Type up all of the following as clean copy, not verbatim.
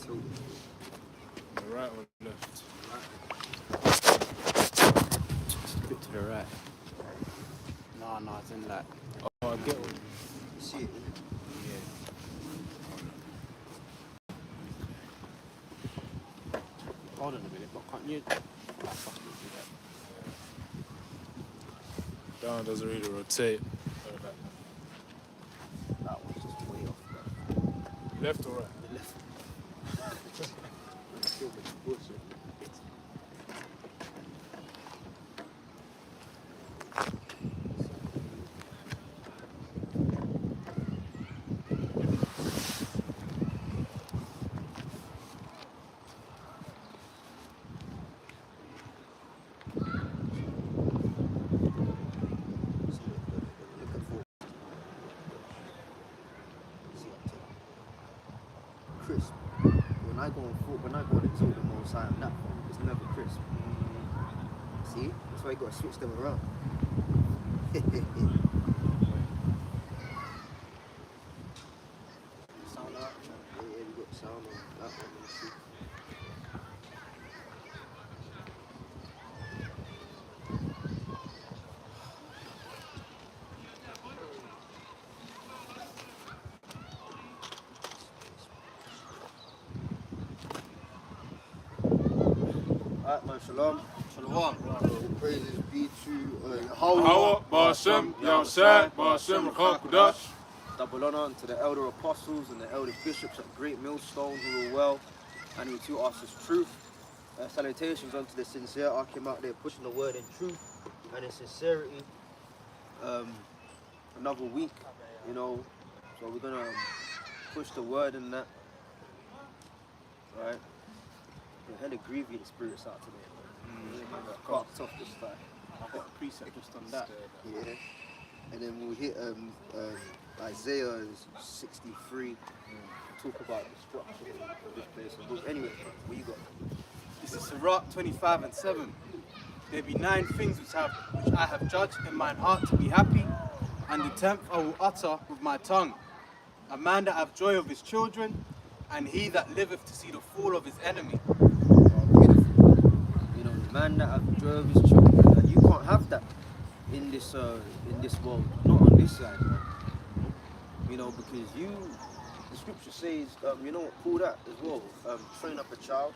tilt. Right or left? A bit to the right. Nah, it's in like. Oh, I get what You see it, innit? Yeah. Hold on a minute, but can't you? Fuck me, do that. down doesn't really rotate. That one's just way off, bro. Left or right? The left. Still making bullshit. Crisp. When I go on exalt the most high on that phone, it's never crisp. See? That's why you gotta switch them around. Sound out. Yeah, we got sound on that one. Let's see. Alright, man, shalom. Shalom. Praises be to Hawa, Bashem, Yahushai, Bashem, Ruach HaKodesh. Double honor to the elder apostles and the elder bishops at Great Millstone who were well and who taught us his truth. Salutations unto the sincere. I came out there pushing the word in truth and in sincerity. Another week, you know, so we're gonna push the word in that. Right? The hella grievy the spirits out today. Quite tough this time. I've got a precept just on that. Yeah. And then we'll hit Isaiah 63, talk about destruction of this place. But anyway, what you got? This is Sirach 25 and 7. There be 9 things which I have judged in mine heart to be happy, and the 10th I will utter with my tongue. A man that hath joy of his children, and he that liveth to see the fall of his enemy. Beautiful. You know, the man that have joy of his children, and you can't have that in this world, not on this side, man. You know, because the scripture says, you know what, Paul that as well, train up a child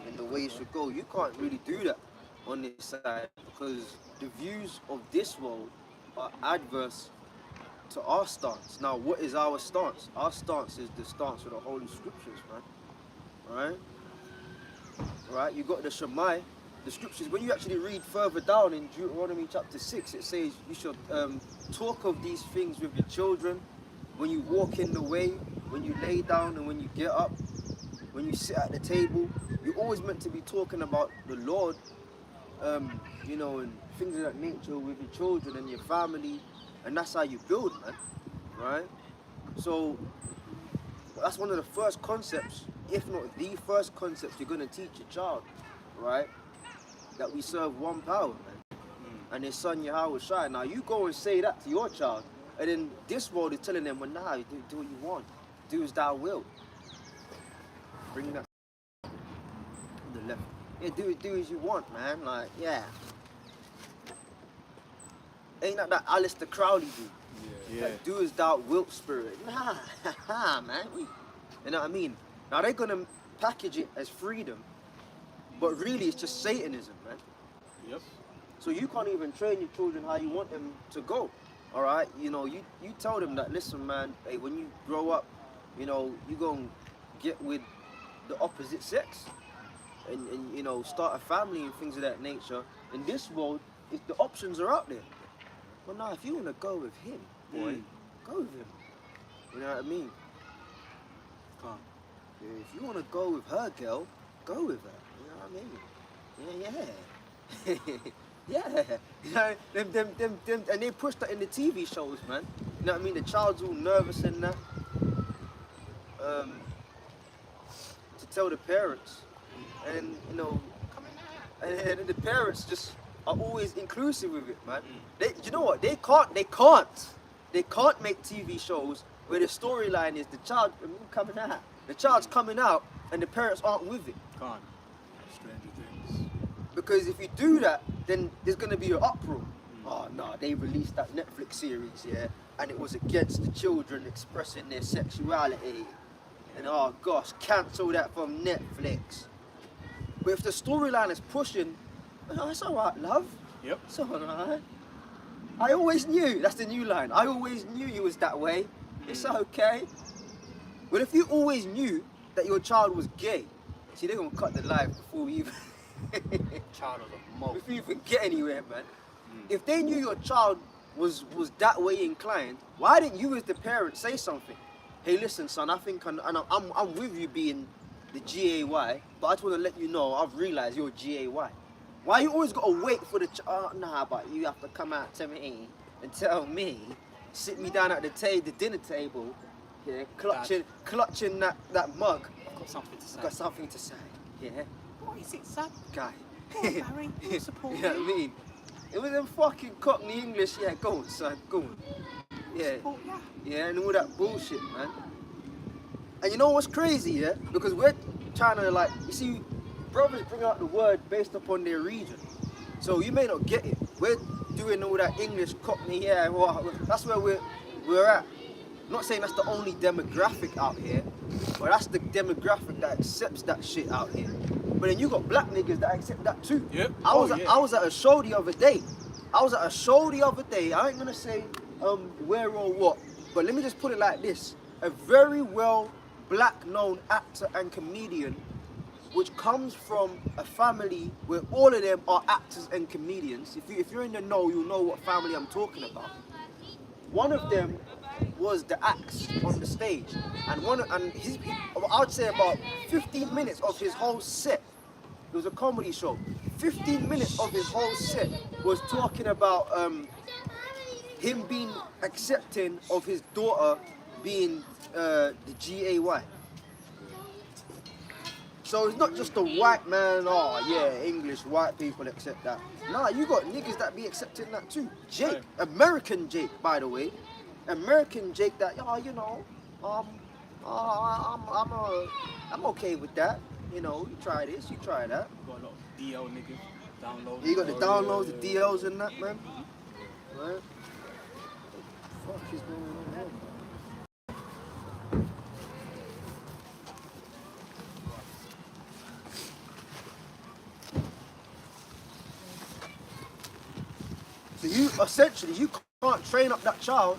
in the way he should go. You can't really do that on this side because the views of this world are adverse to our stance. Now, what is our stance? Our stance is the stance of the Holy Scriptures, man. Right? You got the Shammai, the Scriptures. When you actually read further down in Deuteronomy chapter 6, it says you should talk of these things with your children when you walk in the way, when you lay down and when you get up, when you sit at the table. You're always meant to be talking about the Lord, you know, and things of that nature with your children and your family. And that's how you build, man, right? So that's one of the first concepts, if not the first concepts you're gonna teach your child, right? That we serve one power, man, and his son Yahushua. Now you go and say that to your child, and then this world is telling them, well, nah, you do what you want, do as thou will. Bring that to the left. Yeah, do as you want, man. Like, yeah. Ain't that Alistair Crowley dude? Yeah. Like, do as thou wilt spirit. Nah, man. You know what I mean? Now they're gonna package it as freedom, but really it's just Satanism, man. Yep. So you can't even train your children how you want them to go. All right? You know, you tell them that, listen, man, hey, when you grow up, you know, you gonna get with the opposite sex and you know, start a family and things of that nature. In this world, the options are out there. Well, now, if you want to go with him, boy, go with him. You know what I mean? Can't. If you want to go with her, girl, go with her. You know what I mean? Yeah. Yeah. You know, them, and they push that in the TV shows, man. You know what I mean? The child's all nervous and that. To tell the parents. And, you know, and the parents just are always inclusive with it, man. You know what? They can't make TV shows where the storyline is the child coming out. The child's coming out and the parents aren't with it. Can't. Stranger Things. Because if you do that, then there's going to be an uproar. Oh no, they released that Netflix series, yeah, and it was against the children expressing their sexuality. And oh gosh, cancel that from Netflix. But if the storyline is pushing, oh, it's alright, love. Yep. It's alright. I always knew, that's the new line. I always knew you was that way. It's okay. But if you always knew that your child was gay, see, they're gonna cut the live before we even Child of a mo. before you even get anywhere, man. If they knew your child was that way inclined, why didn't you as the parent say something? Hey, listen, son, I think I'm with you being the GAY, but I just want to let you know I've realized you're GAY. Why you always got to wait for the nah, but you have to come out to me and tell me, sit me down at the dinner table, yeah, clutching that mug. I've got something to say. Got something to say, yeah. What is it, son? Guy. Barry, we'll support You know what I mean? It was them fucking Cockney English, yeah, go on, son, go on. Yeah, yeah, and all that bullshit, man. And you know what's crazy, yeah? Because we're trying to, like, you see, brothers bring out the word based upon their region. So you may not get it. We're doing all that English Cockney, yeah, well, that's where we're at. I'm not saying that's the only demographic out here, but that's the demographic that accepts that shit out here. But then you got black niggas that accept that too. Yep. I was at a show the other day. I ain't gonna say where or what, but let me just put it like this: a very well black known actor and comedian, which comes from a family where all of them are actors and comedians. If you're in the know, you'll know what family I'm talking about. One of them was the acts on the stage, and I would say about 15 minutes of his whole set. It was a comedy show. 15 minutes of his whole set was talking about him being accepting of his daughter being the GAY. So it's not just a white man, oh yeah, English white people accept that. Nah, you got niggas that be accepting that too. Jake, American Jake, by the way. American Jake that, oh, you know, I'm okay with that. You know, you try this, you try that. Got a lot of DL niggas, downloads. You got the downloads, the DLs and that, man. Right? What the fuck is going on here? So you essentially you can't train up that child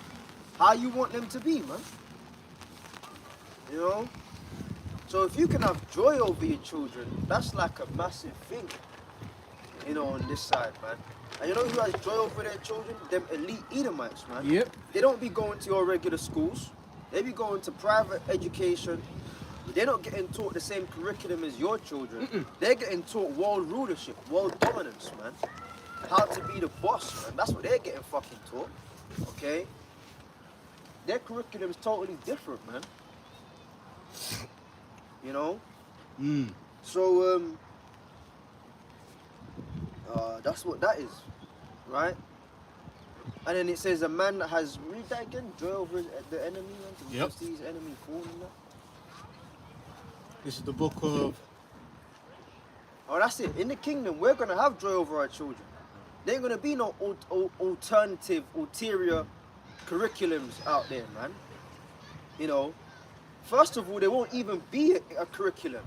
how you want them to be, man. You know? So if you can have joy over your children, that's like a massive thing. You know, on this side, man. And you know who has joy over their children? Them elite Edomites, man. Yep. They don't be going to your regular schools. They be going to private education. They're not getting taught the same curriculum as your children. They're getting taught world rulership, world dominance, man. How to be the boss, man. That's what they're getting fucking taught. Okay? Their curriculum is totally different, man. You know? So, that's what that is, right? And then it says a man that has, read that again, joy over the enemy, man, to see his enemy fall and that. This is the book of... Oh, that's it. In the kingdom, we're going to have joy over our children. There ain't going to be no alternative, ulterior curriculums out there, man. You know? First of all, there won't even be a curriculum.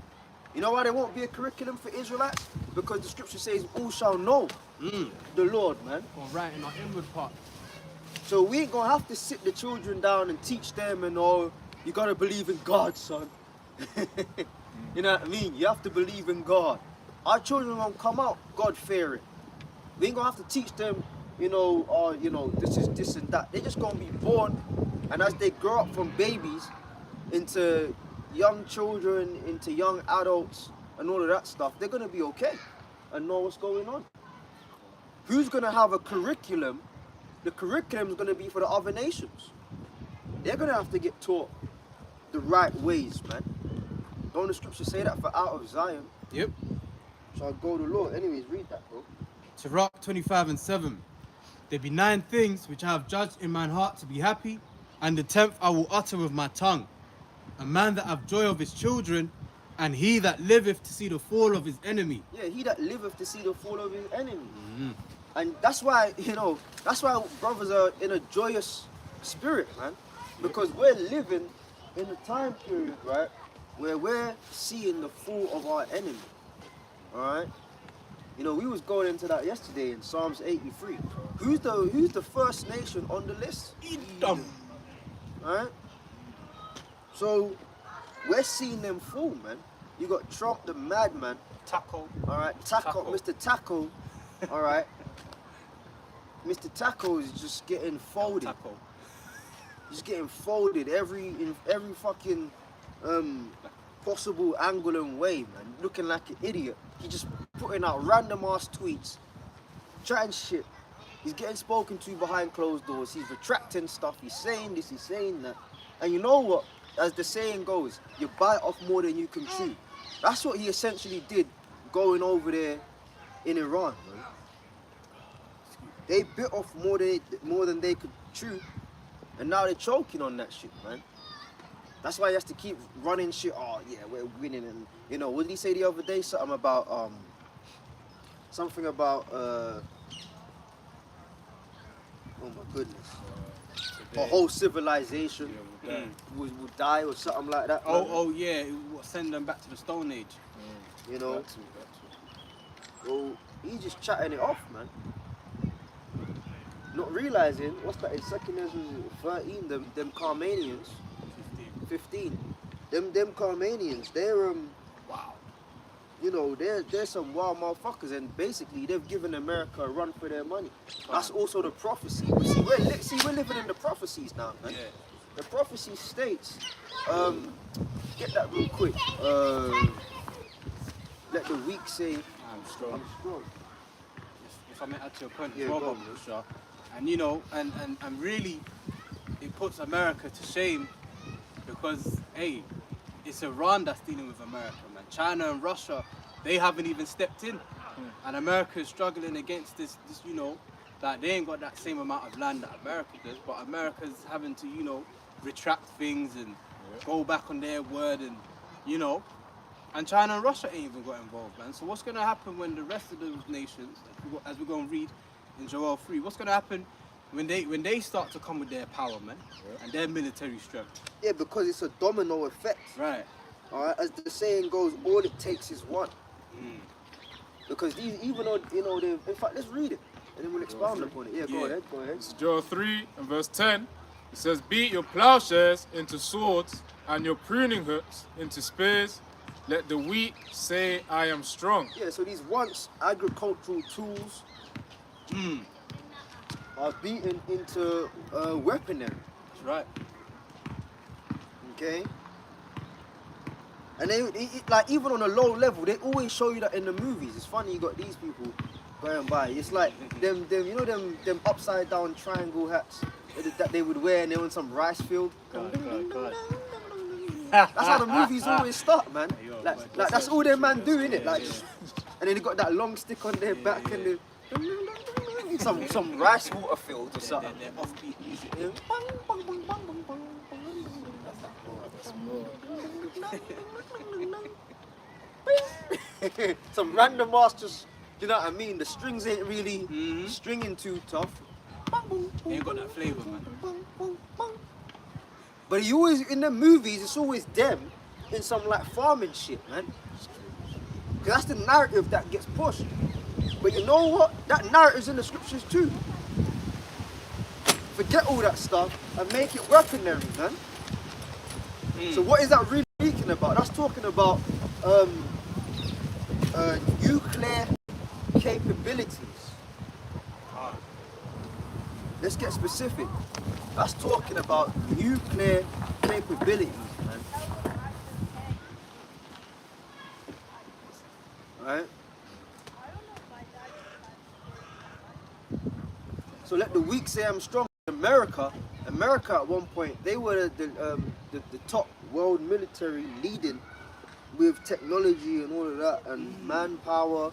You know why there won't be a curriculum for Israelites? Because the scripture says, all shall know the Lord, man. Or right in our inward part. So we ain't gonna have to sit the children down and teach them and all, you gotta believe in God, son. You know what I mean? You have to believe in God. Our children won't come out God-fearing. We ain't gonna have to teach them, you know, this is this and that. They're just gonna be born, and as they grow up from babies into young children, into young adults, and all of that stuff, they're gonna be okay and know what's going on. Who's gonna have a curriculum? The curriculum is gonna be for the other nations. They're gonna have to get taught the right ways, man. Don't the scripture say that for out of Zion Yep. shall go the Lord? Anyways, read that, bro. Sirach 25:7. There be 9 things which I have judged in mine heart to be happy, and the 10th I will utter with my tongue. a man that have joy of his children, and he that liveth to see the fall of his enemy. Yeah, he that liveth to see the fall of his enemy. And that's why, that's why brothers are in a joyous spirit, man. Because we're living in a time period, right, where we're seeing the fall of our enemy. Alright? We was going into that yesterday in Psalms 83. Who's the first nation on the list? Edom. Alright? So we're seeing them fall, man. You got Trump the madman. Taco. Alright, Taco, Taco. Mr. Taco. Alright. Mr. Taco is just getting folded. Taco. He's getting folded in every fucking possible angle and way, man. Looking like an idiot. He just putting out random ass tweets, chatting shit. He's getting spoken to behind closed doors. He's retracting stuff. He's saying this, he's saying that. And you know what? As the saying goes, you bite off more than you can chew. That's what he essentially did going over there in Iran, man. They bit off more than they could chew, and now they're choking on that shit, man. That's why he has to keep running shit. Oh yeah, we're winning, and what did he say the other day? Something about oh my goodness, a whole civilization would die or something like that. Oh yeah, it will send them back to the Stone Age. So he's just chatting it off, man. Not realizing what's that in second Ezra 13, them Carmanians, 15. Them Carmanians, they're Wow. they're some wild motherfuckers, and basically they've given America a run for their money. That's also the prophecy. See, we're living in the prophecies now, man. Yeah. The prophecy states, get that real quick. Let the weak say, I'm strong. I'm strong. If I may add to your point, Yeah, as well, go on, Bob Busha, and really, it puts America to shame, because hey, it's Iran that's dealing with America, man. China and Russia, they haven't even stepped in, and America is struggling against this, that they ain't got that same amount of land that America does, but America's having to, retract things and go back on their word, and and China and Russia ain't even got involved, man. So what's going to happen when the rest of those nations, as we're going to read in Joel 3, what's going to happen when they start to come with their power, man, and their military strength? Yeah, because it's a domino effect. Right. All right, as the saying goes, all it takes is one. Because these, even though in fact, let's read it and then we'll expound upon it. Yeah, go ahead. It's Joel 3 and verse 10. It says, beat your plowshares into swords and your pruning hooks into spears. Let the weak say, I am strong. Yeah, so these once agricultural tools are beaten into weaponry. That's right. Okay. And they like, even on a low level, they always show you that in the movies. It's funny, you got these people going by. It's like them upside down triangle hats that they would wear, and they're on some rice field. God. That's how the movies always start, man. Like that's all their man do, innit? Like, and then they got that long stick on their back, and they some rice water field or something. They're offbeat music. Some random masters, you know what I mean? The strings ain't really stringing too tough. They ain't got that flavor, man. But you always, in the movies, it's always them in some like farming shit, man. Because that's the narrative that gets pushed. But you know what? That narrative's in the scriptures too. Forget all that stuff and make it weaponry, man. So what is that really speaking about? That's talking about nuclear capabilities. Let's get specific. That's talking about nuclear capabilities, man. Alright? So let the weak say I'm strong. America at one point, they were the top world military, leading with technology and all of that, and manpower,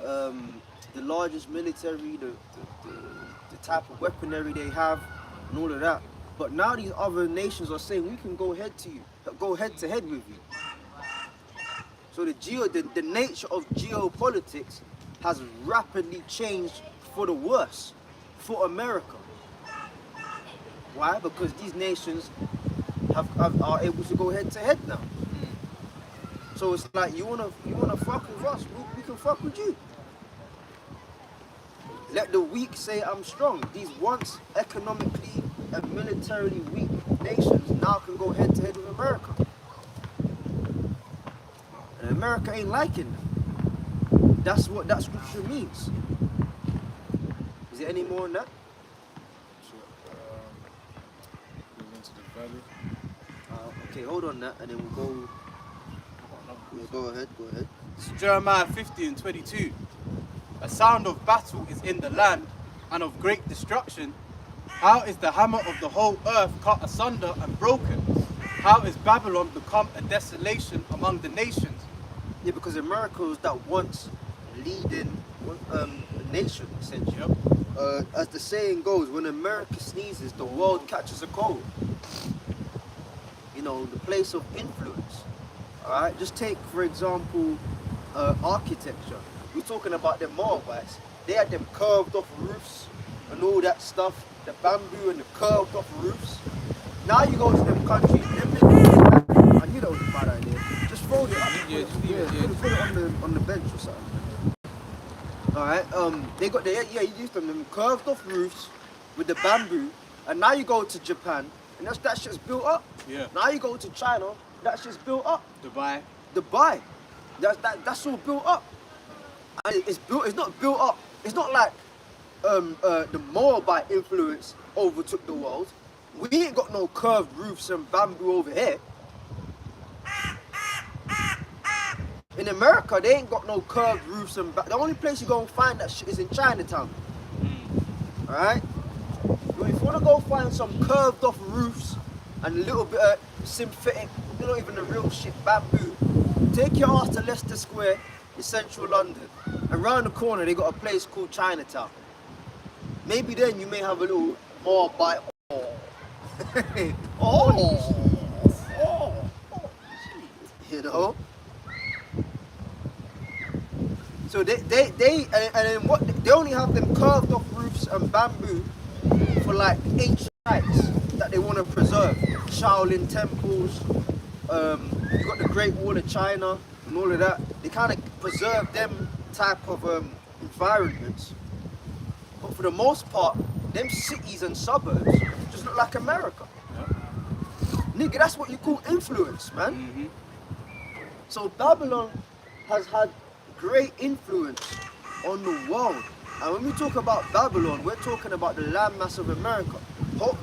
the largest military, the type of weaponry they have, and all of that. But now these other nations are saying we can go head to head with you. So the nature of geopolitics has rapidly changed for the worse for America. Why? Because these nations are able to go head to head now. So it's like you wanna fuck with us, we can fuck with you. Let the weak say I'm strong. These once economically and militarily weak nations now can go head to head with America. And America ain't liking that. That's what that scripture means. Is there any more on that? Move into the valley. Okay, hold on that, and then we'll go. Yeah, go ahead. It's Jeremiah 50:22. A sound of battle is in the land, and of great destruction. How is the hammer of the whole earth cut asunder and broken? How is Babylon become a desolation among the nations? Yeah, because America was that once leading nation, essentially. As the saying goes, when America sneezes, the world catches a cold. You know, the place of influence. All right, just take, for example, architecture. We're talking about the Moabites. They had them curved off roofs and all that stuff, the bamboo and the curved off roofs. Now you go to them countries, I knew that was a bad idea. Just fold it up. Put it on the bench or something. Alright, you used them curved off roofs with the bamboo, and now you go to Japan, and that shit's built up. Yeah. Now you go to China, that shit's built up. Dubai. That's all built up. And it's not built up. It's not like the Moabite influence overtook the world. We ain't got no curved roofs and bamboo over here. In America, they ain't got no curved roofs and the only place you go and find that shit is in Chinatown. Alright? If you want to go find some curved off roofs and a little bit of synthetic, not even the real shit, bamboo, take your ass to Leicester Square in central London. And round the corner, they got a place called Chinatown. Maybe then you may have a little more bite. You know? So they only have them curved off roofs and bamboo for like ancient sites that they want to preserve. Shaolin temples, you got the Great Wall of China and all of that. They kind of preserve them type of environments. But for the most part, them cities and suburbs just look like America. Nigga, that's what you call influence, man. So Babylon has had great influence on the world. And when we talk about Babylon, we're talking about the landmass of America.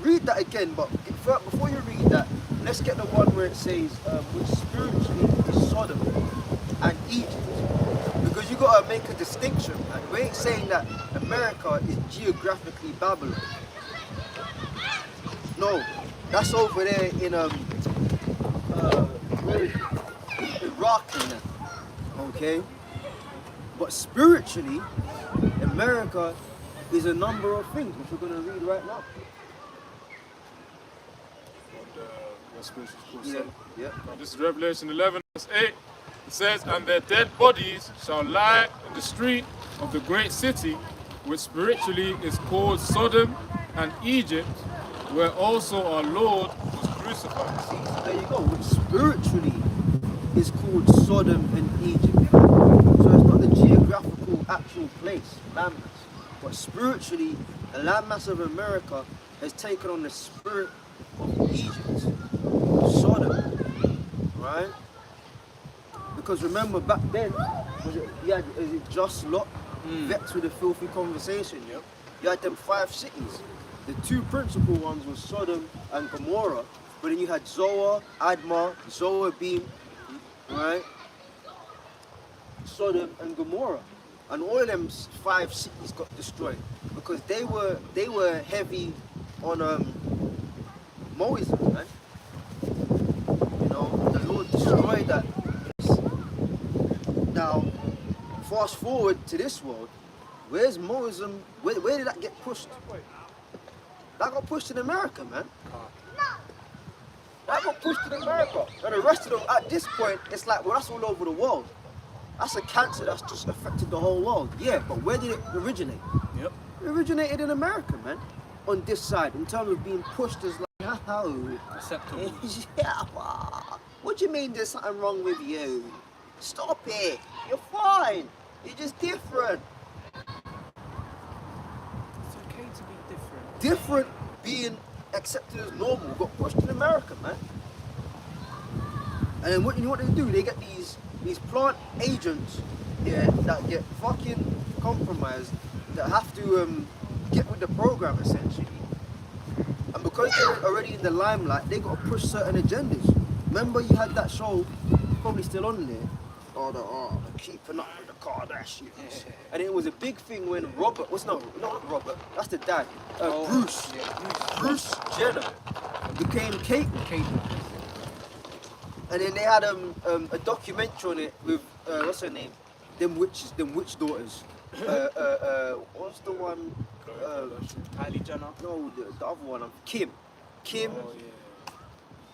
Read that again, but before you read that, let's get the one where it says, which spiritually is Sodom and Egypt. Because you gotta make a distinction, man. We ain't saying that America is geographically Babylon. No, that's over there in Iraq and that. Okay? But spiritually, America is a number of things, which we're going to read right now. What scripture is called Yeah, Sodom. yeah. Now, this is Revelation 11, verse 8. It says, and their dead bodies shall lie in the street of the great city, which spiritually is called Sodom and Egypt, where also our Lord was crucified. There you go, which spiritually is called Sodom and Egypt. So it's not the geographical actual place, landmass. But spiritually, the landmass of America has taken on the spirit of Egypt, Sodom, right? Because remember back then, was it just Lot vexed with a filthy conversation, yeah? You had them 5 cities. The 2 principal ones were Sodom and Gomorrah, but then you had Zoar, Admah, Zoar-Beam, right? Sodom and Gomorrah, and all of them 5 cities got destroyed because they were heavy on Moism, man. You know, the Lord destroyed that. Now, fast forward to this world, where's Moism? Where did that get pushed? That got pushed in America, man. That got pushed in America. And the rest of them, at this point, it's like, well, that's all over the world. That's a cancer that's just affected the whole world. Yeah, but where did it originate? Yep. It originated in America, man. On this side, in terms of being pushed as like, oh, Acceptable. yeah, what do you mean there's something wrong with you? Stop it. You're fine. You're just different. It's okay to be different. Different being accepted as normal got pushed in America, man. And then what you know what they do? They get these plant agents, yeah, that get fucking compromised, that have to get with the program essentially. And because they're already in the limelight, they got to push certain agendas. Remember, you had that show, probably still on there, the keeping up with the Kardashians. And it was a big thing when Robert, not Robert, that's the dad, Bruce Jenner became Caitlyn. And then they had a documentary on it with, what's her name? Them witch daughters. What's the one? Kylie Jenner. No, the other one. Kim. Oh, yeah.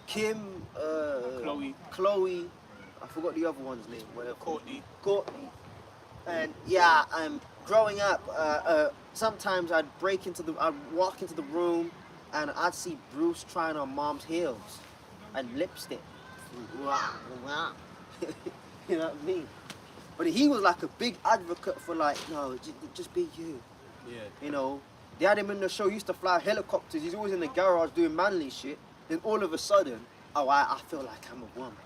Kim. Chloe. I forgot the other one's name. Whatever. Courtney. And yeah, growing up, sometimes I'd walk into the room, and I'd see Bruce trying on mom's heels and lipstick. You know what I mean? But he was like a big advocate for like, no, just be you. Yeah. You know, they had him in the show. He used to fly helicopters. He's always in the garage doing manly shit. Then all of a sudden, I feel like I'm a woman.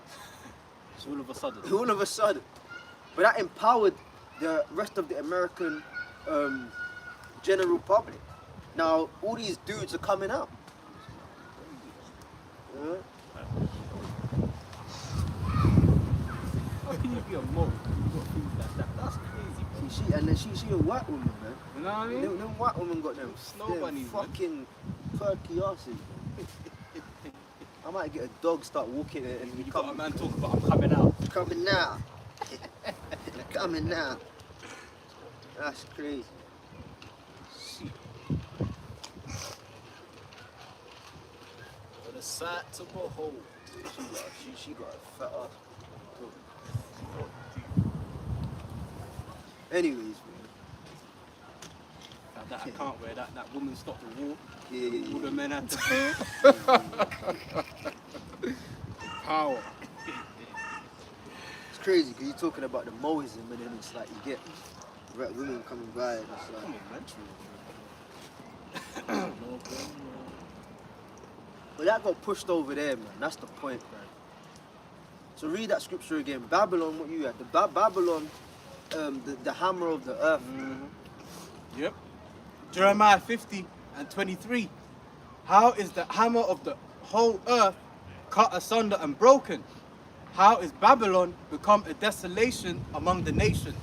So all of a sudden. All of a sudden. But that empowered the rest of the American general public. Now all these dudes are coming out. Yeah. How can you be a mom? You got things like that. That's crazy. She a white woman, man. You know what I mean? Them white women got them Snow them bunnies, man. fucking perky asses. I might get a dog, start walking it, and You got a man talk about I'm coming out. coming now. Coming now. That's crazy. Shit. What a sight to behold. She got a fat ass. Anyways, man. That I can't wear. That woman stopped the war. Yeah. All the men had to. Power. It's crazy because you're talking about the Mohism, and then it's like you get red women coming by, and it's like. Come on, man. But that got pushed over there, man. That's the point, man. So read that scripture again. Babylon, what you had? The Babylon, the hammer of the earth. Mm-hmm. Yep. Jeremiah 50:23. How is the hammer of the whole earth cut asunder and broken? How is Babylon become a desolation among the nations?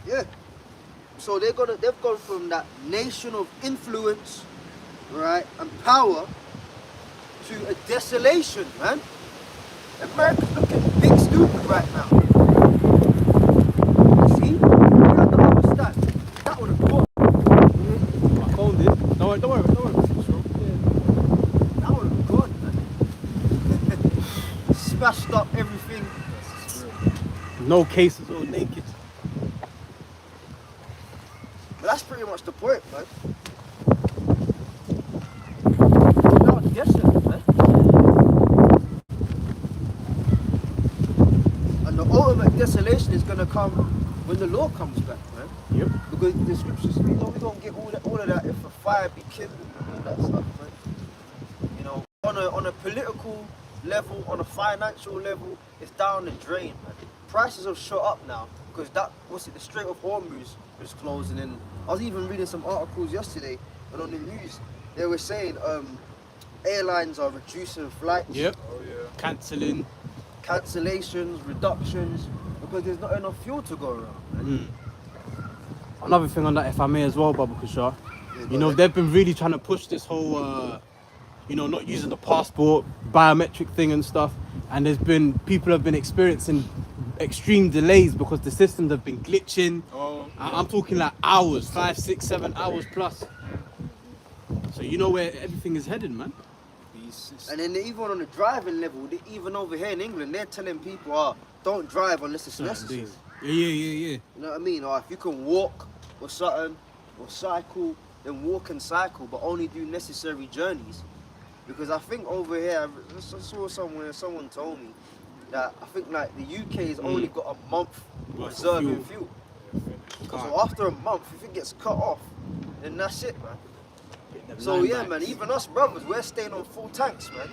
Yeah. So they've gone from that nation of influence, right, and power to a desolation, man. America's looking big stupid right now. See? You have to understand. That would have gone. My phone did. Don't worry. That would have gone, man. Smashed up everything. No cases, all naked. But that's pretty much the point, man. Now it's desolate, man. And the ultimate desolation is gonna come when the Lord comes back, man. Yep. Because the scriptures, we don't get all of that if a fire be kindled and all that stuff, man. You know, on a political level, on a financial level, it's down the drain, man. Prices have shot up now because the Strait of Hormuz is closing, and I was even reading some articles yesterday, and on the news they were saying airlines are reducing flights. Yep. Oh yeah. Cancelling. Cancellations, reductions, because there's not enough fuel to go around, man. Another thing on that, if I may as well, Baba Kushar, you know, they've been really trying to push this whole, not using the passport, biometric thing and stuff. And people have been experiencing extreme delays because the systems have been glitching. Oh. I'm talking like hours, 5, 6, 7 hours plus. you know where everything is headed, man. And then even on the driving level, even over here in England, they're telling people, don't drive unless it's necessary. Yeah. You know what I mean? Or if you can walk or something, or cycle, then walk and cycle, but only do necessary journeys. Because I think over here, I saw somewhere, someone told me that I think like the UK has only got a month reserving fuel. So after a month, if it gets cut off, then that's it, man. So yeah, man, even us brothers, we're staying on full tanks, man.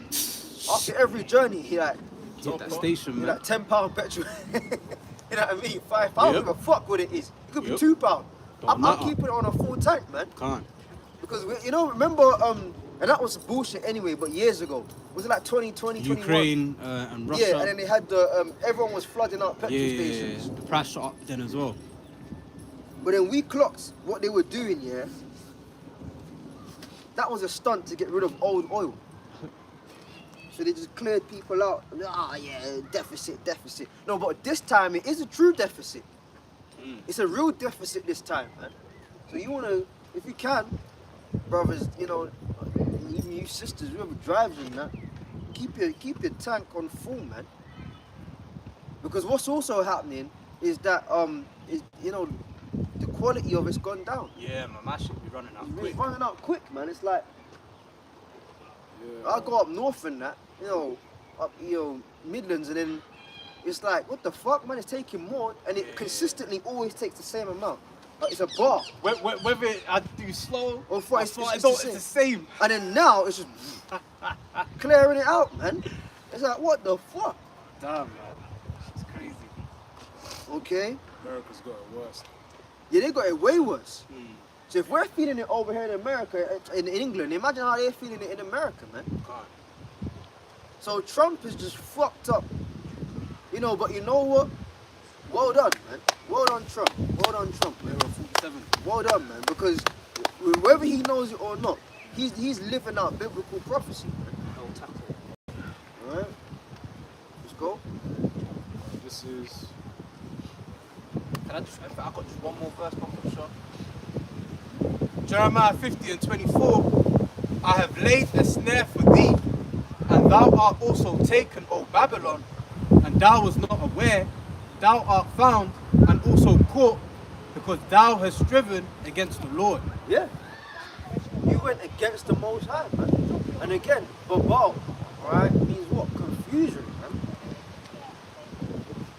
After every journey, he like, hit that station, man. Like £10 petrol. You know what I mean? £5, I don't give a fuck what it is. It could be £2. I'm keeping it on a full tank, man. Can't. Because remember, and that was bullshit anyway. But years ago, was it like 2020, Ukraine and Russia? Yeah, and then they had the everyone was flooding out petrol stations. The price shot up then as well. But then we clocked what they were doing. Yeah, that was a stunt to get rid of old oil. So they just cleared people out. Deficit. No, but this time it is a true deficit. It's a real deficit this time, man. So you wanna, if you can, brothers, even you sisters, whoever drives in that, keep your tank on full, man. Because what's also happening is that the quality of it's gone down. Yeah, man, my shit be running out quick. It's running out quick, man. It's like I go up north and that, up Midlands, and then it's like, what the fuck, man? It's taking more, and it consistently always takes the same amount. Like it's a bar. Whether I do slow or fast, it's the same. And then now it's just clearing it out, man. It's like, what the fuck? Damn, man. It's crazy. Okay. America's got it worse. Yeah, they got it way worse. So if we're feeling it over here in America, in England, imagine how they're feeling it in America, man. God. So Trump is just fucked up. But you know what? Well done, man. Well done, Trump. Well done, Trump, man. 47. Well done, man. Because whether he knows it or not, he's living out biblical prophecy, man. Alright? Let's go. This is... I got just one more verse, Shah. Jeremiah 50:24. I have laid a snare for thee, and thou art also taken, O Babylon, and thou was not aware. Thou art found and also caught, because thou hast striven against the Lord. Yeah. You went against the Most High, man. And again, babal, right, means what? Confusion, man.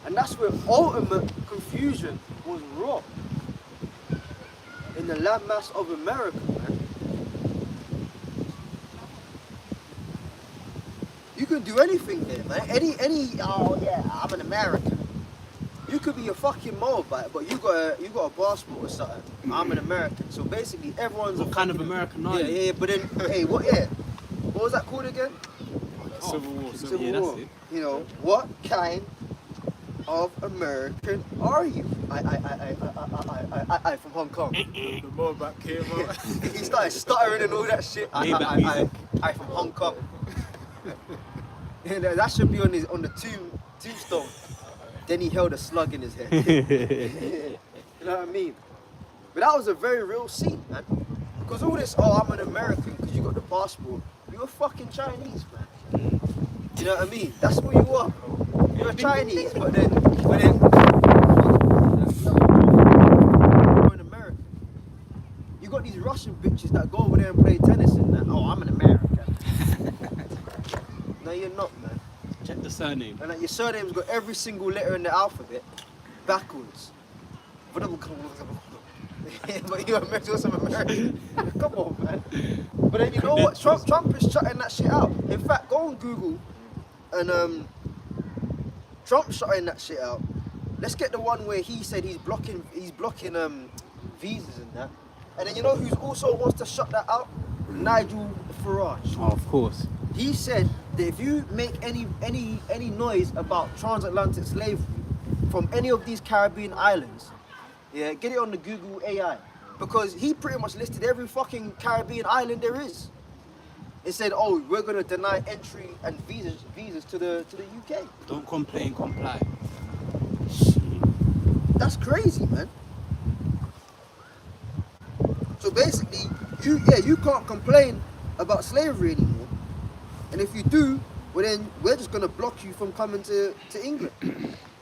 And that's where ultimate confusion was wrought. In the landmass of America, man. You can do anything there, man. I'm an American. You could be a fucking Moabite, but you got a passport or something. I'm an American. So basically everyone's What kind of American are you? Yeah, but then, what was that called again? Civil War. Civil yeah, War. that's it. What kind of American are you? I from Hong Kong. The Moabite came out. He started stuttering and all that shit. I from Hong Kong. That should be on the tombstone. Then he held a slug in his head. You know what I mean? But that was a very real scene, man. Because all this, I'm an American because you got the passport. You're fucking Chinese, man. You know what I mean? That's what you are. You're Chinese, but then you're an American. You got these Russian bitches that go over there and play tennis and that. I'm an American. No, you're not, man. Check the surname. And your surname's got every single letter in the alphabet backwards. But you're some American. Come on, man. But then you know what? Trump is shutting that shit out. In fact, go on Google and Trump shutting that shit out. Let's get the one where he said he's blocking visas and that. And then you know who's also wants to shut that out? Nigel Farage. Oh, of course. He said that if you make any noise about transatlantic slavery from any of these Caribbean islands, get it on the Google AI, because he pretty much listed every fucking Caribbean island there is. It said, we're gonna deny entry and visas to the UK. Don't complain, comply. That's crazy, man. So basically, you can't complain about slavery anymore. And if you do, well then we're just gonna block you from coming to England.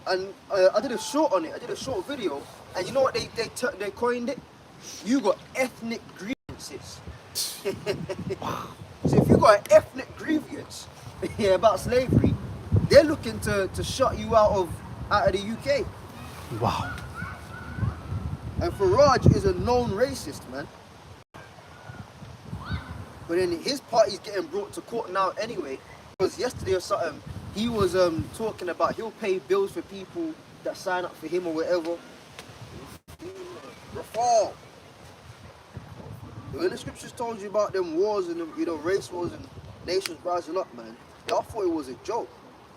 And I did a short on it. I did a short video, and you know what they coined it? You got ethnic grievances. So if you got an ethnic grievance about slavery, they're looking to shut you out of the UK. Wow. And Farage is a known racist, man. But then his party's getting brought to court now anyway. Because yesterday or something, he was talking about he'll pay bills for people that sign up for him or whatever. Reform. When the scriptures told you about them wars and race wars and nations rising up, man, y'all thought it was a joke.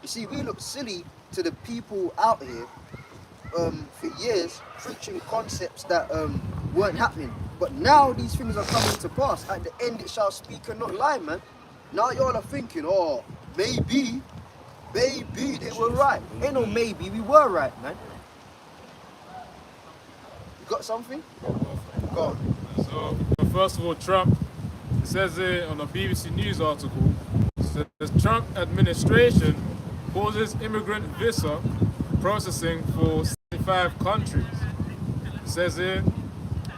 You see, we look silly to the people out here for years preaching concepts that weren't happening. But now these things are coming to pass. At the end it shall speak and not lie, man. Now y'all are thinking, oh, maybe they were right. Ain't no maybe, we were right, man. You got something? Go on. So, first of all, Trump, it says here on a BBC News article, it says the Trump administration pauses immigrant visa processing for 75 countries. It says here,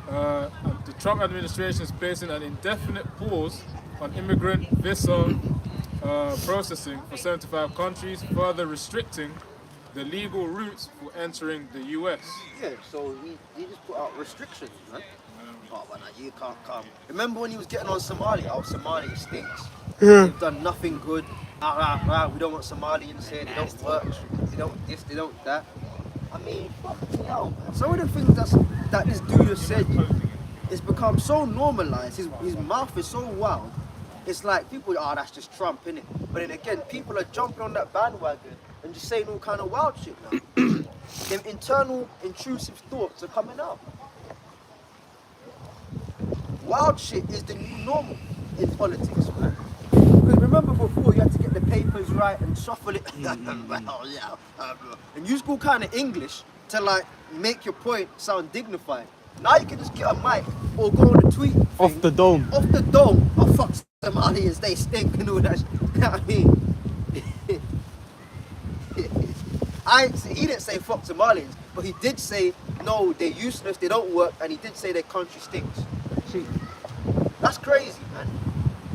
the Trump administration is placing an indefinite pause on immigrant visa processing for 75 countries, further restricting the legal routes for entering the US. Yeah, so he just put out restrictions, man. Oh, well, you can't come. Remember when he was getting on Somalia? Oh, Somalia stinks. They've done nothing good. We don't want Somalians here. They don't work. They don't this. They don't that. I mean, fucking hell, man. Some of the things that this dude has said, it's become so normalized. His mouth is so wild. It's like people, that's just Trump, innit? But then again, people are jumping on that bandwagon and just saying all kind of wild shit now. Them internal, intrusive thoughts are coming out. Wild shit is the new normal in politics, man. Because remember before, you had to get the papers right and shuffle it. And use all kind of English to like make your point sound dignified. Now you can just get a mic or go on a tweet thing, Off the dome. Oh fuck Somalians, they stink and all that shit. You know what I mean? He didn't say fuck Somalians, but he did say no, they're useless, they don't work, and he did say their country stinks. See, that's crazy, man.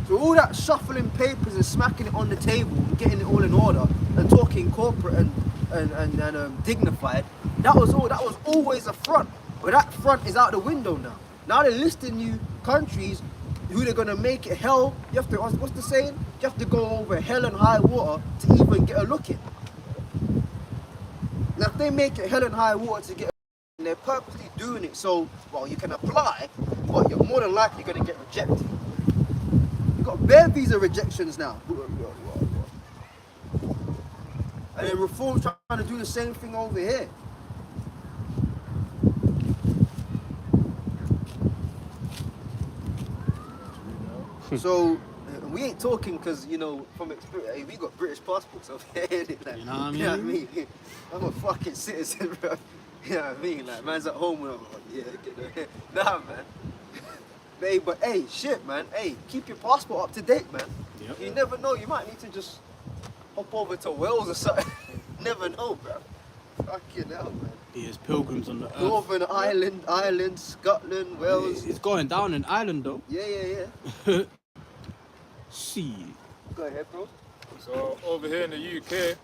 So all that shuffling papers and smacking it on the table and getting it all in order and talking corporate and dignified, that was always a front. But that front is out the window now. Now they're listing you countries who they're gonna make it hell. You have to, what's the saying? You have to go over hell and high water to even get a look in. Now if they make it hell and high water to get a look in, they're purposely doing it so, well, you can apply, but you're more than likely gonna get rejected. You've got bare visa rejections now. And then Reform's trying to do the same thing over here. So we ain't talking because from experience, we got British passports over here. Like, You know what I mean? You know what I mean? I'm a fucking citizen, bro. You know what I mean? Like, man's at home when I'm like, nah, man. Hey, but hey, shit, man. Hey, keep your passport up to date, man. Yep. You never know. You might need to just hop over to Wales or something. Never know, bro. Fucking hell, man. He is pilgrims on the earth. Northern Ireland, Scotland, Wales. It's going down in Ireland though. Yeah. See. Go ahead, bro. So over here in the UK, it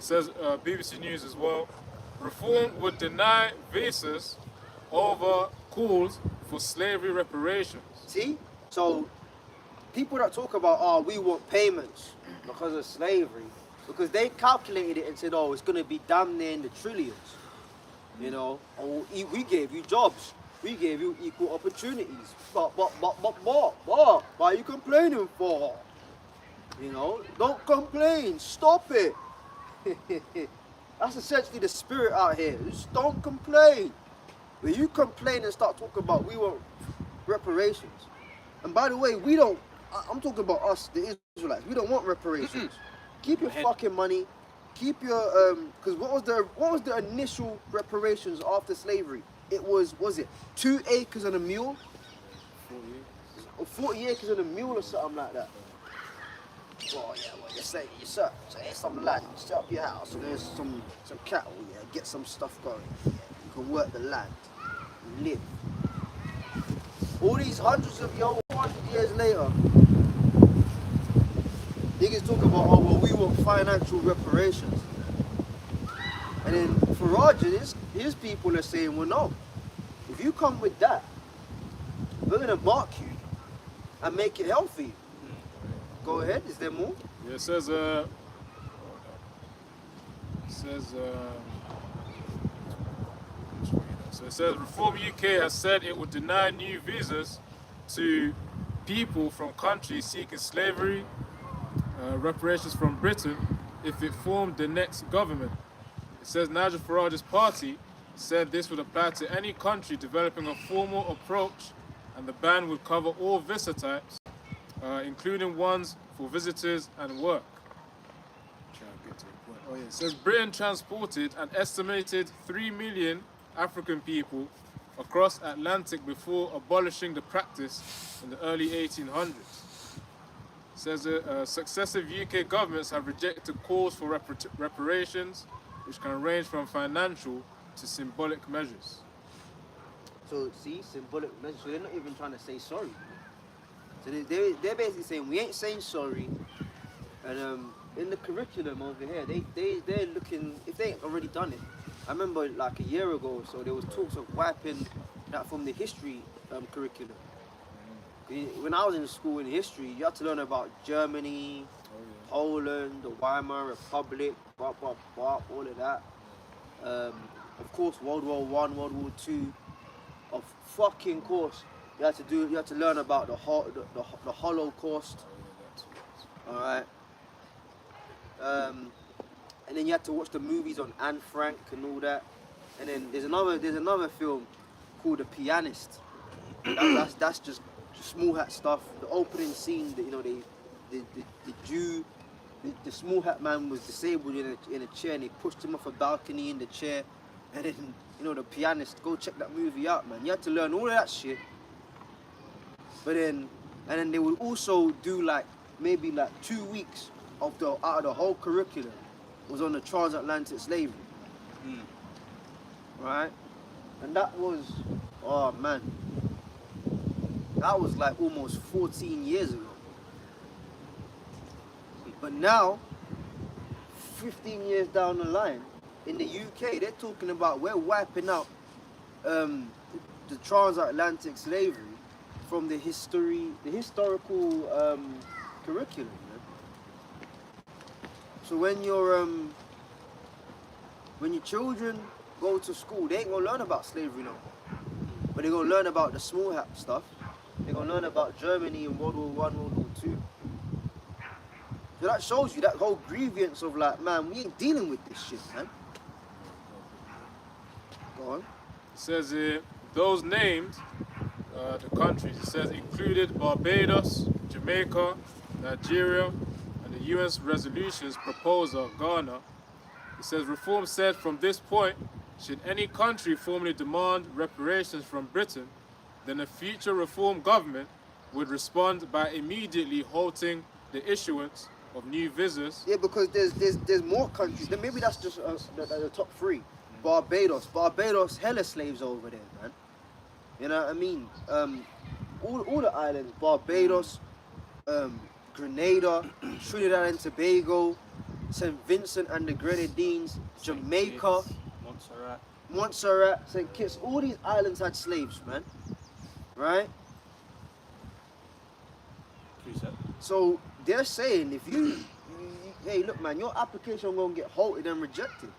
says BBC News as well, Reform would deny visas over calls for slavery reparations. See? So, people that talk about, we want payments because of slavery, because they calculated it and said, it's going to be damn near in the trillions. We gave you jobs. We gave you equal opportunities. But, what are you complaining for? Don't complain. Stop it. That's essentially the spirit out here. Just don't complain. When you complain and start talking about we want reparations. And by the way, I'm talking about us, the Israelites. We don't want reparations. Keep your fucking money. Keep your, because what was the initial reparations after slavery? Was it 2 acres and a mule? or 40 acres and a mule or something like that. Oh yeah, well you say here's some land, set up your house, and there's some cattle, yeah, get some stuff going. Yeah. You can work the land, and live. All these hundreds of 100 years later, niggas talk about, oh well, we want financial reparations. And then Farage and his people are saying, well no, if you come with that, we're gonna mark you and make it healthy. Go ahead, is there more? Yeah, it says, so it says Reform UK has said it would deny new visas to people from countries seeking slavery, reparations from Britain, if it formed the next government. It says Nigel Farage's party said this would apply to any country developing a formal approach, and the ban would cover all visa types, including ones for visitors and work. Oh, yeah. It says Britain transported an estimated 3 million African people across Atlantic before abolishing the practice in the early 1800s. It says successive UK governments have rejected calls for reparations, which can range from financial to symbolic measures. So see, symbolic measures, so they're not even trying to say sorry. So they're basically saying, we ain't saying sorry, and in the curriculum over here, they're looking, if they ain't already done it, I remember like a year ago or so, there was talks of wiping that from the history curriculum. When I was in school in history, you had to learn about Germany, Poland, the Weimar Republic, blah, blah, blah, all of that. Of course, World War I, World War II. Of fucking course, you had to learn about the Holocaust. All right. And then you had to watch the movies on Anne Frank and all that. And then there's another film called The Pianist. That's just small hat stuff. The opening scene, the small hat man was disabled in a chair, and they pushed him off a balcony in the chair. And then, The Pianist, go check that movie out, man. You had to learn all of that shit. But then, and then they would also do maybe 2 weeks out of the whole curriculum was on the transatlantic slavery. Right? And that was, oh man, that was almost 14 years ago. But now, 15 years down the line, in the UK, they're talking about we're wiping out the transatlantic slavery from the historical curriculum. Man. So when your children go to school, they ain't gonna learn about slavery now, but they're gonna learn about the small hat stuff. They're gonna learn about Germany and World War I, World War II. So that shows you that whole grievance of man, we ain't dealing with this shit, man. Go on. It says here, those named, the countries, it says included Barbados, Jamaica, Nigeria, and the UN's resolutions proposer, Ghana. It says Reform said from this point, should any country formally demand reparations from Britain, then a future Reform government would respond by immediately halting the issuance of new visas. Yeah, because there's more countries. Then maybe that's just the top three. Barbados, hella slaves over there, man. You know what I mean? All the islands, Barbados, Grenada, Trinidad and Tobago, St. Vincent and the Grenadines, Jamaica, Montserrat, St. Kitts. All these islands had slaves, man. Right? So they're saying if hey, look, man, your application gonna get halted and rejected.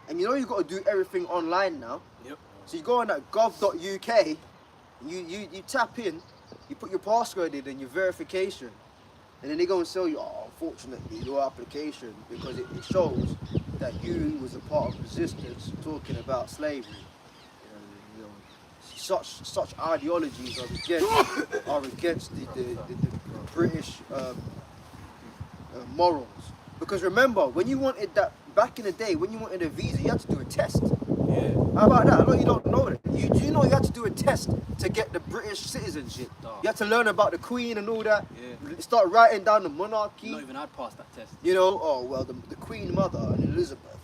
And you got to do everything online now. Yep. So you go on that gov.uk, you tap in, you put your password in and your verification, and then they go and tell you, oh, unfortunately, your application, because it shows that you was a part of resistance talking about slavery. Such ideologies are against the British morals. Because remember, when you wanted that back in the day, when you wanted a visa, you had to do a test. Yeah. How about that? I know you don't know that. Do you know you had to do a test to get the British citizenship? Nah. You had to learn about the Queen and all that. Yeah. Start writing down the monarchy. Not even I'd pass that test. You know, oh well, the Queen Mother and Elizabeth.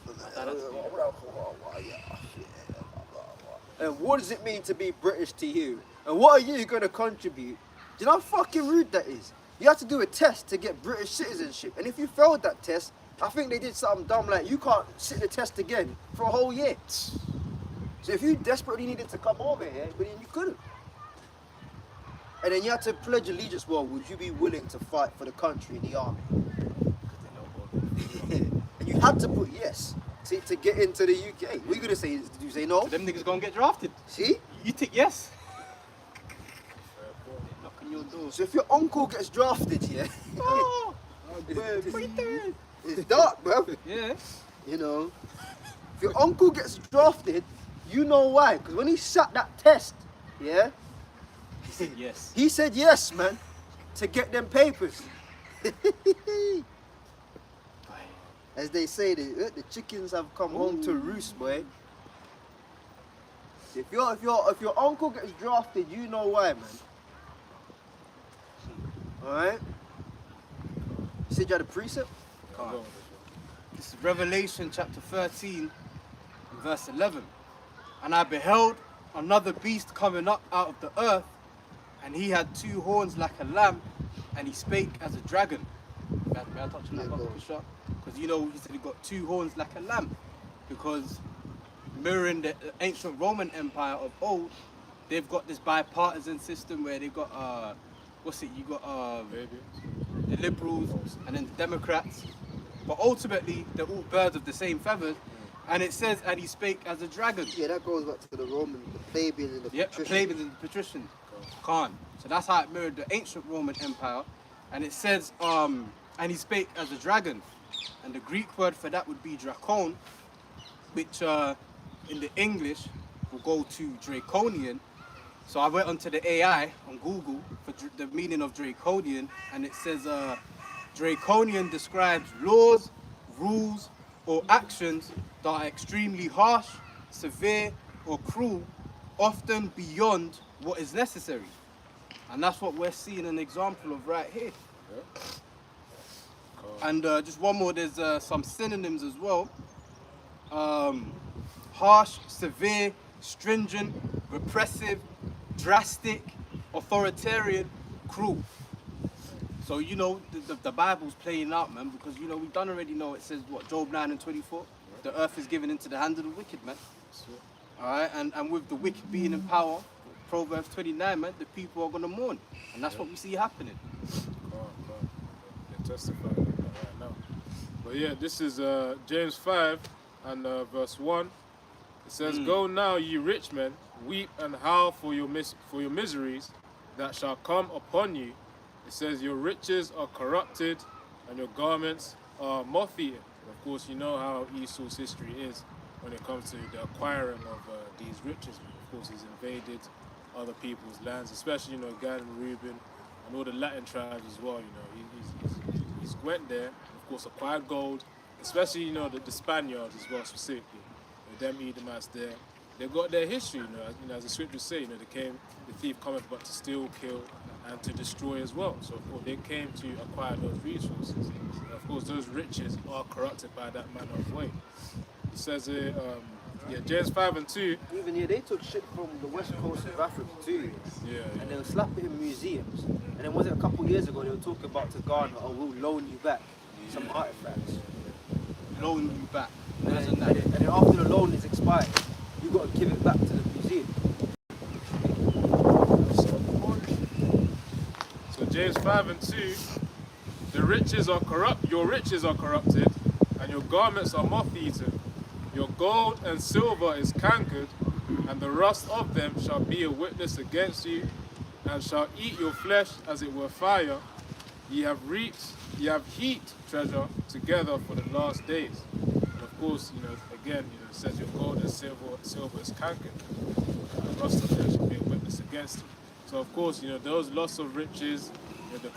And what does it mean to be British to you? And what are you going to contribute? Do you know how fucking rude that is? You have to do a test to get British citizenship. And if you failed that test, I think they did something dumb like you can't sit the test again for a whole year. So if you desperately needed to come over here, but then you couldn't. And then you had to pledge allegiance. Well, would you be willing to fight for the country in the army? And you had to put yes to get into the UK. What are you gonna say? Did you say no? So them niggas gonna get drafted. See? You tick yes. Knocking your door. So if your uncle gets drafted, yeah, Oh, it's dark, bro. yeah. You know, if your uncle gets drafted, you know why? Because when he sat that test, yeah, He said yes. he said yes, man, to get them papers. As they say, the chickens have come home to roost, boy. If your uncle gets drafted, you know why, man. All right. You said you had a precept. Can't. This is Revelation chapter 13, verse 11. And I beheld another beast coming up out of the earth, and he had 2 horns like a lamb, and he spake as a dragon. May I touch on that, Yeah, brother, go. for sure? Because you know, he said he got 2 horns like a lamb. Because mirroring the ancient Roman Empire of old, they've got this bipartisan system where they've got, you got the liberals and then the Democrats. But ultimately, they're all birds of the same feathers. And it says, and he spake as a dragon. Yeah, that goes back to the Roman, the plebeians and the Yep, the patricians. plebeians and the patricians. Khan. So that's how it mirrored the ancient Roman Empire. And it says, and he spake as a dragon. And the Greek word for that would be dracon, which in the English will go to draconian. So I went onto the AI on Google for the meaning of draconian, and it says draconian describes laws, rules, or actions that are extremely harsh, severe, or cruel, often beyond what is necessary. And that's what we're seeing an example of right here. And just one more, there's some synonyms as well. Harsh, severe, stringent, repressive, drastic, authoritarian, cruel. So, you know, the Bible's playing out, man, because, you know, we done already know it says, what, Job 9 and 24? The earth is given into the hand of the wicked, man. All right, and with the wicked being in power, Proverbs 29, man, the people are going to mourn. And that's what we see happening. They're testifying on that right now. But yeah, this is James 5 and verse 1. It says, Go now, ye rich men, weep and howl for your miseries that shall come upon you. It says, Your riches are corrupted and your garments are moth-eaten. Of course, you know how Esau's history is when it comes to the acquiring of these riches. Of course, he's invaded other people's lands, especially, you know, Gad and Reuben and all the Latin tribes as well. You know, he's went there, of course, acquired gold, especially, you know, the Spaniards as well, specifically. Them Edomites there, they've got their history, you know, as the scriptures say, you know, the thief cometh but to steal, kill, and to destroy as well. So of course they came to acquire those resources. And of course those riches are corrupted by that manner of way. It says James 5 and 2. Even here, they took shit from the west coast of Africa too. Yeah. And they were slapping in museums. And then was it a couple of years ago they were talking about to Ghana, oh, we'll loan you back some artifacts. Loan you back. And then after the loan is expired, you got to give it back to the museum. So James 5 and 2, your riches are corrupted, and your garments are moth-eaten. Your gold and silver is cankered, and the rust of them shall be a witness against you, and shall eat your flesh as it were fire. Ye have heaped treasure together for the last days. Of course, you know, again, you know, it says your gold and silver is cankered, and the rust of them shall be a witness against you. So of course, you know, those loss of riches, you know, the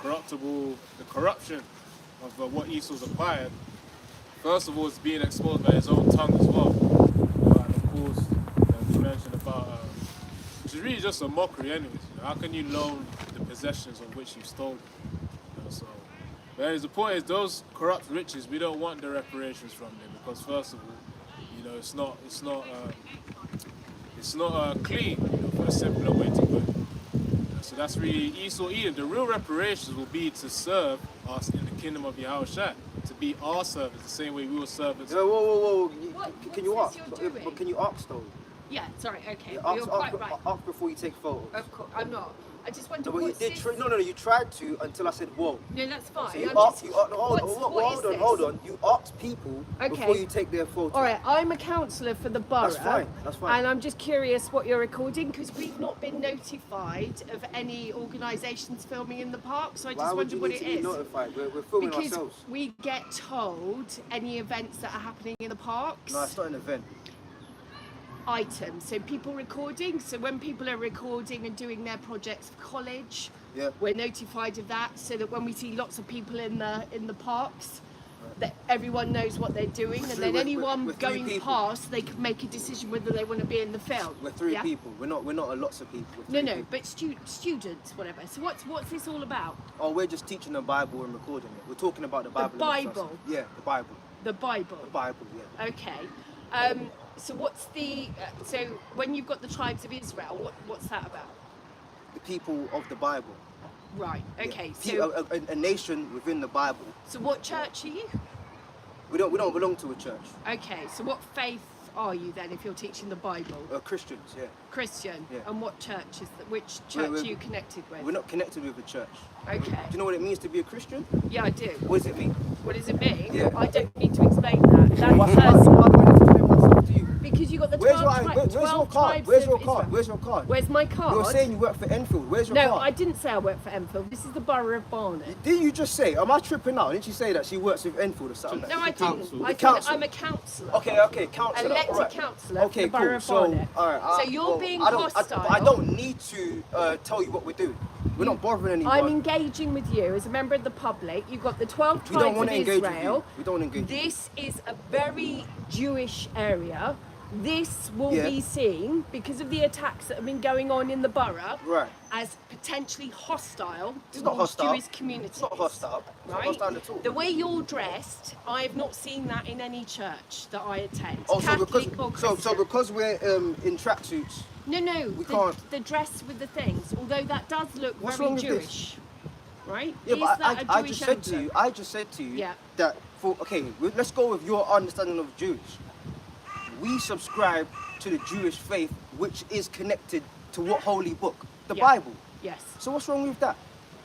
corruption of what Esau's acquired, first of all, it's being exposed by his own tongue as well. And of course, which is really just a mockery anyways. How can you loan the possessions of which you've stolen? So, but anyways, the point is, those corrupt riches, we don't want the reparations from them, because first of all, it's not clean, for a simpler way to put it. So that's really Esau Edom. The real reparations will be to serve us in the kingdom of Yahushua, to be our servants, the same way we were servants. Whoa. Can you What's ask? this you're doing? But can you ask though? Yeah, sorry, okay. Ask, You're quite right. ask before you take photos. Of course, I'm not. I just wonder No, but you what's did. this? No, you tried to until I said whoa. No, that's fine. So you I'm asked. just- Hold on. You ask people Okay. before you take their photo. All right, I'm a councillor for the borough. That's fine. And I'm just curious what you're recording, because we've not been notified of any organisations filming in the park, so I just Why would wondered you what need it to be is. notified? We're filming Because ourselves. we get told any events that are happening in the parks. No, it's not an event. Items, so people recording. So when people are recording and doing their projects for college, Yeah. we're notified of that, so that when we see lots of people in the parks, that everyone knows what they're doing, and then anyone with three going people. past, they can make a decision whether they want to be in the film. We're three Yeah? people. We're not a lots of people. We're No, three people. but students, whatever. So what's this all about? Oh, we're just teaching the Bible and recording it. We're talking about the Bible. amongst us. Bible? Yeah, the Bible. The Bible. The Bible. Yeah. Okay. So what's the so when you've got the tribes of Israel, what's that about? The people of the Bible. Right. Yeah. Okay. Pe- So a nation within the Bible. so what church are you? We don't belong to a church. Okay. So what faith are you then, if you're teaching the Bible? Christians. Yeah. Christian. Yeah. And what church is that? Which church we're- are you connected with? We're not connected with a church. Okay. Do you know what it means to be a Christian? Yeah, I do. What does it mean? What does it mean? Yeah. I don't need to explain that. That's Why personal. do I need to explain myself to you? Because you got the Where's 12 your tribes. where's your card? Tribes Where's of your card? Israel. Where's your card? Where's my card? You're saying you work for Enfield. Where's your No, card? I didn't say I work for Enfield. This is the borough of Barnet. Didn't you just say? Am I tripping out? Didn't you say that she works with Enfield or something? No, I didn't. council. I The said council. I'm a councillor. Okay, councillor. Elected alright. councillor Okay, for the borough cool. of So, Barnet. alright. So you're being I hostile. don't need to tell you what we're doing. We're not bothering anyone. I'm engaging with you as a member of the public. You've got the 12 we don't tribes want of to engage with Israel. you. We don't want to engage. with you. This is a very Jewish area. This will Yeah. be seen, because of the attacks that have been going on in the borough, Right. as potentially hostile It's not towards hostile. Jewish communities. It's not hostile. It's not Right? hostile at all. The way you're dressed, I have not seen that in any church that I attend. Oh, so Catholic or because so Christian. because we're in tracksuits. No, we can't- the dress with the things, although that does look What's very wrong with this? Jewish, right? Yeah, Is but that a I Jewish just said to emblem? you. I just said to you Yeah. that let's go with your understanding of Jewish. We subscribe to the Jewish faith, which is connected to what holy book? The Yeah. Bible. Yes. So what's wrong with that?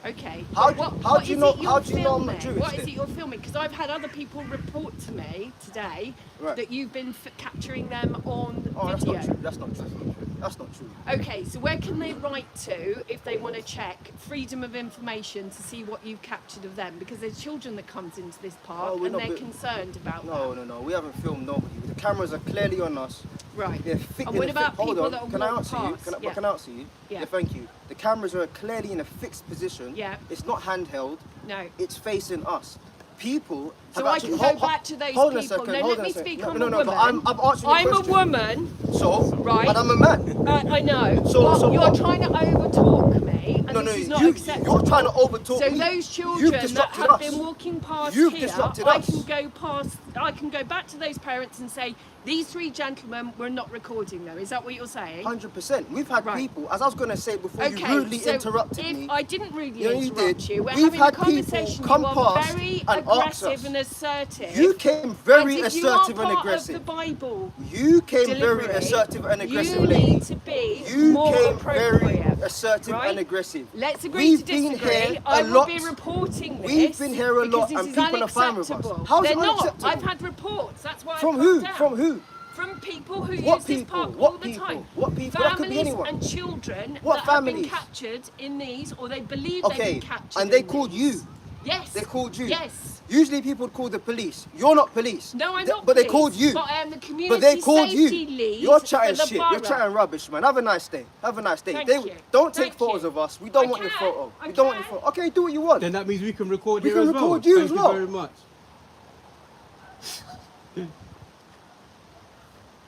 Okay. How But do- what- how what do you is know- it you're how do you know I'm not filming? Jewish What is then? it you're filming? Because I've had other people report to me today Right. that you've been capturing them on Oh, that's video. not true. That's not true. That's not true. Okay, so where can they write to if they want to check freedom of information to see what you've captured of them? Because there's children that comes into this park Oh, we're and not they're bit- concerned about No. We haven't filmed nobody. The cameras are clearly on us. that. Right. They're thick And in what a about fi- hold people on. that Can I walk answer you? past? Can I, Yeah. can I answer you? Yeah. Thank you. The cameras are clearly in a fixed position. Yeah. It's not handheld. No. It's facing us. People. So have I actually- can go back to those hold on a people. second, No, hold let on me a second. speak. No, I'm no, a no, woman. but I'm answering I'm your a question. woman. So, Right. but I'm a man. I know. So- but so you're what? trying to overtalk me, and No, this no, is not you're acceptable. trying to overtalk So me. those You've children that disrupted have us. been walking past You've here, disrupted I us. can go past. I can go back to those parents and say these three gentlemen were not recording them. Is that what you're saying? 100%. We've had Right. people, as I was going to say before you Okay, rudely so interrupted if me. I didn't rudely Yeah, you interrupt did. you. We're We've having a had people conversation. come You are past very and ask aggressive us. and assertive. You came very and if assertive you are and part aggressive. Of the Bible You came delivery, very assertive and aggressive, you lady. need to be You more came appropriate. very assertive right? and aggressive. Let's agree We've to been disagree. here I a will lot. be reporting this. We've been here a lot, because this and is people are fine with us. unacceptable. How is They're it not. unacceptable? I've had reports. That's why. From I've who? come down. From who? From people who What use this people? park What all the people? time. What people? That could be Families anyone. and children What that have been families? captured in these, or they believe they've Okay, been captured. and they in called these. you. Yes. They called you. Yes. Usually people call the police. You're not police. No, I'm They- not. But they police, called you. But I am the community But they called safety you. lead. You're for chatting the shit. borough. You're chatting rubbish, man. Have a nice day. Have a nice day. Thank They you. don't take Thank photos you. of us. We don't I want your can. photo. I We don't want your can. photo. Okay, do what you want. Then that means we can record We here can as well. record you Thank as well. you very much.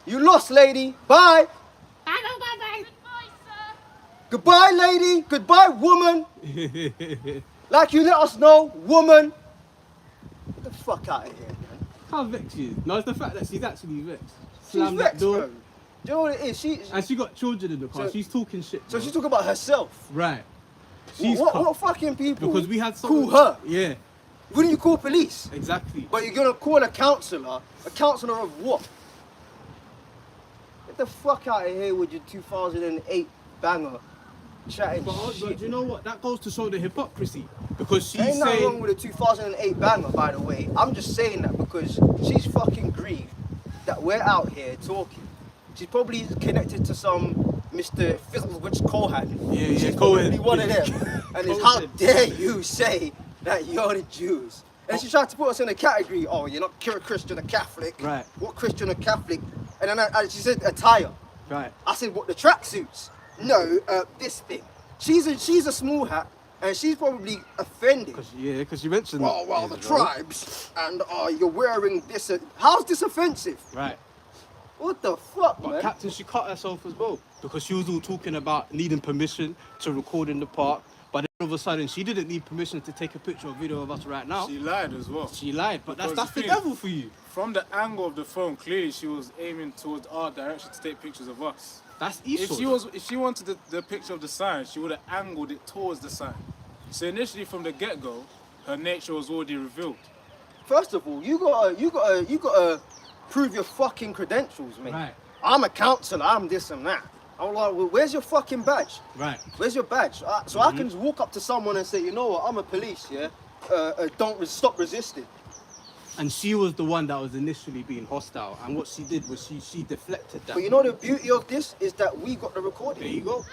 You lost, lady. Bye. Bye, bye, bye, bye. Goodbye, sir. Goodbye, lady. Goodbye, woman. Like you let us know, woman. Get the fuck out of here, man. How vexed she is. No, it's the fact that she's actually vexed. She's Slammed that vexed, door. bro. Do you know what it is? And she got children in the car. So- she's talking shit. So bro. she's talking about herself. Right. What fucking people Because we had call someone- her? Yeah, Wouldn't you call police? exactly. But you're gonna call a counsellor of what? Get the fuck out of here with your 2008 banger chatting But shit. do you know what? That goes to show the hypocrisy. Because she's Ain't nothing wrong saying, with a 2008 banger, by the way. I'm just saying that because she's fucking grieved that we're out here talking. She's probably connected to some Mr. Fizzlewich Cohan. Yeah, She's yeah, probably Cohen. one of them. And it's how Cohen. dare you say that you're the Jews? And she tried to put us in a category. Oh, you're not Christian or Catholic. Right. What Christian or Catholic? And then she said attire. right. I said, what, the tracksuits? No, this thing. She's a small hat, and she's probably offended. Because you mentioned Well, the tribes, and you're wearing this. How's this offensive? Right. What the fuck, But man? Captain, she cut herself as well. Because she was all talking about needing permission to record in the park. But then all of a sudden, she didn't need permission to take a picture or video of us right now. She lied as well. She lied, but that's Because the the thing- devil for you. From the angle of the phone, clearly she was aiming towards our direction to take pictures of us. That's If Esau. she wanted the picture of the sign, she would have angled it towards the sign. So initially, from the get-go, her nature was already revealed. First of all, you gotta prove your fucking credentials, mate. Right. I'm a counsellor. I'm this and that. I'm like, well, where's your fucking badge? Right. Where's your badge? So I can just walk up to someone and say, you know what? I'm a police. Yeah. Stop resisting. And she was the one that was initially being hostile. And what she did was she deflected that. But you know the beauty of this is that we got the There recording. you go.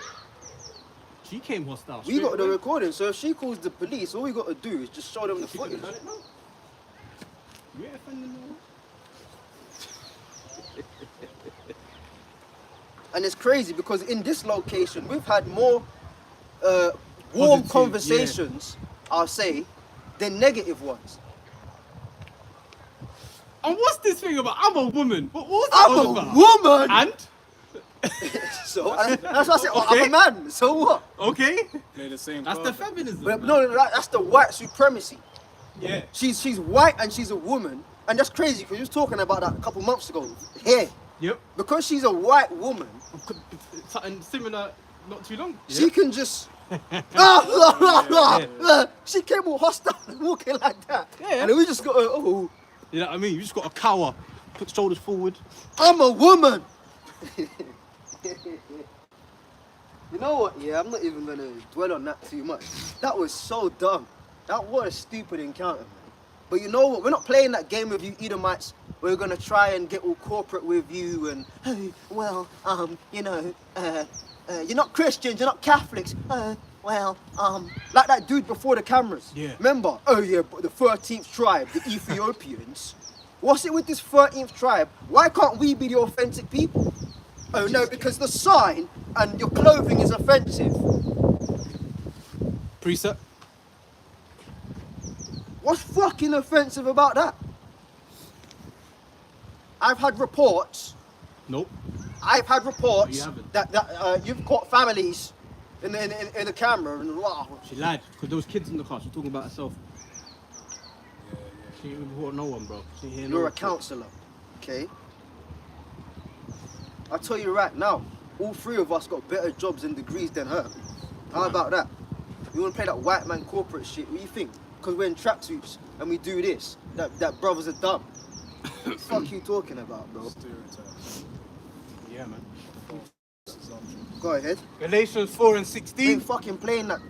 She came hostile. We got straight the away. recording. So if she calls the police, all we got to do is just show them the She could've footage. done it now. You ain't offending no one. And it's crazy because in this location, we've had more warm Positive, conversations, I'll say, than negative ones. And what's this thing about? I'm a woman. What was that I'm all a about? woman! And? So and that's why I said, oh, I'm Okay. a man. So what? Okay. Play the same That's the card. feminism. But man. no, that's the white supremacy. Yeah. She's white and she's a woman. And that's crazy because you was talking about that a couple months ago. Here. Yep. Because she's a white woman, Something similar not too long. she can just. She came all hostile walking like that. Yeah. And then we just got, oh, You know what I mean? You just got to cower, put shoulders forward. I'm a woman. You know what? Yeah, I'm not even gonna dwell on that too much. That was so dumb. That was a stupid encounter, man. But you know what? We're not playing that game with you Edomites. We're gonna try and get all corporate with you and, hey, well, you're not Christians, you're not Catholics. Like that dude before the cameras. Yeah. Remember? Oh yeah, but the 13th tribe, the Ethiopians. What's it with this 13th tribe? Why can't we be the authentic people? Oh no, because the sign and your clothing is offensive. Precept. What's fucking offensive about that? I've had reports. Nope. I've had reports You haven't. that you've caught families in the camera and wow. She lied because there was kids in the car. She's talking about herself. She ain't report no one, bro. She ain't hear no You're a report. counsellor, okay? I'll tell you right now, all three of us got better jobs and degrees than her. How about that? You want to play that white man corporate shit? What do you think? Because we're in tracksuits and we do this, that brothers are dumb. What the fuck you talking about, bro? Stereotypes. Yeah, man. Go ahead. Galatians 4 and Ain't 16. fucking playing that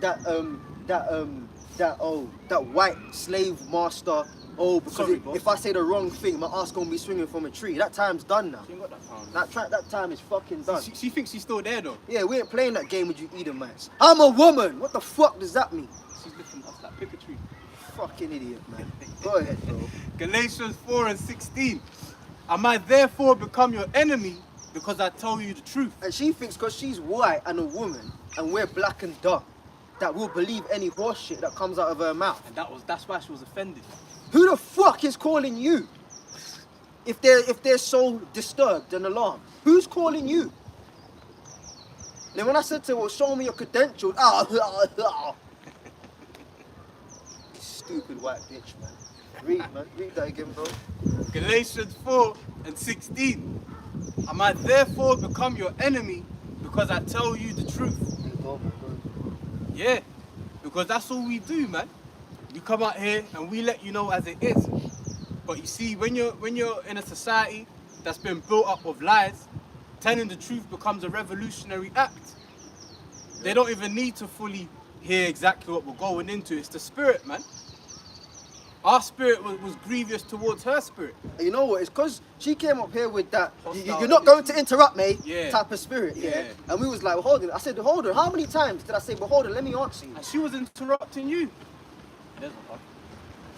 white slave master. Oh, because Sorry, boss. if I say the wrong thing, my ass gonna be swinging from a tree. That time's done now. She ain't got that pound. That time is fucking done. She thinks she's still there though. Yeah, we ain't playing that game with you Edomites. I'm a woman. What the fuck does that mean? She's lifting us that pick a tree. Fucking idiot, man. Go ahead, bro. Galatians 4 and 16. Am I therefore become your enemy because I tell you the truth? And she thinks because she's white and a woman and we're black and dumb that we'll believe any horse shit that comes out of her mouth. And that's why she was offended. Who the fuck is calling you? If they're so disturbed and alarmed, who's calling you? Then when I said to her, well, show me your credentials, stupid white bitch, man. Read that again, bro. Galatians 4:16. I might therefore become your enemy because I tell you the truth. Yeah, because that's all we do, man. We come out here and we let you know as it is. But you see, when you're in a society that's been built up of lies, telling the truth becomes a revolutionary act. They don't even need to fully hear exactly what we're going into. It's the spirit, man. Our spirit was grievous towards her spirit. You know what? It's because she came up here with that, Hostile. you're not going to interrupt me Yeah. type of spirit, yeah? Yeah. And we was like, well, hold on. I said, hold on. How many times did I say, well, hold on, let me answer you? And she was interrupting you.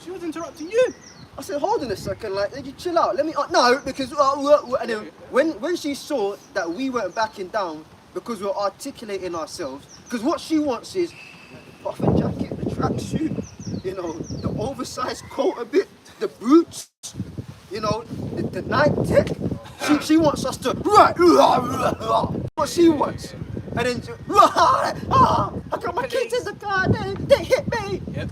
She was interrupting you. I said, hold on a second, like, did you chill out? Let me, no, because, and then when she saw that we weren't backing down because we were articulating ourselves, because what she wants is the puffer jacket, the tracksuit, you know, the oversized coat a bit, the boots, you know, the night tech. She wants us to, what she wants. And then, I got my kids in the car, they hit me. Yep.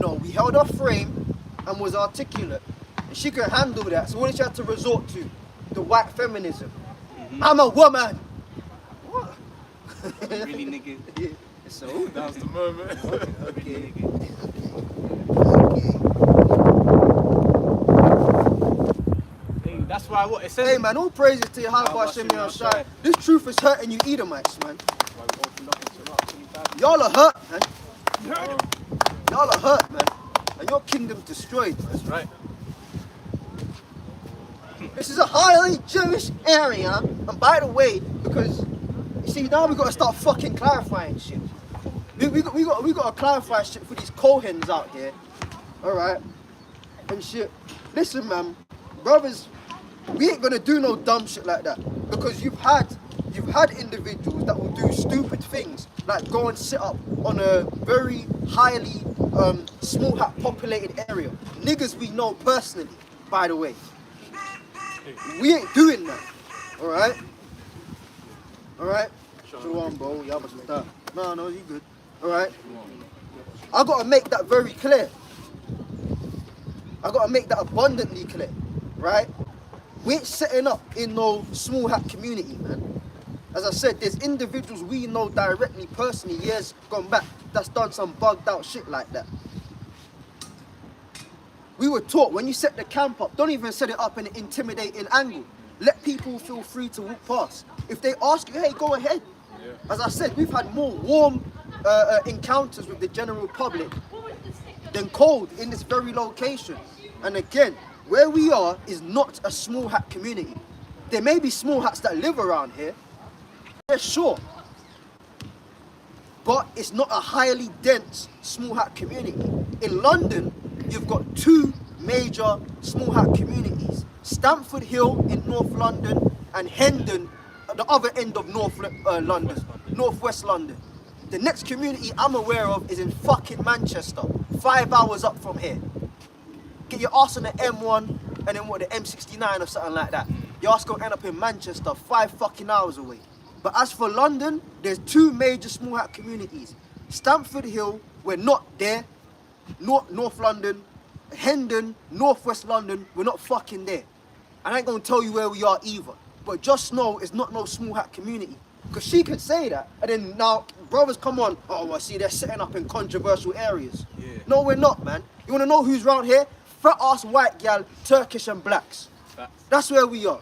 No, we held our frame and was articulate. And she could handle that. So what did she have to resort to? The white feminism. I'm a woman. What? Really, nigga. Yeah. So, That was the moment. okay. Hey, that's why what it says. Hey man, all praises to your high bar, Shimmy Shai. This truth is hurting you Edomites, man. Y'all are hurt, man. Y'all are hurt, man. And your kingdom's destroyed, man. That's right. This is a highly Jewish area. And by the way, because you see now we gotta start fucking clarifying shit. We gotta clarify shit for these Kohens out here. Alright? And shit. Listen man, brothers, we ain't gonna do no dumb shit like that. Because you've had individuals that will do stupid things, like go and sit up on a very highly small hat populated area. Niggas we know personally, by the way. We ain't doing that. Alright? Alright? Shalom, bro. Y'all must have done. No, you good. Alright? I gotta make that very clear. I gotta make that abundantly clear. Right? We ain't setting up in no small hat community, man. As I said, there's individuals we know directly, personally, years gone back, that's done some bugged out shit like that. We were taught, when you set the camp up, don't even set it up in an intimidating angle. Let people feel free to walk past. If they ask you, hey, go ahead. Yeah. As I said, we've had more warm encounters with the general public than cold in this very location. And again, where we are is not a small hat community. There may be small hats that live around here, yeah, sure. But it's not a highly dense small hat community. In London, you've got two major small hat communities. Stamford Hill in North London and Hendon at the other end of Northwest London. The next community I'm aware of is in fucking Manchester, 5 hours up from here. Get your ass on the M1 and then what, the M69 or something like that. Your ass gonna end up in Manchester, 5 fucking hours away. But as for London, there's two major small hat communities. Stamford Hill, we're not there. North London, Hendon, Northwest London, we're not fucking there. I ain't gonna tell you where we are either. But just know it's not no small hat community. Because she could say that, and then now brothers come on, oh, I see they're setting up in controversial areas. Yeah. No, we're not, man. You wanna know who's around here? Fat ass white gal, Turkish and blacks. That's where we are.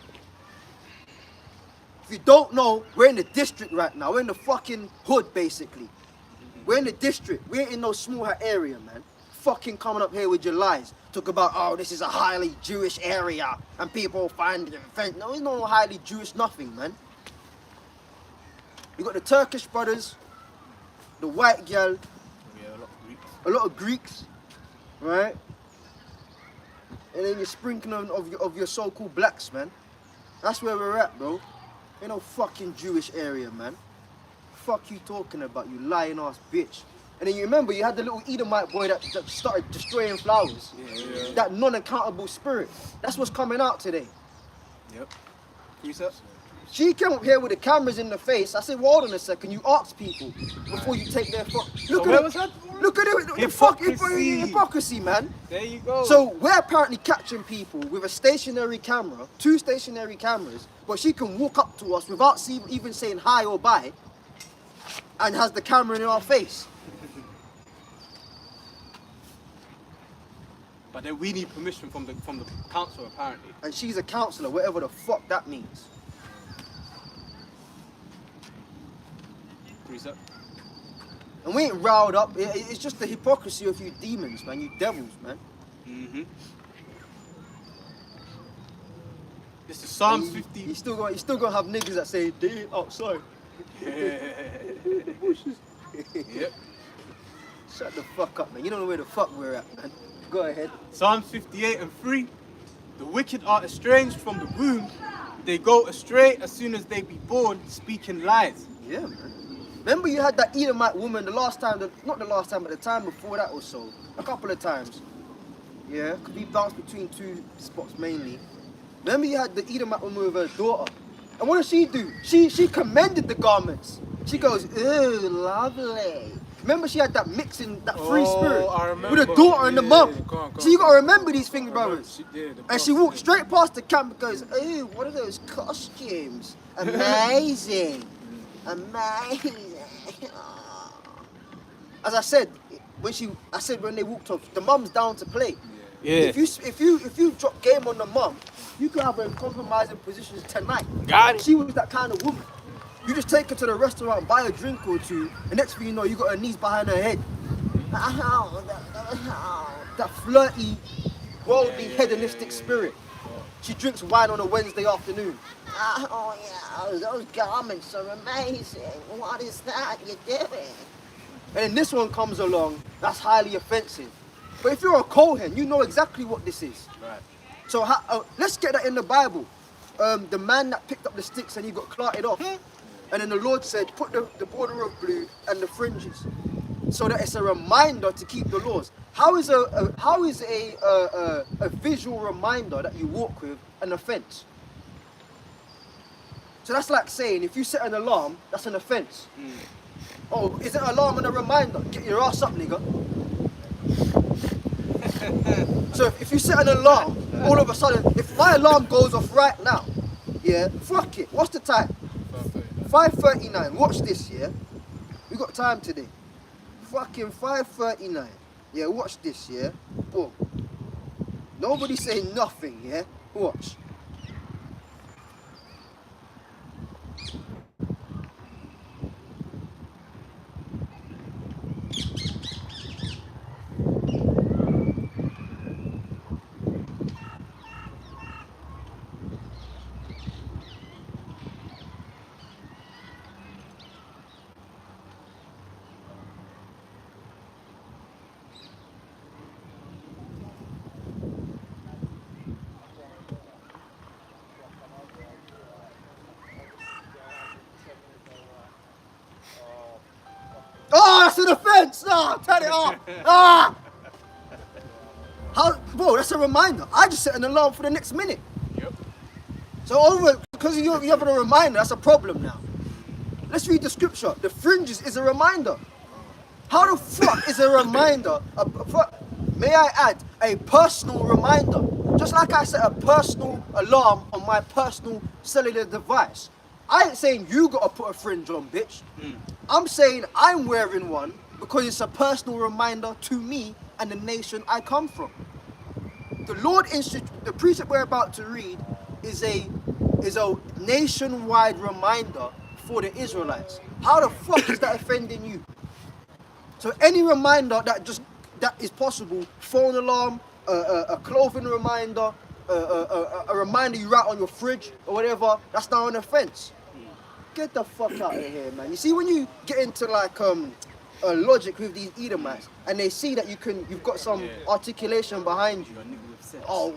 If you don't know, we're in the district right now. We're in the fucking hood, basically. We're in the district. We ain't in no small hat area, man. Fucking coming up here with your lies. Talk about, oh, this is a highly Jewish area, and people find it offensive. No, it's no highly Jewish nothing, man. You got the Turkish brothers, the white girl, Yeah, a lot of Greeks, right? And then you're sprinkling of your so-called blacks, man. That's where we're at, bro. Ain't no fucking Jewish area, man. Fuck you talking about, you lying ass bitch. And then you remember you had the little Edomite boy that started destroying flowers. Yeah. That non-accountable spirit. That's what's coming out today. Yep. Research? She came up here with the cameras in the face. I said, well, hold on a second. You ask people before you take their fuck. Look where at was it. that? Look at it. The fuck Hypocrisy. hypocrisy, man. There you go. So we're apparently catching people with a stationary camera, 2 stationary cameras, but she can walk up to us without even saying hi or bye, and has the camera in our face. But then we need permission from the council apparently. And she's a counsellor, whatever the fuck that means. Precept. And we ain't riled up. It's just the hypocrisy of you demons, man. You devils, man. This is Psalms And 50. You still gonna have niggas that say they ain't outside. Yep. Shut the fuck up, man. You don't know where the fuck we're at, man. Go ahead. Psalms 58:3. The wicked are estranged from the womb. They go astray as soon as they be born, speaking lies. Yeah, man. Remember you had that Edomite woman the last time, not the last time, but the time before that or so. A couple of times. Yeah, because we bounced between 2 spots mainly. Remember you had the Edomite woman with her daughter. And what did she do? She commended the garments. She goes, ooh, lovely. Remember she had that mixing, that free spirit I with remember. the daughter and the Yeah, mum. go on, So you gotta remember these things, brothers. She did. And she walked straight past the camp and goes, ooh, what are those costumes? Amazing. Amazing. As I said, when they walked off, the mum's down to play. Yeah. If you drop game on the mum, you could have her in compromising positions tonight. Got it. She was that kind of woman. You just take her to the restaurant and buy a drink or 2, and next thing you know, you got her knees behind her head. That flirty, worldly, hedonistic spirit. She drinks wine on a Wednesday afternoon. Oh yeah, those garments are amazing. What is that you're doing? And then this one comes along, that's highly offensive. But if you're a Kohen, you know exactly what this is. Right. So let's get that in the Bible. The man that picked up the sticks and he got carted off. And then the Lord said, put the border of blue and the fringes, so that it's a reminder to keep the laws. How is a visual reminder that you walk with an offense? So that's like saying if you set an alarm, that's an offense. Oh, is it an alarm and a reminder? Get your ass up, nigga. So if you set an alarm, all of a sudden, if my alarm goes off right now, yeah, fuck it. What's the time? 5:39. Watch this, yeah. We got time today. Fucking 5:39. Yeah, watch this, yeah. Boom. Nobody say nothing, yeah. Watch. Oh, that's an offense! Ah, turn it off! Ah! Bro, that's a reminder. I just set an alarm for the next minute. Yep. So because you have a reminder, that's a problem now. Let's read the scripture. The fringes is a reminder. How the fuck is a reminder, may I add, a personal reminder? Just like I set a personal alarm on my personal cellular device. I ain't saying you gotta put a fringe on, bitch. I'm saying I'm wearing one because it's a personal reminder to me and the nation I come from. The precept we're about to read is a nationwide reminder for the Israelites. How the fuck is that offending you? So any reminder that is possible, phone alarm, a clothing reminder, a reminder you write on your fridge or whatever, that's now an offense. Get the fuck out of here, man. You see, when you get into like logic with these Edomites, and they see that you've got some articulation behind you. Oh,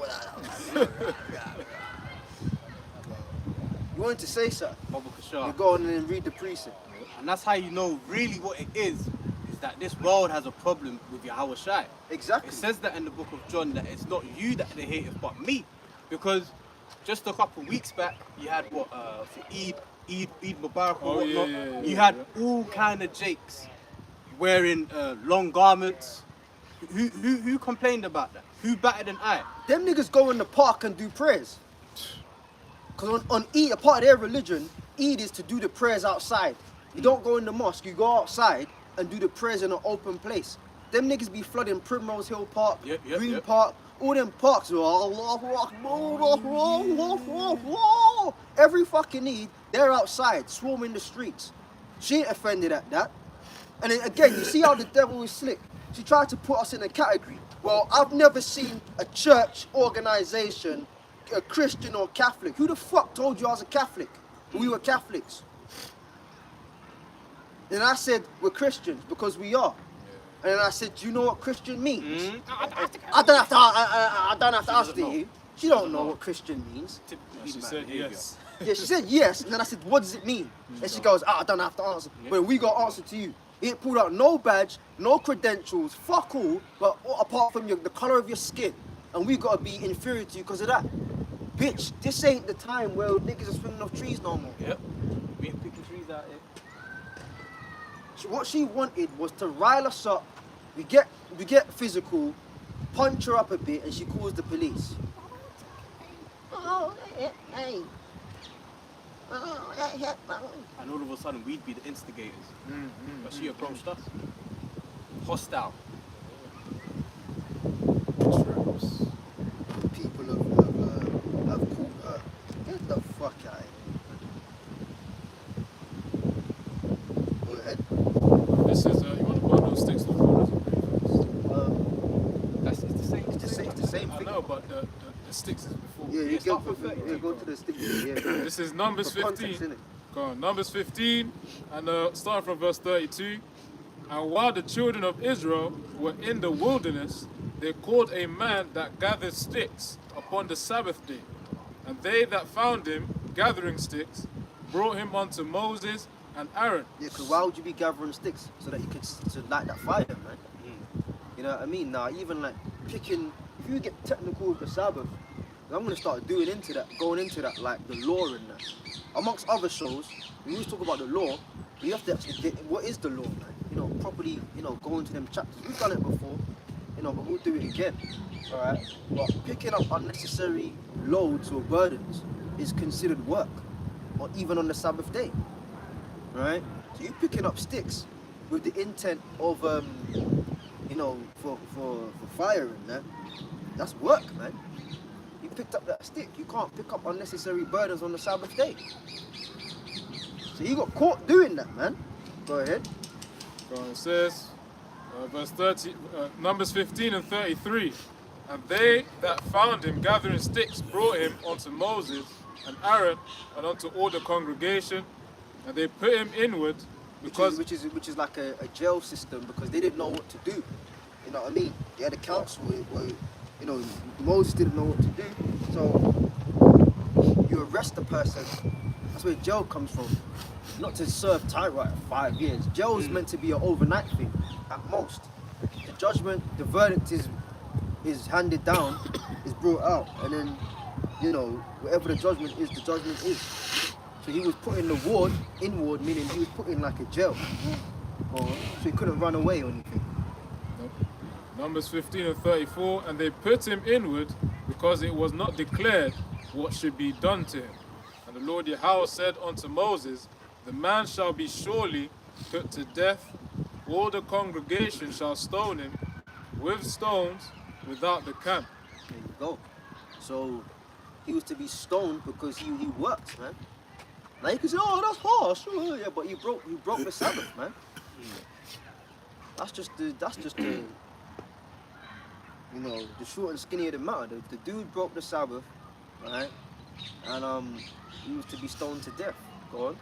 you wanted to say something? You go on and read the precept. And that's how you know really what it is that this world has a problem with Yahweh Shai. Exactly. It says that in the book of John that it's not you that they hate, but me. Because just a couple of weeks back, you had what for Eid Mubarak or Oh, yeah, whatnot. yeah, You yeah, had yeah. all kind of jakes wearing long garments. Who complained about that? Who batted an eye? Them niggas go in the park and do prayers. Because on Eid, a part of their religion, Eid is to do the prayers outside. You don't go in the mosque, you go outside and do the prayers in an open place. Them niggas be flooding Primrose Hill Park, Yep, yep, Green yep. Park, all them parks. Every fucking Eid, they're outside, swarming the streets. She ain't offended at that. And then again, you see how the devil is slick. She tried to put us in a category. Well, I've never seen a church organization, a Christian or Catholic. Who the fuck told you I was a Catholic? We were Catholics. Then I said, we're Christians because we are. And then I said, do you know what Christian means? I don't have to ask you. She don't know what Christian means. And she said yes. Yeah, she said yes, and then I said, what does it mean? And she goes, I don't have to answer. But we got answer to you. He ain't pulled out no badge, no credentials, fuck all, but apart from the colour of your skin. And we gotta be inferior to you because of that. Bitch, this ain't the time where niggas are swinging off trees no more. Yep. We ain't picking trees out here. What she wanted was to rile us up, we get physical, punch her up a bit, and she calls the police. And all of a sudden we'd be the instigators. But she approached us. Hostile. People have called her. Get the fuck out of here. Go ahead. This is, you want to burn those sticks with orders of It's the same. It's the same I thing. know, but the sticks is before. Yeah, you start go, from 30. go to the stick. Yeah. This is Numbers For context, 15. innit? Go on, Numbers 15, and starting from verse 32. And while the children of Israel were in the wilderness, they called a man that gathered sticks upon the Sabbath day. And they that found him gathering sticks brought him unto Moses and Aaron. Yeah, because why would you be gathering sticks so that you could to light that fire, man? You know what I mean? Now, even like picking, if you get technical with the Sabbath, I'm gonna start going into that, like the law and that. Amongst other shows, we always talk about the law, but you have to actually get what is the law, man? You know, properly, go into them chapters. We've done it before, but we'll do it again. Alright? But picking up unnecessary loads or burdens is considered work, or even on the Sabbath day. Right? So you picking up sticks with the intent of for fire and that, that's work, man. You picked up that stick. You can't pick up unnecessary burdens on the Sabbath day. So you got caught doing that, man. Go ahead. Go on, it says, verse 30, Numbers 15 and 33. And they that found him gathering sticks brought him unto Moses and Aaron and unto all the congregation, and they put him inward because Which is like a jail system because they didn't know what to do. You know what I mean? They had a council where Moses didn't know what to do. So you arrest the person. That's where jail comes from. Not to serve time right for 5 years. Jail is meant to be an overnight thing at most. The judgment, the verdict is handed down, is brought out, and then whatever the judgment is, the judgment is. So he was put in the ward, inward, meaning he was put in like a jail. So he couldn't run away or anything. Numbers 15 and 34, and they put him inward because it was not declared what should be done to him. And the Lord Yahweh said unto Moses, the man shall be surely put to death. All the congregation shall stone him with stones without the camp. There you go. So he was to be stoned because he worked, man. Now you can say, oh, that's harsh. Oh, yeah, but he broke the Sabbath, man. That's just the the short and skinny of the matter. The dude broke the Sabbath, right? And he was to be stoned to death. Go on.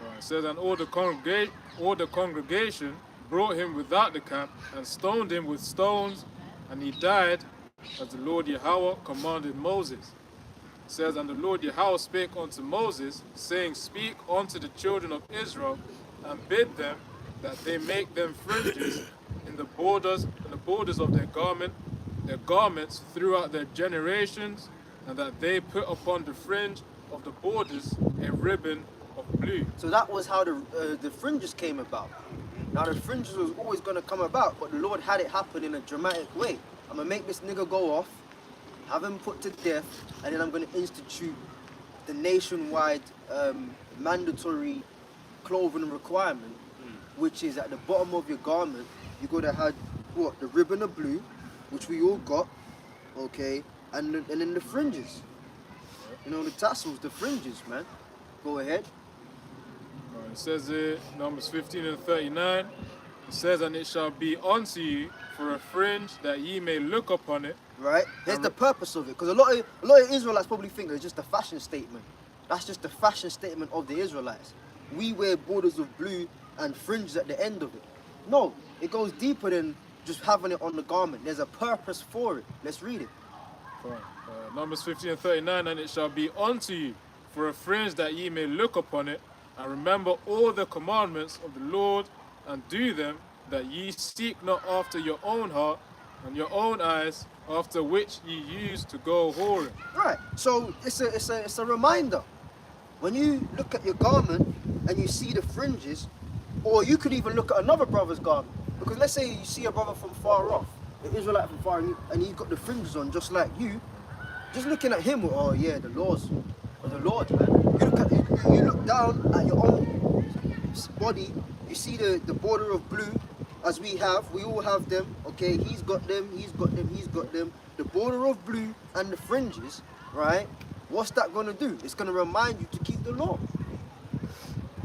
Right, it says, and all the congregation brought him without the camp and stoned him with stones, and he died as the Lord Yahweh commanded Moses. It says, and the Lord Yahweh spake unto Moses, saying, speak unto the children of Israel, and bid them that they make them fringes in the borders of their garments throughout their generations, and that they put upon the fringe of the borders a ribbon of blue. So that was how the fringes came about. Now the fringes was always going to come about, but the Lord had it happen in a dramatic way. I'm going to make this nigga go off, have him put to death, and then I'm going to institute the nationwide mandatory clothing requirement, which is at the bottom of your garment, you got to have what, the ribbon of blue, which we all got, okay, and then the fringes. You know, the tassels, the fringes, man. Go ahead. It says here, Numbers 15 and 39, it says, and it shall be unto you for a fringe that ye may look upon it. Right? Here's the purpose of it, because a lot of Israelites probably think it's just a fashion statement. That's just the fashion statement of the Israelites. We wear borders of blue and fringes at the end of it. No, it goes deeper than just having it on the garment. There's a purpose for it. Let's read it. Fine. Numbers 15 and 39, and it shall be unto you for a fringe that ye may look upon it, and remember all the commandments of the Lord, and do them, that ye seek not after your own heart and your own eyes, after which ye used to go whoring. Right. So it's a reminder. When you look at your garment and you see the fringes, or you could even look at another brother's garment. Because let's say you see a brother from far off, an Israelite from far, and he's got the fringes on just like you. Just looking at him, oh yeah, the laws of the Lord, man. You look down at your own body, you see the border of blue, as we all have them, okay? He's got them, he's got them, he's got them. The border of blue and the fringes, right? What's that gonna do? It's gonna remind you to keep the law.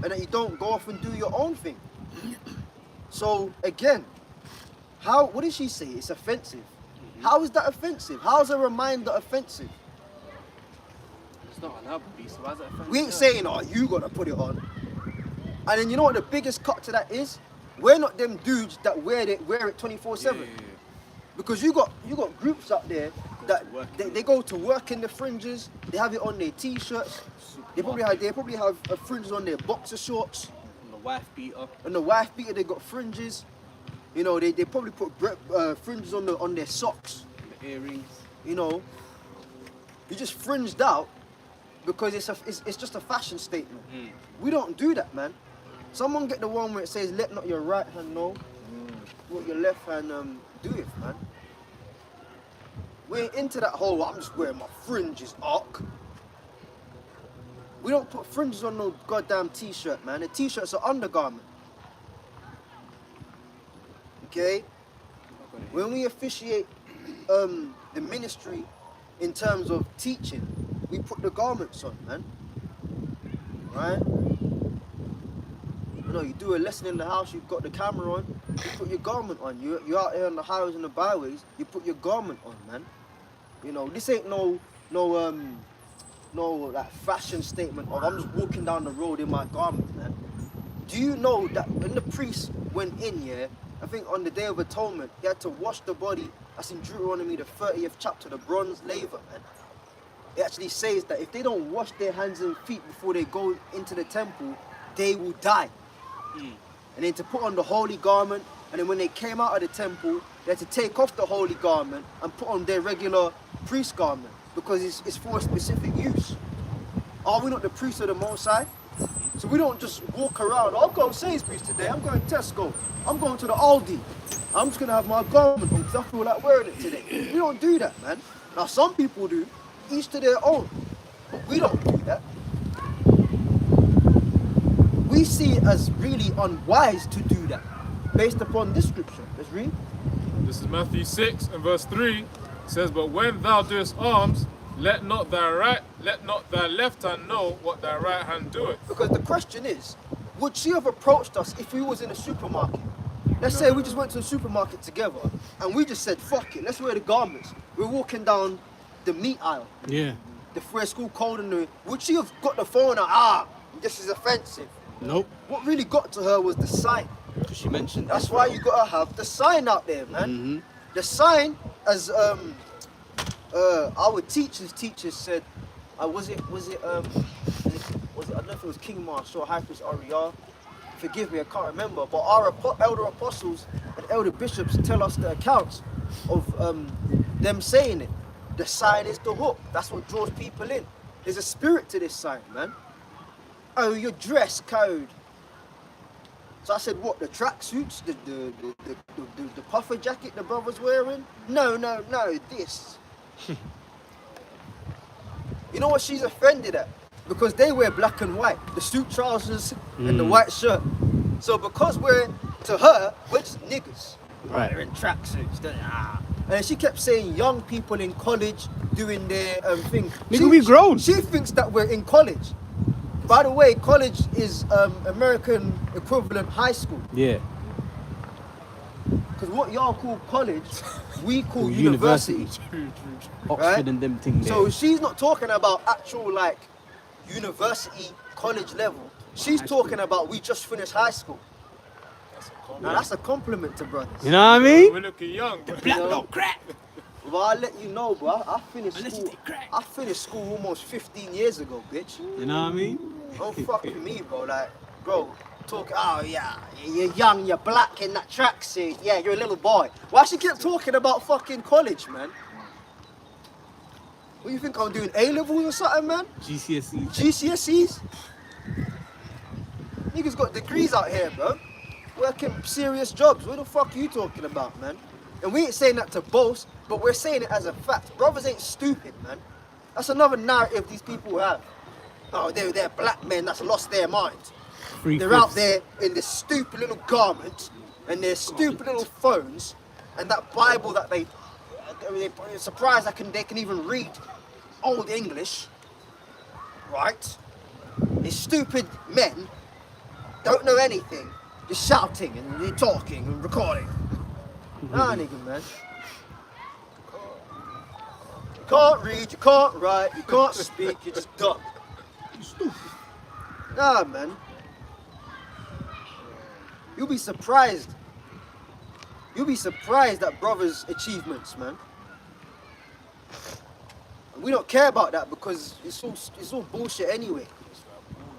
And that you don't go off and do your own thing. So again, what did she say? It's offensive. How is that offensive? How is a reminder offensive? It's not on her belief, so why is that offensive? We ain't saying, oh, you gotta put it on. And then you know what the biggest cut to that is? We're not them dudes that wear it 24/7. Because you got groups up there that they go to work in the fringes. They have it on their t-shirts. They probably have fringes on their boxer shorts. And the wife beater. And the wife beater, they got fringes. You know, they probably put fringes on their socks. The earrings. You know, you just fringed out because it's just a fashion statement. We don't do that, man. Someone get the one where it says, "Let not your right hand know what your left hand doeth," man. We ain't into that whole, I'm just wearing my fringes, arc. We don't put fringes on no goddamn t-shirt, man. The t-shirt's an undergarment. Okay? When we officiate the ministry in terms of teaching, we put the garments on, man. Right? You know, you do a lesson in the house, you've got the camera on, you put your garment on. You're out here on the highways and the byways, you put your garment on, man. You know, this ain't no like fashion statement of I'm just walking down the road in my garment, man. Do you know that when the priest went in, yeah, I think on the Day of Atonement, he had to wash the body. That's in Deuteronomy, the 30th chapter, the bronze laver, man. It actually says that if they don't wash their hands and feet before they go into the temple, they will die. And then to put on the holy garment, and then when they came out of the temple, they had to take off the holy garment and put on their regular priest garment because it's for a specific use. Are we not the priests of the Most High? So we don't just walk around, I'm going to Sainsbury's today, I'm going to Tesco, I'm going to the Aldi, I'm just going to have my garment on because I feel like wearing it today. We don't do that, man. Now some people do, each to their own, but we don't do that. We see it as really unwise to do that, based upon this scripture. Let's read. This is Matthew 6 and verse 3. It says, but when thou doest alms, let not thy left hand know what thy right hand doeth. Because the question is, would she have approached us if we was in a supermarket? Let's say we just went to the supermarket together and we just said, fuck it, let's wear the garments. We're walking down the meat aisle. Yeah. The fresh school cold in the, would she have got the phone out, this is offensive? Nope. What really got to her was the sign. Because she mentioned That's why you gotta have the sign out there, man. The sign, as our teachers said, was it I don't know if it was King Marshall or High Priest Ariel. Forgive me, I can't remember. But our elder apostles and elder bishops tell us the accounts of them saying it. The sign is the hook. That's what draws people in. There's a spirit to this sign, man. Oh, your dress code. So I said, what, the tracksuits, the puffer jacket the brother's wearing? No, this. You know what she's offended at? Because they wear black and white, the suit trousers and the white shirt. So because to her, we're just niggas. Right. They're in tracksuits. And she kept saying young people in college doing their thing. Nigga, we grown. She thinks that we're in college. By the way, college is American equivalent high school. Yeah. Because what y'all call college, we call university. Oxford Right? and them things. So she's not talking about actual like university, college level. She's talking about we just finished high school. Now that's a compliment to brothers. You know what I mean? We're looking young. Bro. You know? Well, I'll let you know, bro. I finished school. I finished school almost 15 years ago, bitch. You know what I mean? Don't fuck with me, bro. Like, bro, oh yeah, you're young, you're black in that tracksuit. Yeah, you're a little boy. Why she kept talking about fucking college, man? What you think I'm doing? A-levels or something, man? GCSE. GCSEs? Niggas got degrees out here, bro. Working serious jobs. What the fuck are you talking about, man? And we ain't saying that to boast, but we're saying it as a fact. Brothers ain't stupid, man. That's another narrative these people have. Oh, they're black men that's lost their minds. They're out there in this stupid little garment and their stupid little phones and that Bible that they're surprised they can even read Old English, right? These stupid men don't know anything, just shouting and they're talking and recording. Nah, nigga, man. You can't read, you can't write, you can't speak, you're just dumb. You're stupid. Nah, man. You'll be surprised. You'll be surprised at brothers' achievements, man. We don't care about that because it's all bullshit anyway.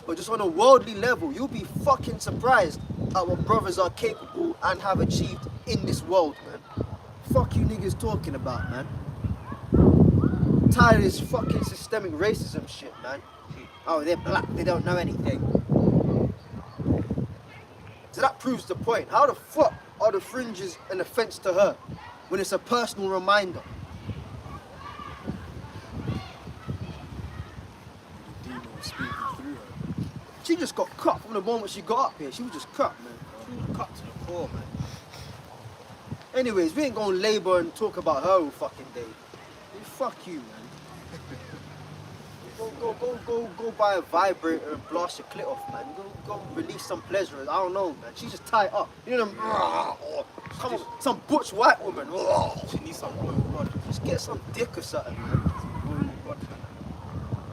But just on a worldly level, you'll be fucking surprised at what brothers are capable and have achieved in this world, man. Fuck you niggas talking about, man. I'm tired of this fucking systemic racism shit, man. Oh, they're black, they don't know anything. So that proves the point. How the fuck are the fringes an offense to her when it's a personal reminder? Demon speaking through her. She just got cut from the moment she got up here. She was just cut, man. She was cut to the core, man. Anyways, we ain't gonna labor and talk about her all fucking day. Fuck you, man. Go buy a vibrator and blast your clit off, man. Go release some pleasure. I don't know, man. She's just tied up. You know them, come on, some butch white woman. She needs some oil blood. Just get some dick or something, man.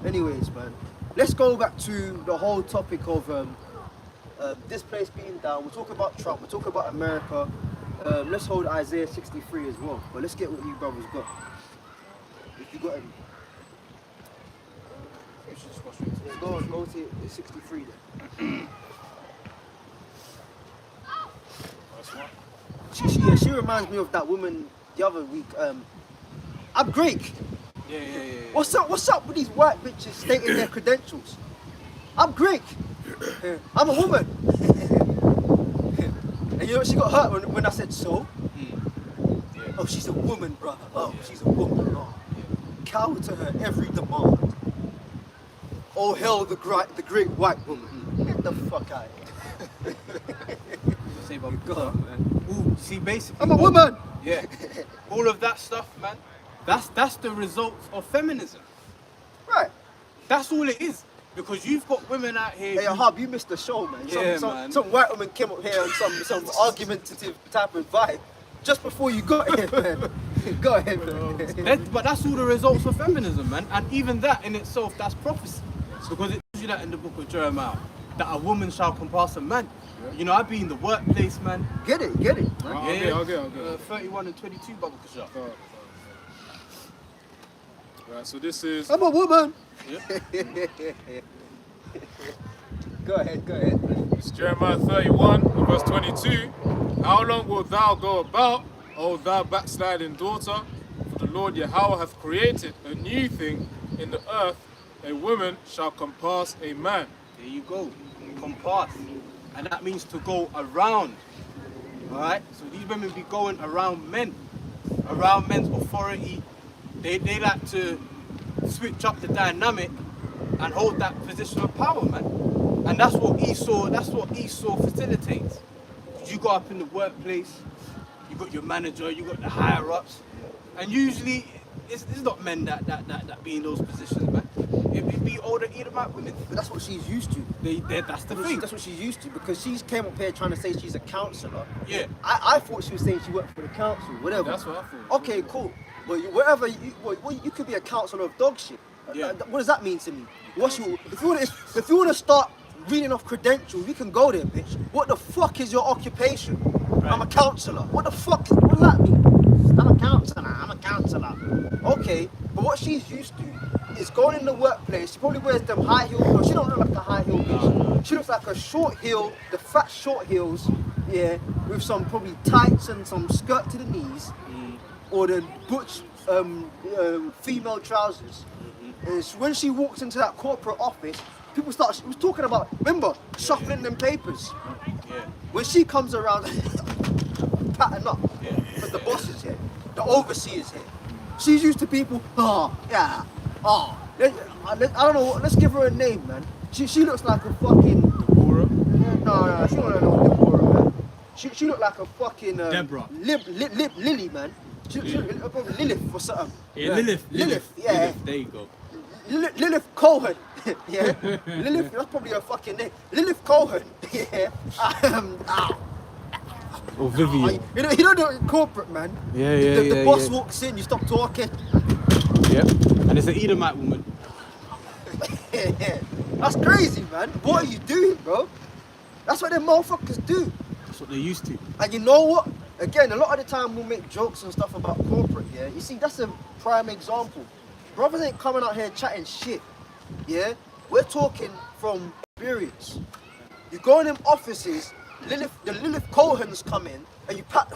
Anyways, man, let's go back to the whole topic of this place being down. We'll talk about Trump. We'll talk about America. Let's hold Isaiah 63 as well. But let's get what you brothers got. If you got any. Go to 63 then. She reminds me of that woman the other week. I'm Greek. Yeah. What's up with these white bitches stating their credentials? I'm Greek. I'm a woman. And you know she got hurt when I said so? Oh, she's a woman, brother. Oh, she's a woman. Oh. Cower to her every demand. Oh, hell, the great white woman. Get the fuck out of here. Say about God, man. Ooh, see, basically, I'm a woman. Yeah. All of that stuff, man. That's the result of feminism. Right. That's all it is. Because you've got women out here. Hey, Hub, you missed the show, man. Yeah, man. Some white woman came up here on some argumentative type of vibe just before you got here, man. Go ahead, man. But that's all the results of feminism, man. And even that in itself, that's prophecy. Because it tells you that in the book of Jeremiah, that a woman shall compass a man. Yeah. You know, I'd be in the workplace, man. Get it. Man. I'll get it. 31 and 22, Baba Kasha. Right, so this is... I'm a woman. Yeah. Go ahead. It's Jeremiah 31, verse 22. How long wilt thou go about, O thou backsliding daughter? For the Lord Yahweh hath created a new thing in the earth, a woman shall compass a man. There you go. Compass. And that means to go around. Alright? So these women be going around men. Around men's authority. They like to switch up the dynamic and hold that position of power, man. And that's what Esau facilitates. You go up in the workplace, you got your manager, you got the higher ups, and usually it's not men that be in those positions, man. It'd be older Edomite women. But that's what she's used to. That's the thing. That's what she's used to, because she's came up here trying to say she's a counsellor. Yeah. I thought she was saying she worked for the council, whatever. That's what I thought. Okay, cool. But whatever, you could be a counsellor of dog shit. Yeah. What does that mean to me? If you want to start reading off credentials, we can go there, bitch. What the fuck is your occupation? Right. I'm a counsellor. What does that mean? I'm a counsellor. Okay, but what she's used to is going in the workplace. She probably wears them high heel. No, she don't look like a high heel bitch. She looks like a short heel, the fat short heels, yeah, with some probably tights and some skirt to the knees, or the butch female trousers. It's when she walks into that corporate office, people start. She was talking about, remember, shuffling them papers. Yeah. When she comes around, patting up, because the boss is here, the overseer's here. She's used to people. I don't know. Let's give her a name, man. She looks like a fucking. Deborah. No, she don't know Deborah, man. She looked like a fucking. Deborah. Lily, man. She probably Lilith or something. Yeah, Lilith. Yeah. Lilith, there you go. Lilith Cohen. Yeah. Lilith, that's probably her fucking name. Lilith Cohen. Yeah. Or Vivian. You know the corporate, man. The boss walks in, you stop talking. Yep. And it's an Edomite woman. Yeah. That's crazy, man. What are you doing, bro? That's what them motherfuckers do. That's what they're used to. And you know what? Again, a lot of the time we'll make jokes and stuff about corporate, yeah? You see, that's a prime example. Brothers ain't coming out here chatting shit, yeah? We're talking from experience. You go in them offices, the Lilith Cohens come in, and you pat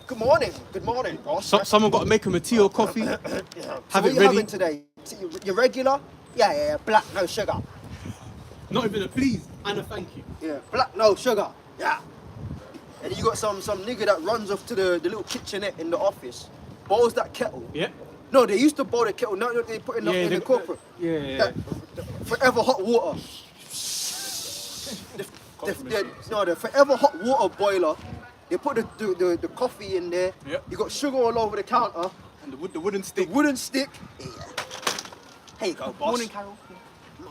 Good morning, boss. Someone got to make him a tea or coffee. So Have what it you ready. having today? Your regular? Yeah, black, no sugar. Not even a please and a thank you. Yeah, black, no sugar. Yeah. And then you got some nigga that runs off to the little kitchenette in the office, boils that kettle. Yeah. No, they used to boil the kettle. Now they put it in the corporate. Yeah. That forever hot water. The forever hot water boiler. They put the coffee in there. Yep. You got sugar all over the counter. And the wooden stick. The wooden stick. Yeah. Here you go, boss. Morning, Carol. No,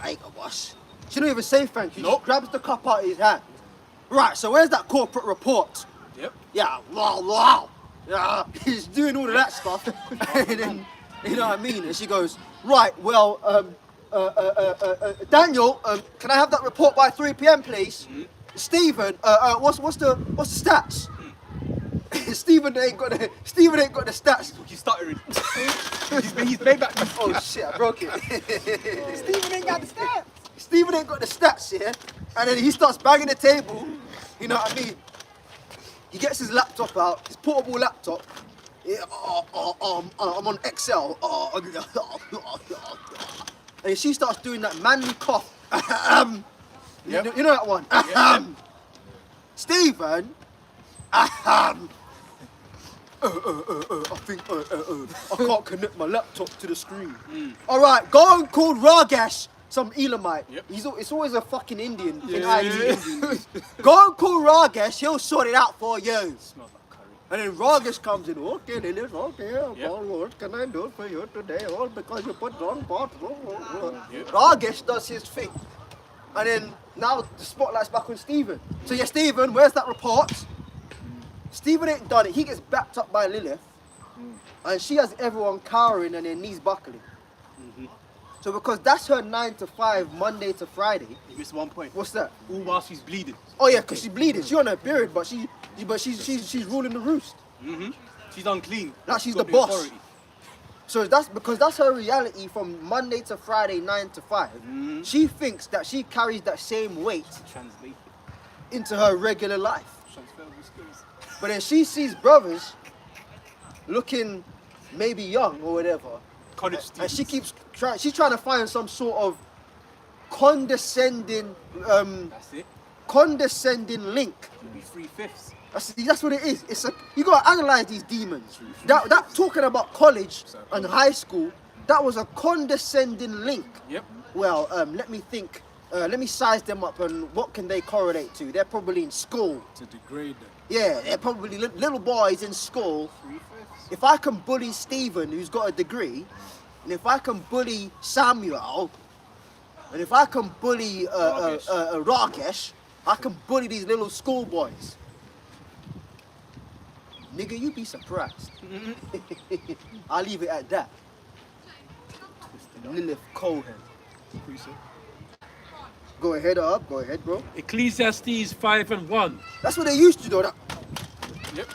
I go, boss. She don't even say thank you. Nope. She grabs the cup out of his hand. Right, so where's that corporate report? Yep. Yeah, wow. Yeah, he's doing all of that stuff. And then, you know what I mean? And she goes, right, well, Daniel, can I have that report by 3 p.m, please? Mm-hmm. Stephen, what's the stats? Stephen ain't got the stats. He's stuttering. he's made back. Oh shit, I broke it. Stephen ain't got the stats. Stephen ain't got the stats here, and then he starts banging the table. You know what I mean? He gets his laptop out, his portable laptop. Yeah, I'm on Excel. And she starts doing that manly cough. Yep. You know that one? Yep. Stephen. I think I can't connect my laptop to the screen. All right, go and call Ragesh, some Elamite. Yep. It's always a fucking Indian in Yeah. IT. Indian. Go and call Ragesh, he'll sort it out for you. Smells like curry. And then Ragesh comes in, okay, Lilith, okay, Yep. what can I do for you today? All because you put wrong part. Yep. Ragesh does his thing. And then now the spotlight's back on Stephen. So yeah, Stephen, where's that report? Stephen ain't done it. He gets backed up by Lilith. And she has everyone cowering and their knees buckling. So because that's her 9 to 5, Monday to Friday. You missed one point. What's that? All while she's bleeding. Oh yeah, because she's bleeding. She's on her period, but she's ruling the roost. She's unclean. Like she's Got the boss. authority. So that's her reality from Monday to Friday, 9 to 5. She thinks that she carries that same weight Translate. into her regular life. Transferable skills. But then she sees brothers looking maybe young or whatever, College and students. she keeps trying. She's trying to find some sort of condescending, That's it. condescending link. Should be 3/5. That's what it is. It's a, you gotta analyze these demons. That talking about college and high school, that was a condescending link. Yep. Well, let me think. Let me size them up and what can they correlate to? They're probably in school. To degrade them. Yeah, they're probably little boys in school. 3/5. If I can bully Stephen, who's got a degree, and if I can bully Samuel, and if I can bully Rakesh, I can bully these little schoolboys. Nigga, you be surprised. I'll leave it at that. Lilith Cohen. Go ahead, up. Go ahead, bro. Ecclesiastes 5:1. That's what they used to do. That. Yep.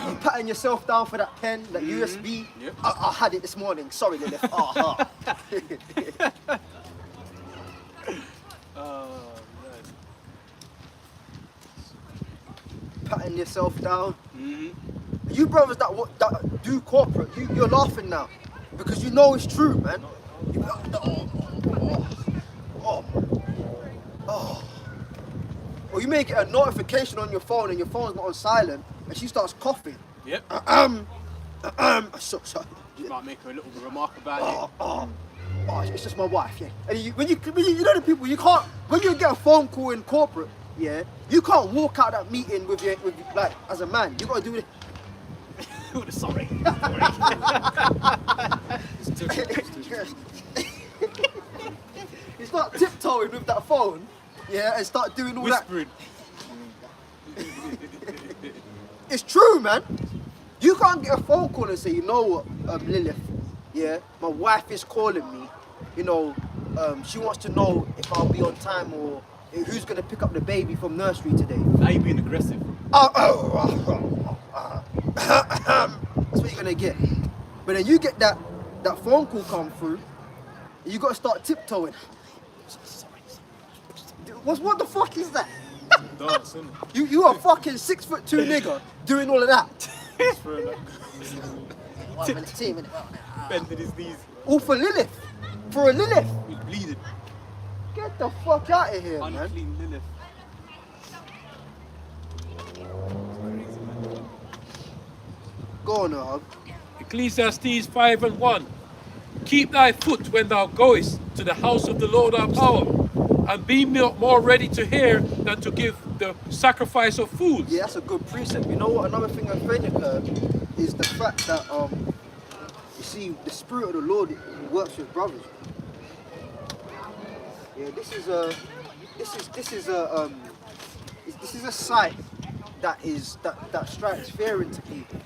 You patting yourself down for that pen, that USB. Yep. I had it this morning. Sorry, Lilith. Aha. Man. Patting yourself down. Mm-hmm. You brothers that do corporate, you're laughing now because you know it's true, man. Or you make a notification on your phone and your phone's not on silent, and she starts coughing. Yep. So sorry. You might make her a little remark about It's just my wife, yeah. And you know the people, you can't, when you get a phone call in corporate, yeah, you can't walk out that meeting with like, as a man. You gotta do it. it. Sorry. You start tiptoeing with that phone, yeah, and start doing all Whispering. that. It's true, man. You can't get a phone call and say, you know what, Lilith, yeah, my wife is calling me. You know, she wants to know if I'll be on time or who's gonna pick up the baby from nursery today. Now you're being aggressive. That's what you're gonna get. But then you get that phone call come through, and you gotta start tiptoeing. What the fuck is that? Dance, innit? You are fucking 6'2" nigga doing all of that. Bending his knees. All for Lilith. For a Lilith. He's bleeding. Get the fuck out of here, man. Unclean Lilith. Go on, Hub. Ecclesiastes 5:1. Keep thy foot when thou goest to the house of the Lord our power, and be more ready to hear than to give the sacrifice of fools. Yeah, that's a good precept. You know what? Another thing I offended her is the fact that you see, the spirit of the Lord works with brothers. Yeah, this is a sight that strikes fear into people.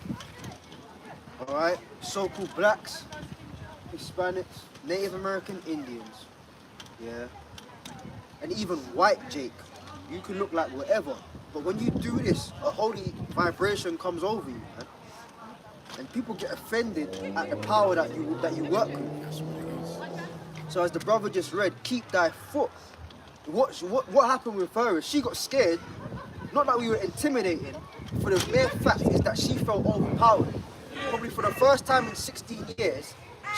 All right, so-called blacks, Hispanics, Native American Indians, yeah, and even white Jake. You can look like whatever, but when you do this, a holy vibration comes over you, man. And people get offended at the power that you work with. So as the brother just read, keep thy foot. What happened with her is she got scared, not that we were intimidating, for the mere fact is that she felt overpowered. Probably for the first time in 16 years,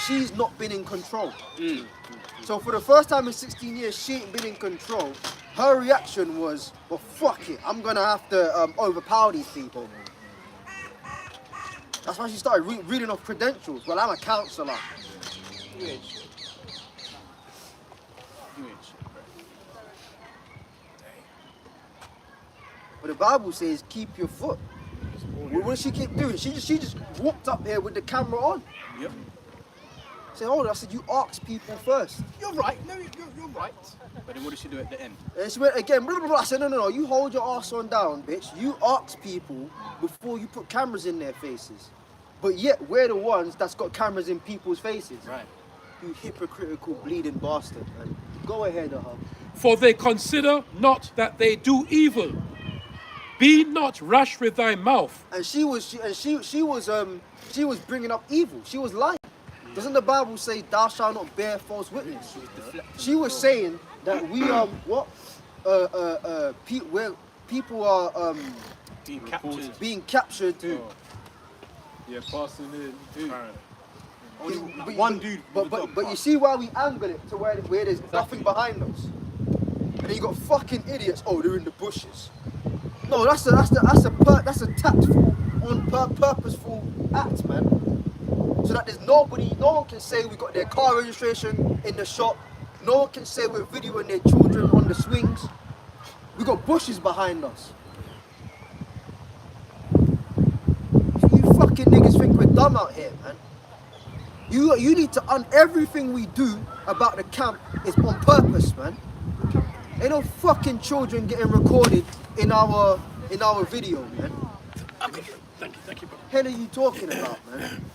she's not been in control. So for the first time in 16 years, she ain't been in control. Her reaction was, well, fuck it, I'm gonna have to overpower these people. That's why she started reading off credentials. Well, I'm a counselor. But the Bible says, keep your foot. What did she keep doing? She just walked up here with the camera on. Yep. Said, hold on. I said, you ask people first. You're right. No, you're right. But then what did she do at the end? And she went again, blah, blah, blah. I said, no, you hold your ass on down, bitch. You ask people before you put cameras in their faces. But yet, we're the ones that's got cameras in people's faces. Right. You hypocritical bleeding bastard, man. Go ahead, For they consider not that they do evil. Be not rash with thy mouth. And she was bringing up evil. She was lying. Doesn't the Bible say, "Thou shalt not bear false witness"? She was saying that we what? where people are Being captured. being captured. Oh. Yeah, passing in. Apparently. Only But- one dude. But you see why we angle it to where there's nothing behind us, and then you got fucking idiots. Oh, they're in the bushes. No, that's a tactful, purposeful act, man. So that there's no one can say we got their car registration in the shop. No one can say we're videoing their children on the swings. We got bushes behind us. You fucking niggas think we're dumb out here, man. You need to everything we do about the camp is on purpose, man. Ain't no fucking children getting recorded in our video, man. Okay, thank you, brother. Hell are you talking about, man?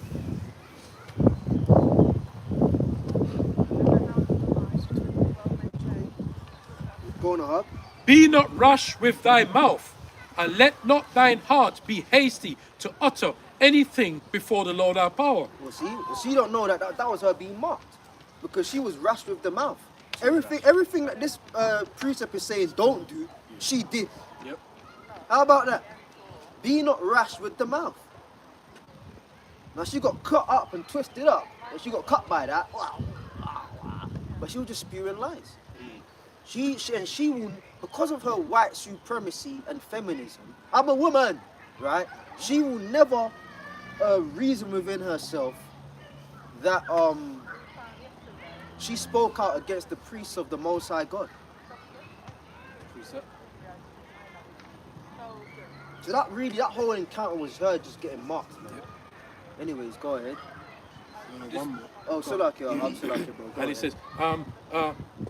Go on, Hub. Be not rash with thy mouth, and let not thine heart be hasty to utter anything before the Lord our power. Well, see, she don't know that was her being mocked, because she was rash with the mouth. Everything that this precept is saying don't do, she did. Yep. How about that? Be not rash with the mouth. Now she got cut up and twisted up, and she got cut by that. But she was just spewing lies. She will, because of her white supremacy and feminism. I'm a woman, right? She will never reason within herself that she spoke out against the priests of the Most High God. So that whole encounter was her just getting mocked, man. Anyways, go ahead. Oh, Salaki, I'm Salaki, bro. Go And ahead. it says,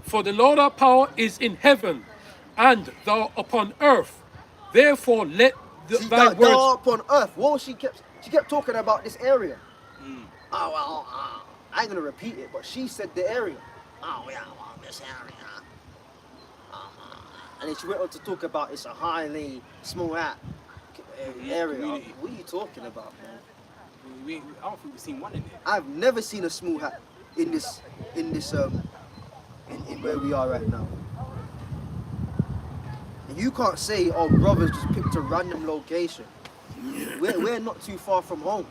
for the Lord our power is in heaven, and thou upon earth. Therefore let See, thy thou words... upon earth. What she kept talking about this area. I ain't gonna repeat it, but she said the area. Oh yeah, well, this area. And then she went on to talk about it's a highly small area. community. What are you talking about, man? I don't think we've seen one in here. I've never seen a small hat in where we are right now. And you can't say, oh, brothers just picked a random location. We're not too far from home.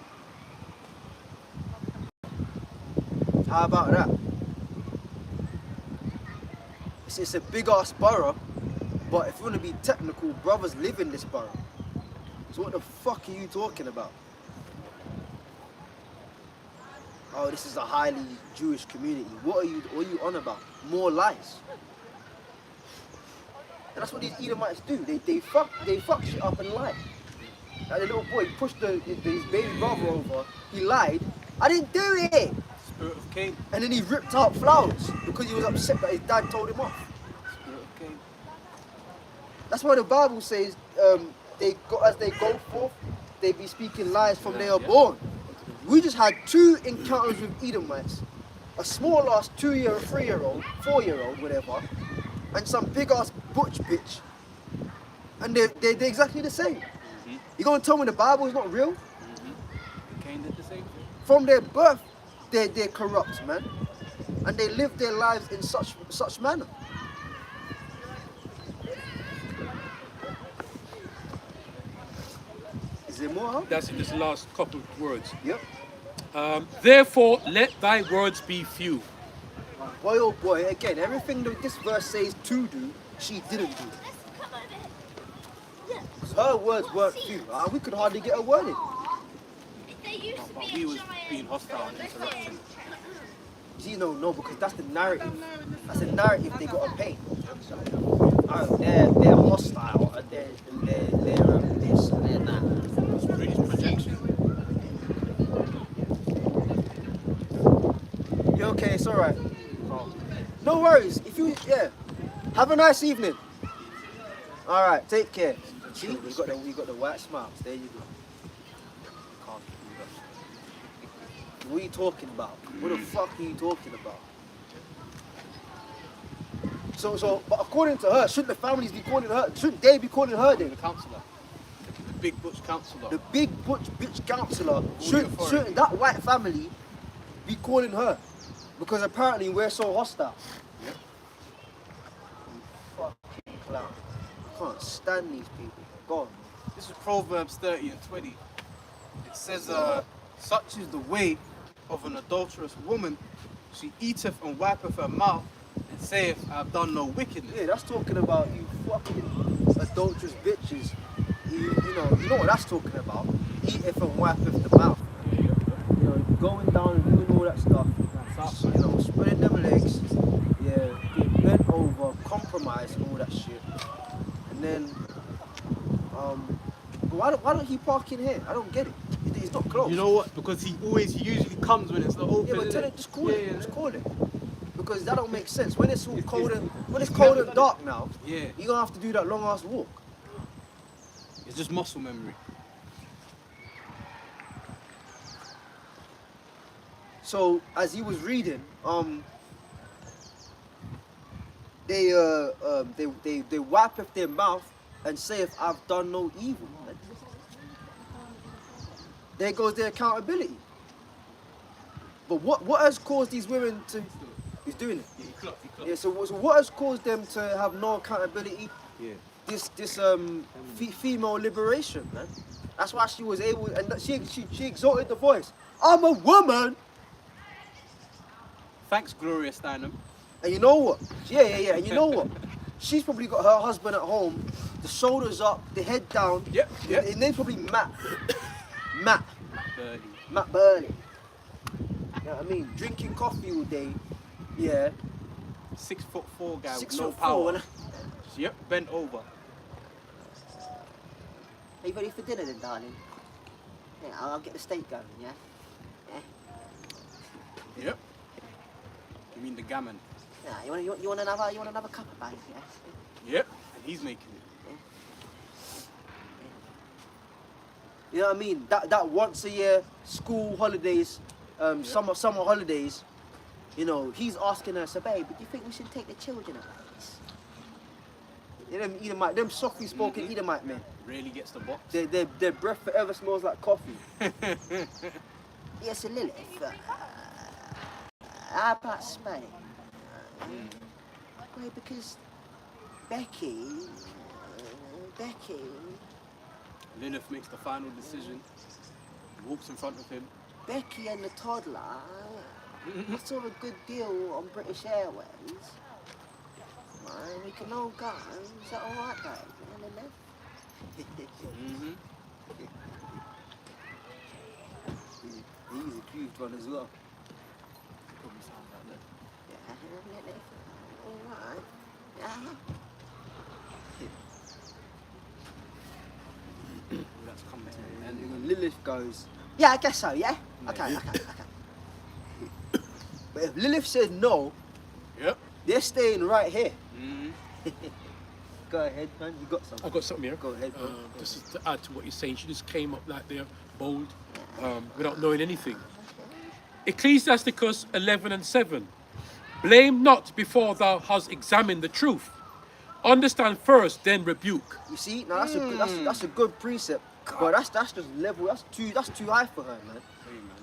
How about that? It's a big ass borough, but if you want to be technical, brothers live in this borough. So what the fuck are you talking about? Oh, this is a highly Jewish community. What are you on about? More lies. And that's what these Edomites do. They fuck shit up and lie. Like the little boy pushed his baby brother over. He lied. I didn't do it. Spirit of Cain. And then he ripped out flowers because he was upset that his dad told him off. Spirit of Cain. That's why the Bible says as they go forth, they be speaking lies from they are born. We just had 2 encounters with Edomites. A small ass 2-year, 3-year-old, 4-year-old, whatever, and some big ass butch bitch. And they're exactly the same. You gonna tell me the Bible is not real? Cain did the same thing. From their birth, they're corrupt, man. And they live their lives in such manner. Is there more? Huh? That's in this last couple of words. Yep. Therefore let thy words be few. Boy, oh boy, again, everything that this verse says to do, she didn't do. Because her words weren't few. We could hardly get a word in. But we was being hostile and interrupting. See, no, because that's the narrative. That's the narrative they got to paint. They're hostile, and they're this, and they're that. It's really projection. You okay? It's all right. No worries. Have a nice evening. All right, take care. See, we got the white smiles. There you go. What are you talking about? What the fuck are you talking about? So, but according to her, shouldn't the families be calling her? Shouldn't they be calling her then? The councillor. The big butch councillor. The big butch bitch counselor. the Shouldn't authority. that white family be calling her? Because apparently we're so hostile. Fucking clown. I can't stand these people. Go on. This is Proverbs 30 and 20. It says, such is the way of an adulterous woman. She eateth and wipeth her mouth and saith, I have done no wickedness. Yeah, that's talking about you fucking adulterous bitches. You know what that's talking about. Eateth and wipeth the mouth. You know, going down and doing all that stuff. You know, spreading them legs. Yeah, getting bent over, compromise, all that shit. And then, why don't he park in here? I don't get it. It's not close. You know what? Because he usually comes when it's not open. Yeah, but tell innit? it, just call it. Yeah, Just call it. Because that don't make sense. When it's all cold and dark now, Yeah, you're gonna have to do that long ass walk. it's just muscle memory. So as he was reading, they wipeth their mouth and saith, I've done no evil. There goes their accountability. But what has caused these women to? He's doing it. Yeah, he clocked. Yeah. So what has caused them to have no accountability? Yeah. This female liberation, man. That's why she was able, and she exalted the voice. I'm a woman. Thanks, Gloria Steinem. And you know what? Yeah. And you know what? She's probably got her husband at home, the shoulders up, the head down. Yep. And they probably Matt Birdie. Burley. You know what I mean? Drinking coffee all day. Yeah. 6'4" guy with 6'4". no power. and- Yep, bent over. Are you ready for dinner then, darling? Yeah, I'll get the steak going, yeah? Yep. You mean the gammon? Yeah, you want another cup of bang, yeah? Yep. And he's making it. You know what I mean? That once a year school holidays, summer holidays. You know, he's asking her, so babe, Do you think we should take the children out of this? them softly spoken Edomite men. Really gets the box. Their breath forever smells like coffee. Yes, so Lilith, how about Spain? Well, because Becky, Lilith makes the final decision. Walks in front of him. Becky and the toddler, I saw a good deal on British Airways. Right, we can all go. Is that all right, babe? Mm-hmm. He's accused one as well. Probably sounds like that. Yeah, all right. Yeah. That's coming to an end. And Lilith goes, Yeah, I guess so, yeah? Okay. but if Lilith said no, Yep. they're staying right here. Mm-hmm. Go ahead, man. You got something. I've got something here. Go ahead, bro. This is to add to what you're saying. She just came up like they're bold, without knowing anything. Ecclesiasticus 11:7. Blame not before thou hast examined the truth. Understand first, then rebuke. You see, now that's a good precept. But that's just level. That's too high for her, man.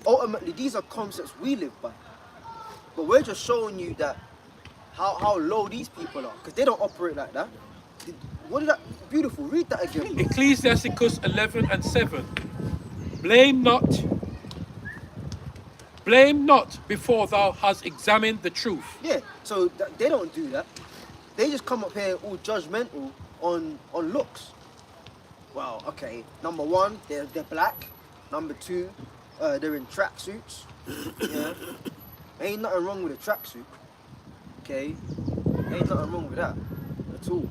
Ultimately, these are concepts we live by. But we're just showing you that how low these people are, because they don't operate like that. What is that? Beautiful. Read that again. Bro. Ecclesiasticus 11:7. Blame not before thou hast examined the truth. Yeah. So they don't do that. They just come up here all judgmental on looks. Well, okay. Number one, they're black. Number two, they're in tracksuits. Yeah. Ain't nothing wrong with a tracksuit. Okay. Ain't nothing wrong with that at all.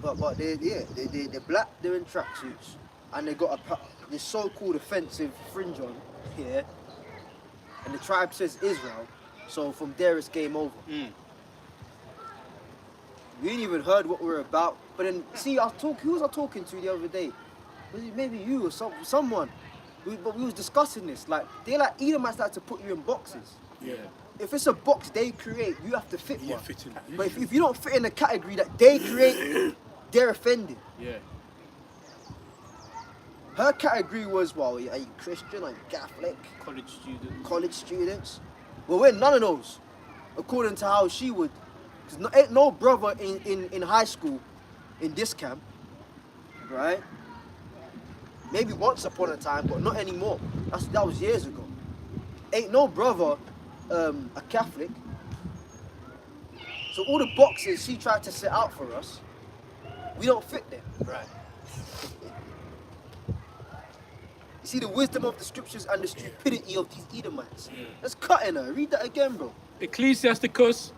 But they're black. They're in tracksuits, and they got this so-called offensive fringe on here. And the tribe says Israel, so from there it's game over. We ain't even heard what we're about. But then, see, who was I talking to the other day? Was it maybe you or someone? But we was discussing this. Like, they like Edomites like to put you in boxes. Yeah. If it's a box they create, you have to fit Yeah, one. fit in. But if you don't fit in the category that they create, they're offended. Yeah. Her category was, well, are you Christian? Are you Catholic? College student. College students? Well, we're none of those, according to how she would Because ain't no brother in high school in this camp, right? Maybe once upon a time, but not anymore. That was years ago. Ain't no brother a Catholic. So all the boxes she tried to set out for us, we don't fit there. Right. You see the wisdom of the scriptures and the stupidity of these Edomites. Let's cut in her. Read that again, bro. Ecclesiasticus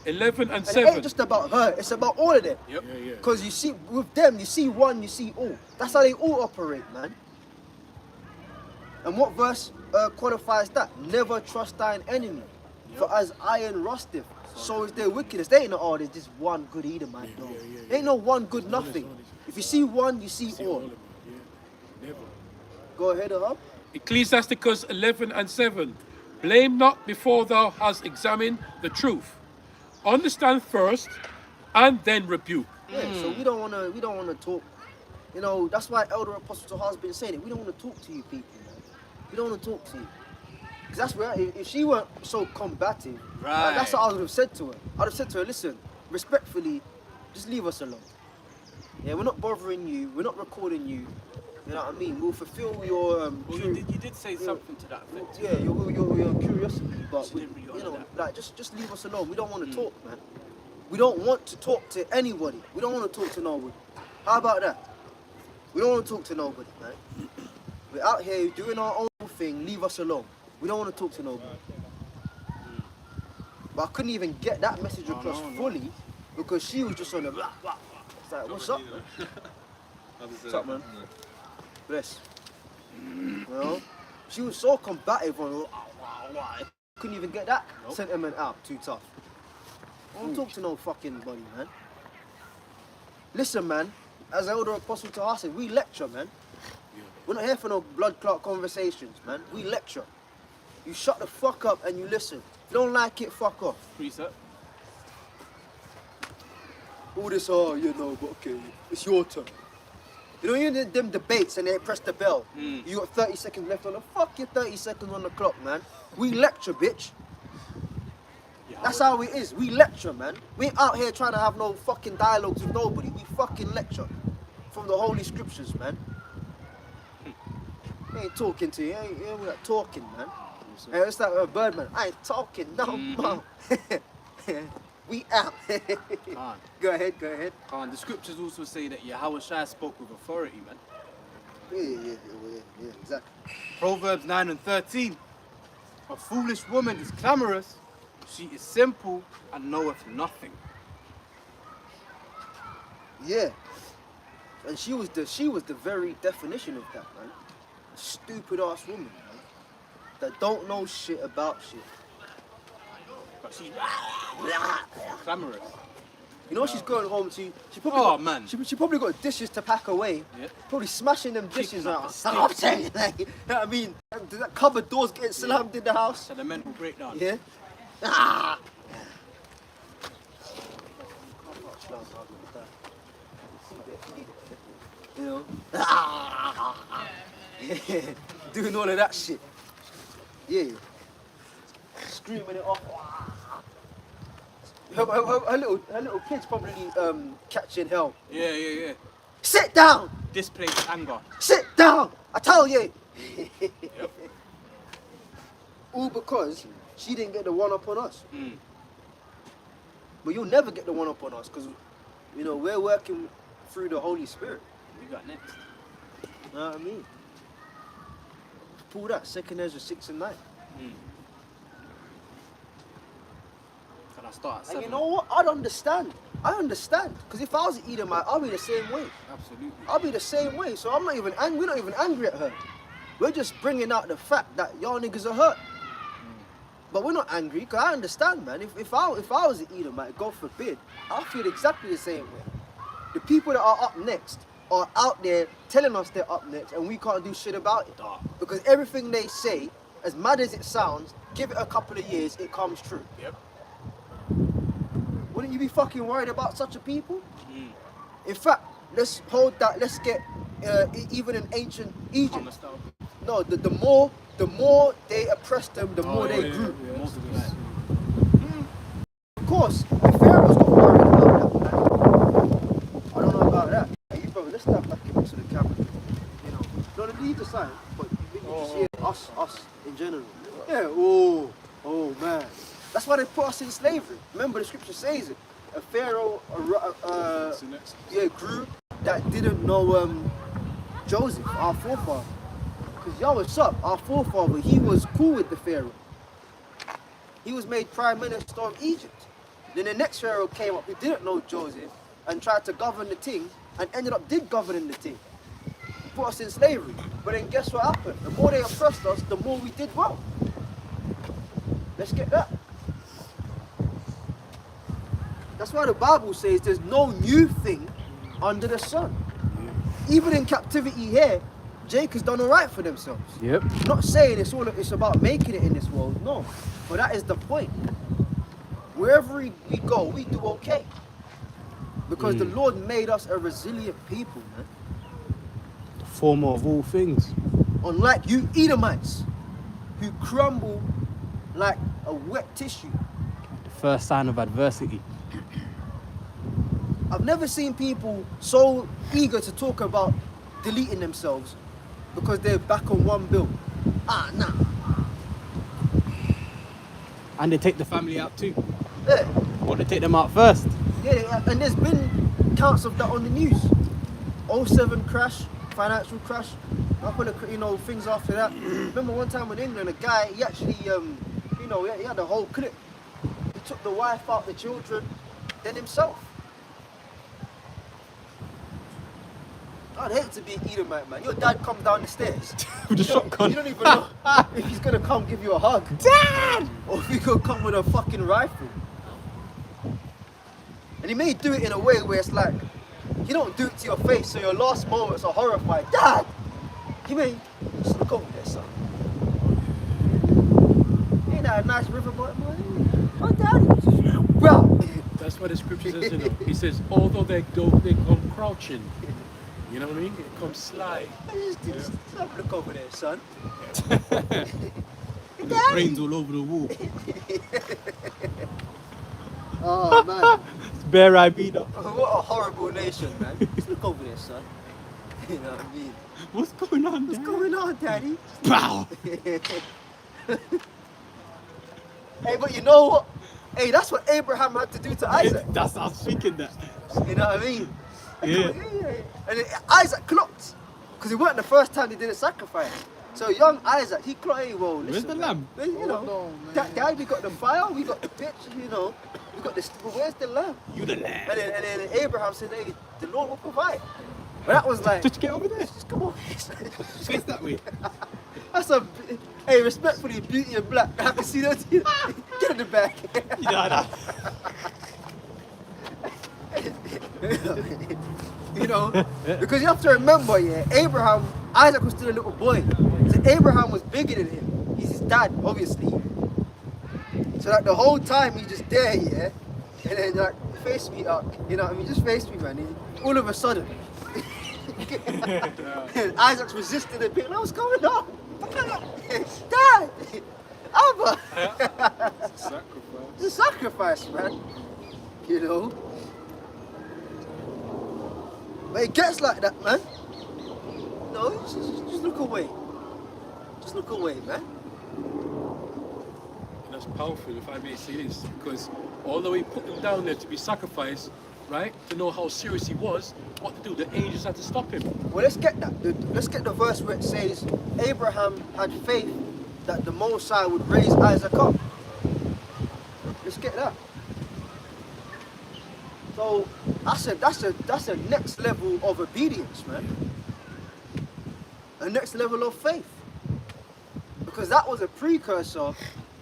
11 and And it 7. ain't just about her, it's about all of them. Yep. Yeah. Because you see, with them, you see one, you see all. That's how they all operate, man. And what verse qualifies that? Never trust thine enemy. For as iron rusteth, so is their wickedness. They ain't no, oh, there's just one good Edomite, no. Ain't no one good nothing. If you see one, you see all. Never. Go ahead, Ahab. Ecclesiasticus 11 and 7. Blame not before thou hast examined the truth. Understand first, and then rebuke. Yeah, so we don't wanna talk. You know, that's why Elder Apostle Tahar has been saying it. We don't want to talk to you people, man. We don't want to talk to you. Because that's where, if she weren't so combative, Right. that's what I would have said to her. I'd have said to her, listen, respectfully, just leave us alone. Yeah, we're not bothering you, we're not recording you. You know what I mean? We'll fulfill your Well, you did say something to that effect. yeah, your curiosity, but She we, didn't really you honour know, that. like just leave us alone. We don't want to talk, man. We don't want to talk to anybody. We don't want to talk to nobody. How about that? We don't want to talk to nobody, man. We're out here doing our own thing. Leave us alone. We don't want to talk to nobody. But I couldn't even get that message across fully because she was just on the blah blah blah. It's like, what's up, man? What's up, man? Bless. You know, she was so combative on. Couldn't even get that sentiment out. Too tough. I don't talk to no fucking body, man. Listen, man. As Elder Apostle Tahar said, we lecture, man. We're not here for no blood clot conversations, man. We lecture. You shut the fuck up and you listen. If you don't like it, fuck off. Precept. All this, oh, you know, but okay, it's your turn. You know, you know them debates and they press the bell. You got 30 seconds left on the fuck your 30 seconds on the clock, man. We lecture, bitch. That's how it is. We lecture, man. We ain't out here trying to have no fucking dialogues with nobody. We fucking lecture from the holy scriptures, man. I ain't talking to you. We're not talking, man. Hey, it's like Birdman. I ain't talking no more. We out. Khan. Go ahead. Khan. The scriptures also say that Yahweh Shai spoke with authority, man. Yeah, exactly. Proverbs 9 and 13. A foolish woman is clamorous. She is simple and knoweth nothing. Yeah. And she was the very definition of that, man. A stupid ass woman, man. That don't know shit about shit. But she's clamorous. You know she's going home to. She probably Oh, got, man. She probably got dishes to pack away. Yeah. Probably smashing them dishes Kicking up out. the stairs. I'm saying, like, you know what I mean? That cupboard doors getting slammed in the house. So the mental breakdown. Yeah. Ah. You know. Doing all of that shit. Yeah. Screaming it off. Her little kid's probably catching hell. Yeah. Sit down! Displaced anger. Sit down! I tell you! All because she didn't get the one up on us. But you'll never get the one up on us because, you know, we're working through the Holy Spirit. We got next. You know what I mean? Pull that, 2nd Ezra 6 and 9. Can I start at And 7? you know what? I'd understand. I understand. Because if I was an Edomite, I'll be the same way. Absolutely. I'll be the same way. So I'm not even angry. We're not even angry at her. We're just bringing out the fact that y'all niggas are hurt. But we're not angry because I understand, man. If I was an Edomite, God forbid, I'll feel exactly the same way. The people that are up next are out there telling us they're up next and we can't do shit about it. Because everything they say, as mad as it sounds, give it a couple of years, it comes true. Yep. Wouldn't you be fucking worried about such a people? In fact, let's hold that. Let's get even in ancient Egypt. Thomas Dow. No, the more they oppressed them, the more they grew. Multiply. Of course, the pharaohs got time, but you just hear us in general. Yeah, oh man. That's why they put us in slavery. Remember the scripture says it. A pharaoh grew that didn't know Joseph, our forefather. Because y'all was up, our forefather, he was cool with the pharaoh. He was made prime minister of Egypt. Then the next pharaoh came up who didn't know Joseph and tried to govern the thing and ended up governing the thing. Put us in slavery. But then guess what happened? The more they oppressed us, the more we did well. Let's get that. That's why the Bible says there's no new thing under the sun. Even in captivity here, Jacob's done all right for themselves. Yep. Not saying it's about making it in this world, no. But that is the point. Wherever we go, we do okay. Because the Lord made us a resilient people, man. The former of all things. Unlike you Edomites, who crumble like a wet tissue. The first sign of adversity. I've never seen people so eager to talk about deleting themselves because they're back on one bill. Nah. And they take the family out too. Yeah. Or they take them out first. Yeah, and there's been counts of that on the news. 07 crash, financial crash. Up on the, things after that. Remember one time in England, a guy, he actually, he had a whole clip. He took the wife out, the children, then himself. I'd hate to be an Edomite, man. Your dad come down the stairs With a shotgun. You don't even know if he's gonna come give you a hug. Dad! Or if he's gonna come with a fucking rifle. And he may do it in a way where it's like, you don't do it to your face, so your last moments are horrified. Dad! He may just look over there, son. Ain't that a nice riverboat, boy? Oh, Daddy. Bro. That's what the scripture says, He says, although they come crouching, you know what I mean? It comes sly. Just look over there, son. Brains all over the wall. Oh, man. It's bare Ibida. What a horrible nation, man. Just look over there, son. You know what I mean? What's going on, What's Dad? going on, Daddy? Pow! Hey, but you know what? Hey, that's what Abraham had to do to Isaac. That's I was thinking that. You know what I mean? Yeah. And then Isaac clocked. Because it wasn't the first time they did a sacrifice. So young Isaac, he clocked, hey, well, listen, Where's the lamb? man, you know, Dad, we got the fire, we got the pitch, you know. We got this, but where's the lamb? You the lamb. And then Abraham said, hey, the Lord will provide. But that was like, Just get over there. just come on. Face that way. That's a, hey, respectfully, Beauty and Black. I can see that. Get in the back. You know, because you have to remember, yeah, Isaac was still a little boy. So Abraham was bigger than him. He's his dad, obviously. So like the whole time he's just there, yeah, and then like face me up, you know what I mean? Just face me, man. And all of a sudden, Isaac's resisting a bit. Like, what's going on? Dad, Abba. Sacrifice. It's a sacrifice, man. You know. But it gets like that, man. No, just look away. Just look away, man. And that's powerful, if I may say this, because although he put them down there to be sacrificed, right, to know how serious he was, what to do? The angels had to stop him. Well, let's get that. Let's get the verse where it says Abraham had faith that the Most High would raise Isaac up. Let's get that. So that's a next level of obedience, man. A next level of faith. Because that was a precursor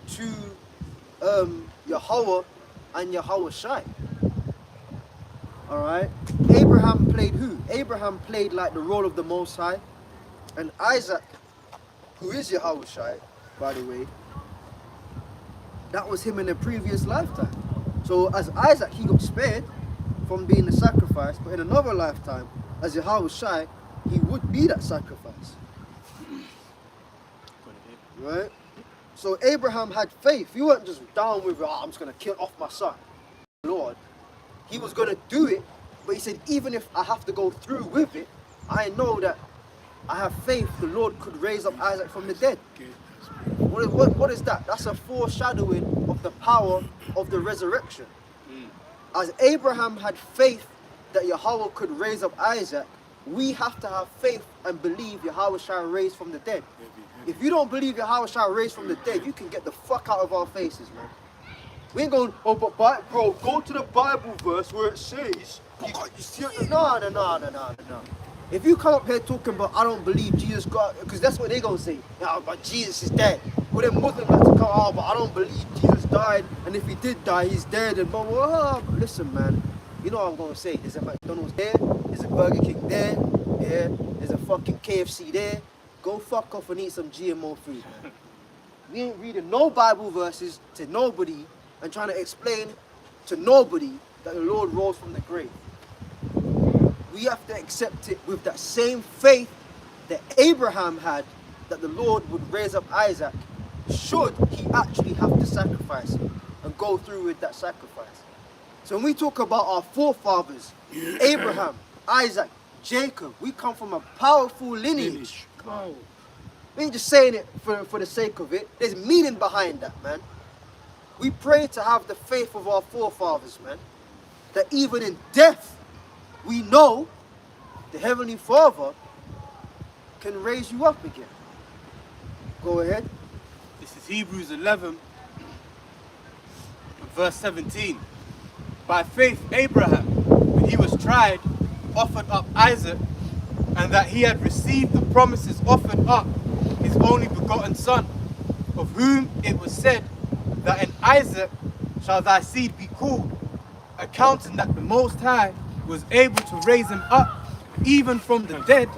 to Yahweh and Yahweh Shai. Alright? Abraham played who? Abraham played like the role of the Most High. And Isaac, who is Yahweh Shai, by the way, that was him in a previous lifetime. So as Isaac, he got spared from being the sacrifice, but in another lifetime, as Yahweh Shai, he would be that sacrifice. Right? So Abraham had faith. He wasn't just down with, I'm just going to kill off my son. Lord. He was going to do it, but he said, even if I have to go through with it, I know that I have faith the Lord could raise up Isaac from the dead. What is that? That's a foreshadowing of the power of the resurrection. As Abraham had faith that Yahweh could raise up Isaac, we have to have faith and believe Yahweh shall raise from the dead. If you don't believe Yahweh shall raise from the dead, you can get the fuck out of our faces, man. We ain't going, oh, but bro, go to the Bible verse where it says, you see it? No. If you come up here talking about, I don't believe Jesus God, because that's what they gonna say. Yeah, but Jesus is dead. Well, then Muslims like to come out, but I don't believe Jesus died, and if he did die, he's dead, and blah, blah, blah. Listen, man, you know what I'm gonna say. There's a McDonald's there, there's a Burger King there, yeah, there's a fucking KFC there. Go fuck off and eat some GMO food, man. We ain't reading no Bible verses to nobody and trying to explain to nobody that the Lord rose from the grave. We have to accept it with that same faith that Abraham had, that the Lord would raise up Isaac should he actually have to sacrifice him and go through with that sacrifice. So when we talk about our forefathers, Abraham, Isaac, Jacob, we come from a powerful lineage. We ain't just saying it for the sake of it. There's meaning behind that, man. We pray to have the faith of our forefathers, man. That even in death, we know the Heavenly Father can raise you up again. Go ahead. This is Hebrews 11, verse 17. By faith, Abraham, when he was tried, offered up Isaac, and that he had received the promises, offered up his only begotten son, of whom it was said that in Isaac shall thy seed be called, accounting that the Most High was able to raise him up even from the dead,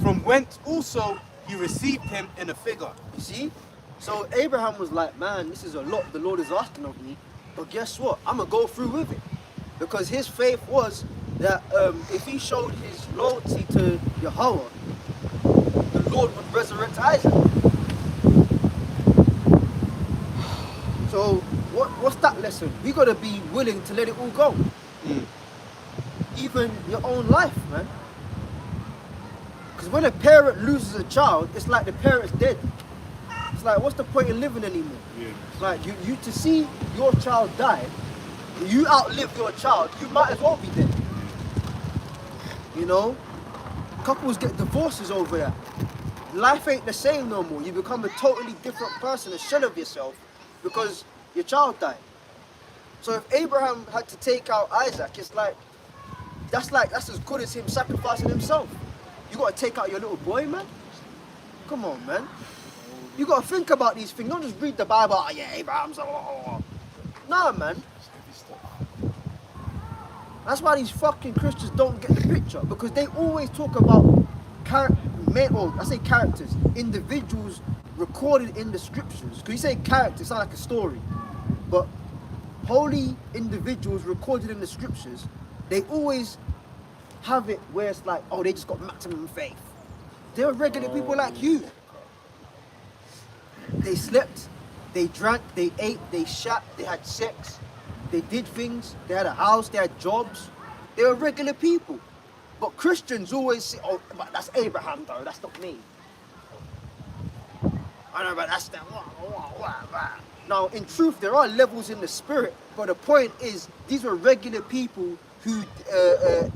from whence also he received him in a figure. You see? So Abraham was like, man, this is a lot the Lord is asking of me, but guess what? I'm going to go through with it. Because his faith was that if he showed his loyalty to Yahweh, the Lord would resurrect Isaac. So what's that lesson? We got to be willing to let it all go. Even your own life, man. Because when a parent loses a child, it's like the parent's dead. It's like, what's the point in living anymore? It's like you to see your child die, you outlive your child, you might as well be dead. You know? Couples get divorces over that. Life ain't the same no more. You become a totally different person, a shell of yourself, because your child died. So if Abraham had to take out Isaac, it's like that's as good as him sacrificing himself. You gotta take out your little boy, man. Come on, man. You gotta think about these things. Don't just read the Bible. Oh yeah, Abraham's. Nah, man. That's why these fucking Christians don't get the picture, because they always talk about characters, individuals recorded in the scriptures. Because you say character, it's not like a story, but holy individuals recorded in the scriptures, they always have it where it's like, oh, they just got maximum faith. They're regular people like you. They slept, they drank, they ate, they shot, they had sex, they did things, they had a house, they had jobs. They were regular people. But Christians always say, oh, but that's Abraham though, that's not me. I know, but that's that. Now, in truth, there are levels in the spirit, but the point is, these were regular people who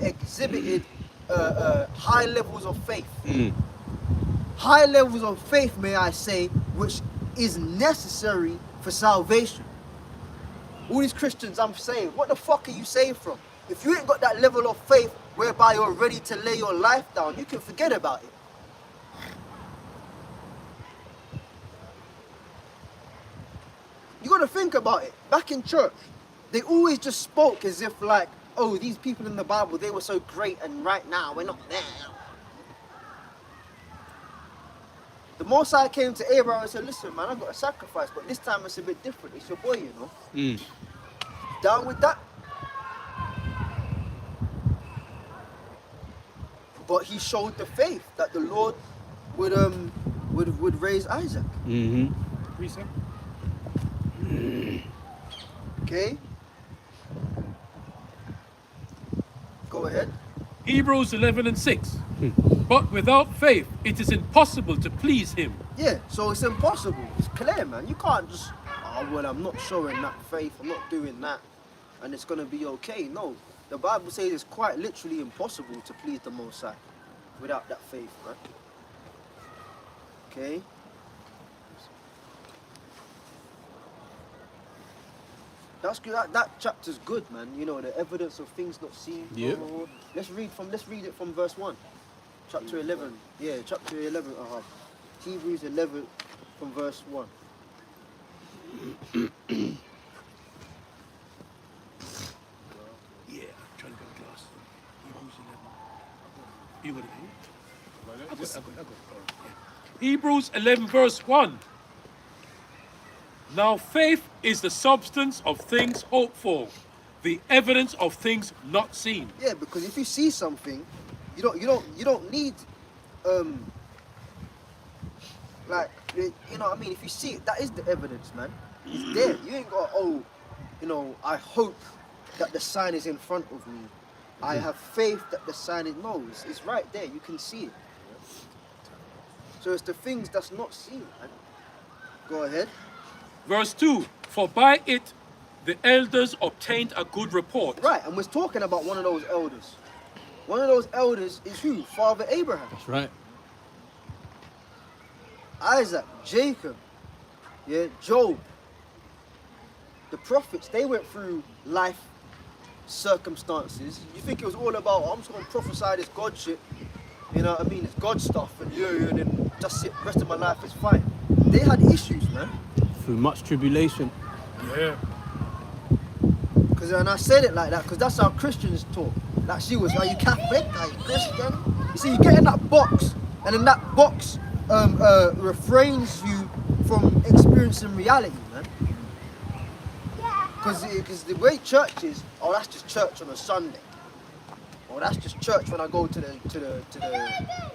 exhibited high levels of faith. High levels of faith, may I say, which is necessary for salvation. All these Christians I'm saying, what the fuck are you saved from? If you ain't got that level of faith whereby you're ready to lay your life down, you can forget about it. You got to think about it. Back in church, they always just spoke as if like, oh, these people in the Bible, they were so great, and right now we're not there. The Most High came to Abraham and said, listen, man, I've got a sacrifice, but this time it's a bit different. It's your boy, you know. Down with that? But he showed the faith that the Lord would raise Isaac. Okay? Go ahead. Hebrews 11:6. But without faith, it is impossible to please him. Yeah, so it's impossible. It's clear, man. You can't just, oh, well, I'm not showing that faith, I'm not doing that, and it's going to be okay. No, the Bible says it's quite literally impossible to please the Most High without that faith, man. Okay? That's good. That chapter's good, man. You know, the evidence of things not seen. Yeah. Let's read it from verse 1. Chapter 11. Yeah, chapter 11. Hebrews 11 from verse 1. Yeah, I'm trying to get a glass. Hebrews 11. You got it, eh? I got it. Yeah. Hebrews 11 verse 1. Now faith is the substance of things hoped for, the evidence of things not seen. Yeah, because if you see something, you don't need like, you know what I mean? If you see it, that is the evidence, man. It's there. You ain't got, oh, you know, I hope that the sign is in front of me. I have faith that the sign is, no, it's right there. You can see it. So it's the things that's not seen, man. Go ahead. Verse 2. For by it the elders obtained a good report. Right, and we're talking about one of those elders. One of those elders is who? Father Abraham. That's right. Isaac, Jacob, yeah, Job. The prophets, they went through life circumstances. You think it was all about, oh, I'm just going to prophesy this God shit, you know what I mean? It's God stuff, and and then just sit, rest of my life is fine. They had issues, man. Through much tribulation. Yeah. And I said it like that because that's how Christians talk. Like she was, are you Catholic? Are you Christian? You see, you get in that box, and then that box refrains you from experiencing reality, man. Because the way church is, oh, that's just church on a Sunday. Or that's just church when I go to the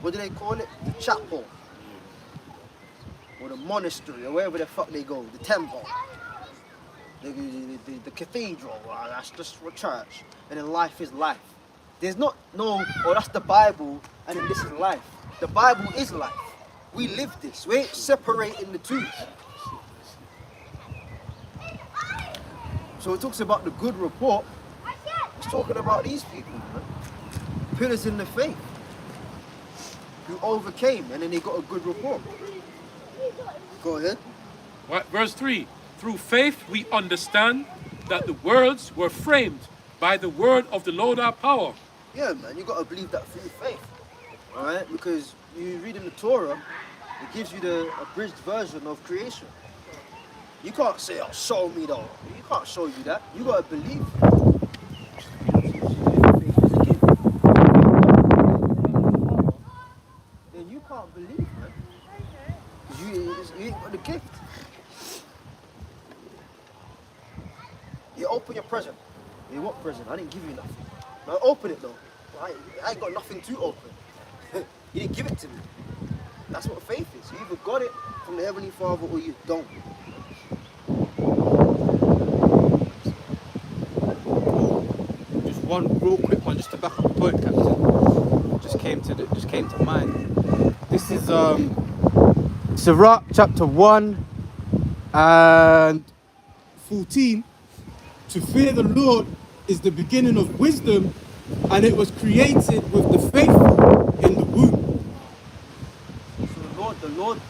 what do they call it? The chapel. Or the monastery, or wherever the fuck they go, the temple. The cathedral, that's just for church. And then life is life. There's not, no, oh, that's the Bible, and then this is life. The Bible is life. We live this. We ain't separating the two. So it talks about the good report. It's talking about these people, man. Pillars in the faith. Who overcame, and then they got a good report. Go ahead. Right, verse 3. Through faith we understand that the worlds were framed by the word of the Lord our power. Yeah, man, you got to believe that through faith. All right? Because you read in the Torah, it gives you the abridged version of creation. You can't say, oh, show me though. You can't show you that. You got to believe. Then you can't believe, man. Because you ain't got the gift. You open your present. You what present? I didn't give you nothing. Now open it though. I ain't got nothing to open. You didn't give it to me. That's what faith is. You either got it from the Heavenly Father or you don't. Just one real quick one, just to back up the point, Captain. Just came to mind. This is Sirach chapter 1 and 14. To fear the Lord is the beginning of wisdom, and it was created with the faithful in the womb. So the Lord,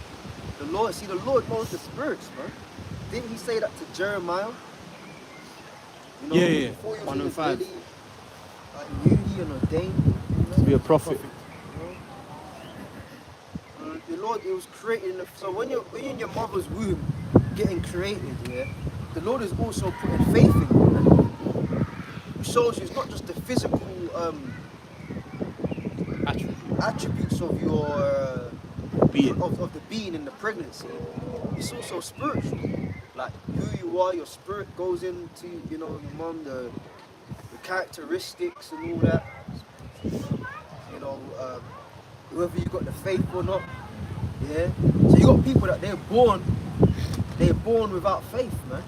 see, the Lord knows the spirits, man. Didn't he say that to Jeremiah? You know, Yeah. before you 1 and was 5. really, newly and ordained. To be a prophet. The Lord, it was created. So when you're in your mother's womb, getting created, yeah, the Lord is also putting faith in you, man. It shows you it's not just the physical attributes of your Being. of the being in the pregnancy. It's also spiritual. Like who you are, your spirit goes into, you know, your mom, the characteristics and all that. You know, whether you got the faith or not. Yeah. So you got people that they're born without faith, man.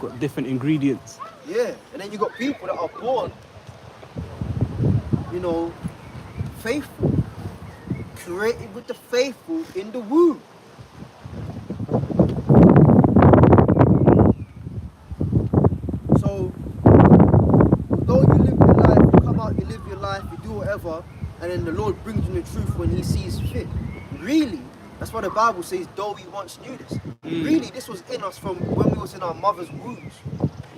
Got different ingredients. Yeah. And then you got people that are born, you know, faithful. Created with the faithful in the womb. So, though you live your life, you come out, you live your life, you do whatever, and then the Lord brings you the truth when He sees fit. Really, that's why the Bible says, though we once knew this. Really, this was in us from when we was in our mother's wombs.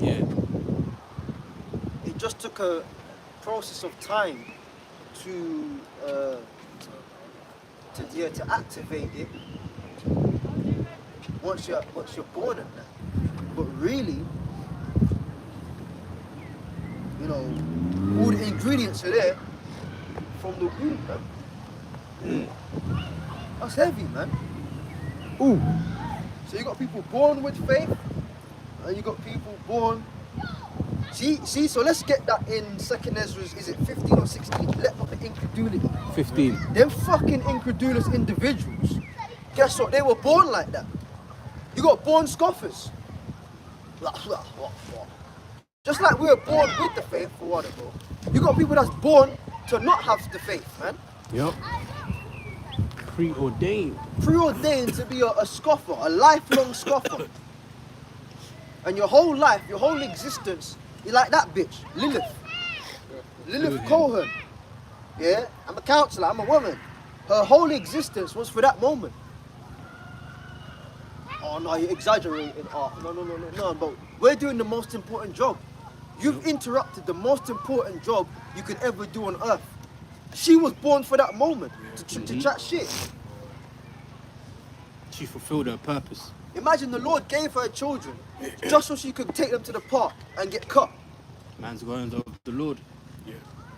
Yeah. It just took a process of time to activate it once you're born at that. But really, you know, all the ingredients are there from the womb, man. That's heavy, man. Ooh. So you got people born with faith, and you got people born. See, so let's get that in 2nd Ezra, is it 15 or 16? Let not the incredulity. 15. Them fucking incredulous individuals, guess what? They were born like that. You got born scoffers. Just like we were born with the faith, for what ago. You got people that's born to not have the faith, man. Yep. Preordained. Preordained to be a scoffer, a lifelong scoffer. And your whole life, your whole existence, you're like that bitch, Lilith. Lilith Cohen. Yeah? I'm a counselor, I'm a woman. Her whole existence was for that moment. Oh no, you're exaggerating. Oh, no, but we're doing the most important job. You've interrupted the most important job you could ever do on earth. She was born for that moment, to chat shit. She fulfilled her purpose. Imagine the Lord gave her children just so she could take them to the park and get cut. Man's going of the Lord.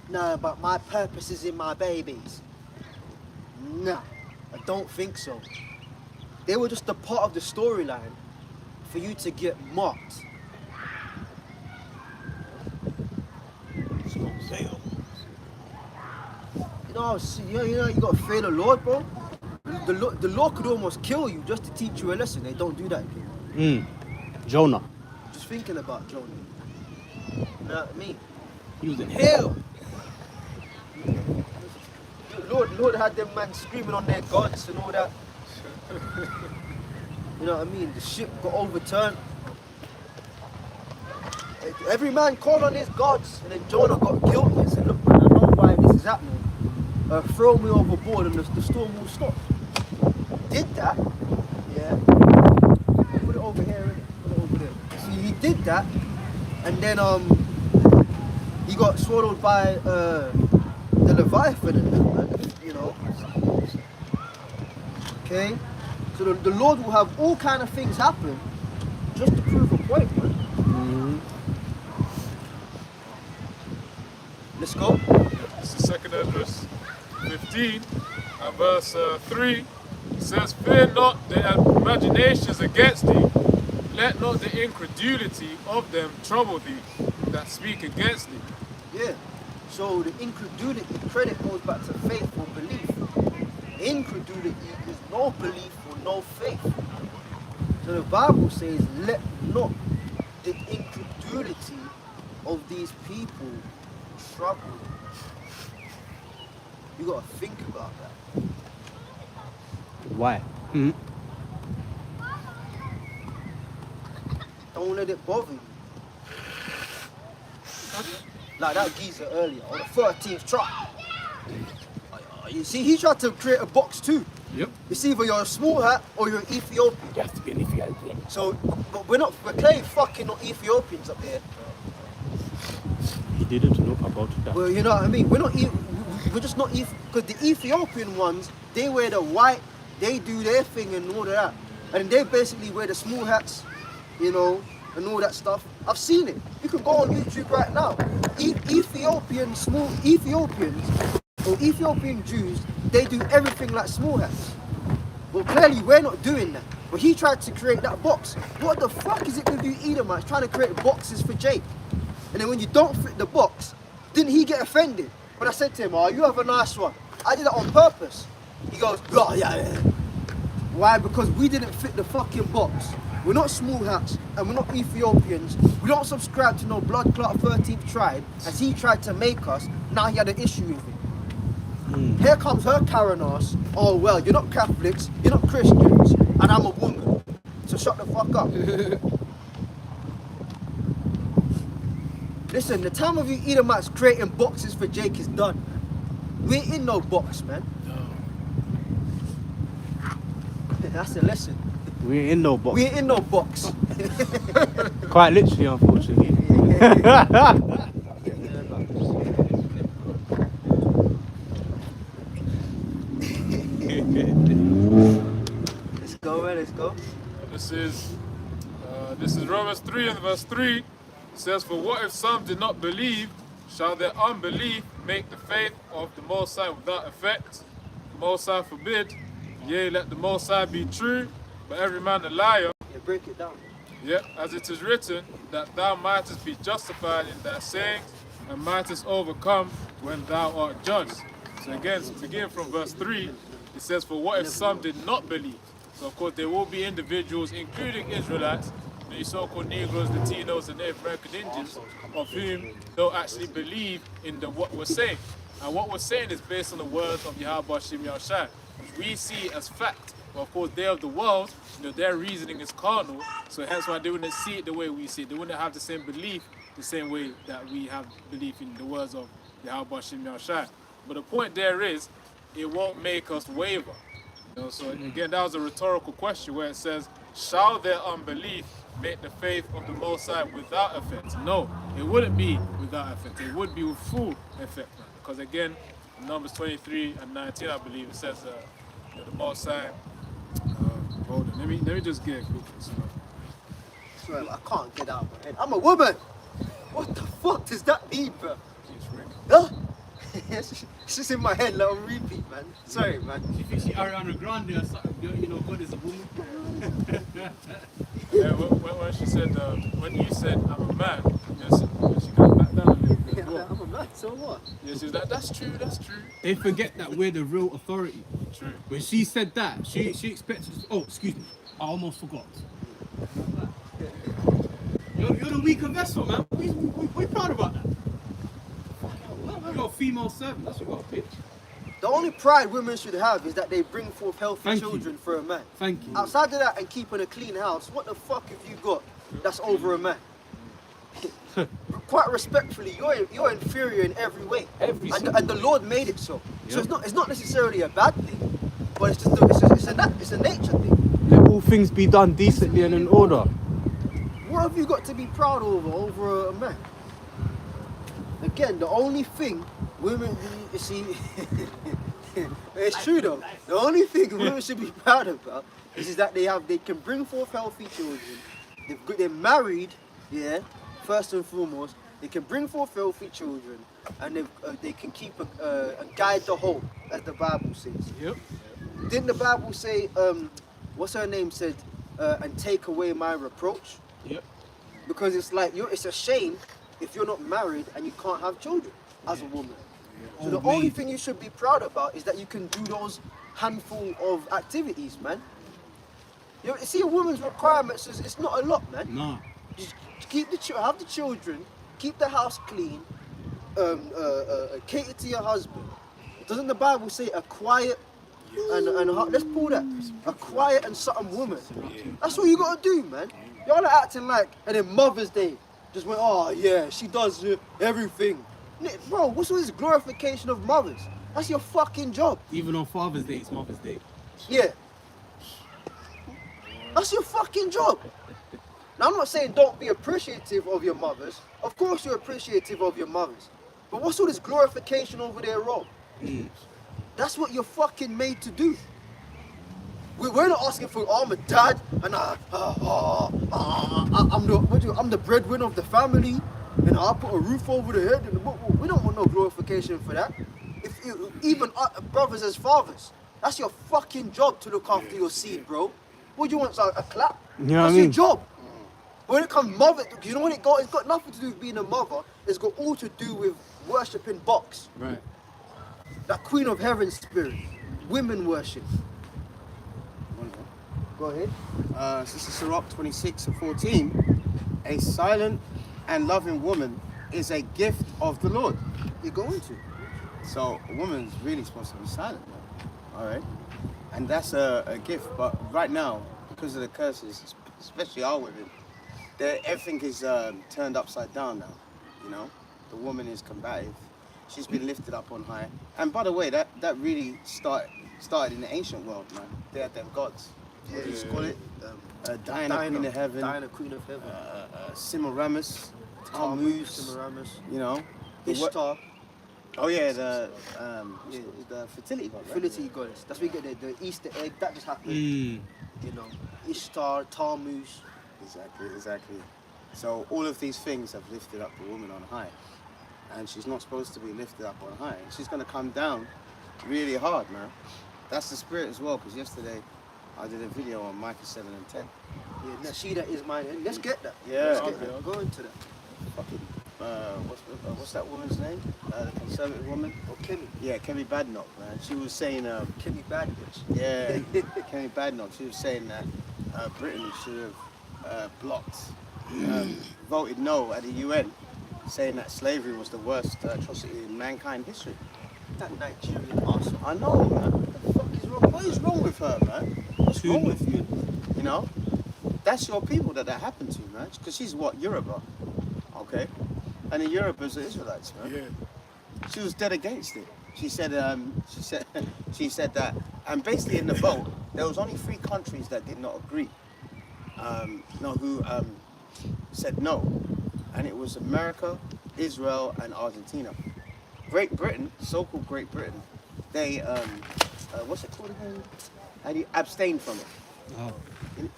No, but my purpose is in my babies. Nah, I don't think so. They were just a part of the storyline for you to get mocked. You got to fear the Lord, bro. The Lord could almost kill you just to teach you a lesson. They don't do that here. Jonah. Just thinking about Jonah. You know what I mean? He was in hell. Lord had them man screaming on their gods and all that. You know what I mean? The ship got overturned. Every man called on his gods, and then Jonah got killed and said, look man, I know why this is happening. Throw me overboard and the storm will stop. Did that, yeah. Put it over here, put it over there. See, he did that, and then he got swallowed by the Leviathan and that, man, you know. Okay? So the Lord will have all kind of things happen just to prove a point, man. Let's go. This is 2nd Ezra 15 and verse 3. It says, fear not the imaginations against thee, let not the incredulity of them trouble thee that speak against thee. Yeah. So the incredulity credit goes back to faith or belief. Incredulity is no belief or no faith. So the Bible says, let not the incredulity of these people trouble you. You gotta think about that. Why? Don't let it bother you. Like that geezer earlier, on the 13th try. You see, he tried to create a box too. Yep. It's either you're a small hat or you're an Ethiopian. You have to be an Ethiopian. So, but we're clearly fucking not Ethiopians up here. He didn't know about that. Well, you know what I mean? We're just not because the Ethiopian ones, they wear the white, they do their thing and all of that. And they basically wear the small hats, you know, and all that stuff. I've seen it. You can go on YouTube right now. Ethiopians or Ethiopian Jews, they do everything like small hats. Well, clearly we're not doing that. But he tried to create that box. What the fuck is it with you Edomites trying to create boxes for Jake? And then when you don't fit the box, didn't he get offended? When I said to him, oh, you have a nice one. I did that on purpose. He goes, oh, yeah. Why? Because we didn't fit the fucking box. We're not small hats and we're not Ethiopians. We don't subscribe to no blood clot 13th tribe as he tried to make us. Now he had an issue with it. Here comes her carrying us. Oh well, you're not Catholics, you're not Christians, and I'm a woman. So shut the fuck up. Listen, the time of you Edomites creating boxes for Jake is done. We ain't in no box, man. That's a lesson. We ain't in no box. We ain't in no box. Quite literally, unfortunately. Let's go, man, let's go. This is Romans 3 and verse 3. It says, "For what if some did not believe? Shall their unbelief make the faith of the Most High without effect? The Most High forbid. Yea, let the Most High be true, but every man a liar. Yeah, break it down. Yet, as it is written, that thou mightest be justified in thy sayings, and mightest overcome when thou art judged." So again, begin from verse 3, it says, "For what if some did not believe?" So of course there will be individuals, including Israelites, the so-called Negroes, Latinos, and Native American Indians, of whom don't actually believe in what we're saying. And what we're saying is based on the words of Yahweh Hashem Yahushua, which we see as fact. But of course, they of the world, their reasoning is carnal, so hence why they wouldn't see it the way we see it. They wouldn't have the same belief the same way that we have belief in the words of Yahweh Hashem Yahushua. But the point there is, it won't make us waver. So again, that was a rhetorical question where it says, shall their unbelief make the faith of the Most High without effect? No, it wouldn't be without effect. It would be with full effect. Because again, in Numbers 23 and 19, I believe, it says the Most High. Hold on, let me just get it quickly. I swear, I can't get out of my head. I'm a woman. What the fuck does that mean, bro? Huh? It's just in my head, like on repeat, man. Sorry, man. You think she Ariana Grande or something? God is a woman. Yeah, when she said, when you said I'm a man, yes, she got back down a little bit. Yeah, as well. I'm a man, so what? Yeah, she was like, that's true. They forget that we're the real authority. True. When she said that, she expected. Oh, excuse me. I almost forgot. You're the weaker vessel, man. We proud about that. You're a female servant. That's what you got, bitch. The only pride women should have is that they bring forth healthy Thank you. children for a man. Thank you. Outside of that and keeping a clean house, what the fuck have you got that's over a man? Quite respectfully, you're inferior in every way. And the Lord made it so. So it's not necessarily a bad thing, but it's just a nature thing. Let all things be done decently and in order. What have you got to be proud over a man? Again, the only thing women, you see, it's true though. The only thing women should be proud about is that they can bring forth healthy children. They're married, yeah. First and foremost, they can bring forth healthy children, and they can keep and guide the whole, as the Bible says. Yep. Didn't the Bible say, what's her name said, and take away my reproach? Yep. Because it's like it's a shame if you're not married and you can't have children as a woman. So the only thing you should be proud about is that you can do those handful of activities, man. You see, a woman's requirements it's not a lot, man. Nah. Just have the children, keep the house clean, cater to your husband. Doesn't the Bible say a quiet and let's pull that, a quiet and something woman? That's what you gotta do, man. Y'all are acting like, and then Mother's Day just went, oh yeah, she does everything. Bro, what's all this glorification of mothers? That's your fucking job. Even on Father's Day, it's Mother's Day. Yeah. That's your fucking job. Now, I'm not saying don't be appreciative of your mothers. Of course you're appreciative of your mothers. But what's all this glorification over their role? That's what you're fucking made to do. We're not asking for, oh, I'm a dad, and I'm the breadwinner of the family, and I'll put a roof over the head. And we don't want no glorification for that. Even brothers as fathers, that's your fucking job to look after your seed, bro. What do you want, a clap? You know what That's I mean? your job. When it comes mother, you know what it's got nothing to do with being a mother. It's got all to do with worshipping box. Right. That Queen of Heaven spirit, women worship. Go ahead. This is Sirach 26 and 14. A silent and loving woman is a gift of the Lord. You're going to. So a woman's really supposed to be silent, man. All right, and that's a gift. But right now, because of the curses, especially our women, everything is turned upside down now. You know, the woman is combative. She's been lifted up on high. And by the way, that really started in the ancient world, man. They had them gods. What do you call it? Diana, Queen of Heaven. Diana, Queen of Heaven. Semiramis, Tammuz, Semiramis. You know, Ishtar. Oh yeah, the fertility god. Right? Fertility goddess. That's where you get the Easter egg. That just happened. Mm. You know, Ishtar, Tammuz. Exactly. So all of these things have lifted up the woman on high, and she's not supposed to be lifted up on high. She's going to come down really hard, man. That's the spirit as well. Because yesterday I did a video on Micah 7 and 10. Yeah, now she that is mine. Let's get that. Yeah. Let's get that. Go into that. Fucking what's that woman's name? The conservative woman. Oh, Kemi. Yeah, Kemi Badenoch, man. She was saying, Kemi Bad Bitch. yeah, Kemi Badenoch. She was saying that Britain should have voted no at the UN, saying that slavery was the worst atrocity in mankind history. That Nigerian awesome. I know, man. What is wrong with her, man? What's wrong with you? You know, that's your people that happened to, man. Because she's what, Yoruba, okay? And the Yorubas are Israelites, man. Yeah. She was dead against it. She said that, and basically in the vote, there was only 3 countries that did not agree. Who said no, and it was America, Israel, and Argentina. Great Britain, so-called Great Britain, they what's it called again? How do you abstain from it? Oh.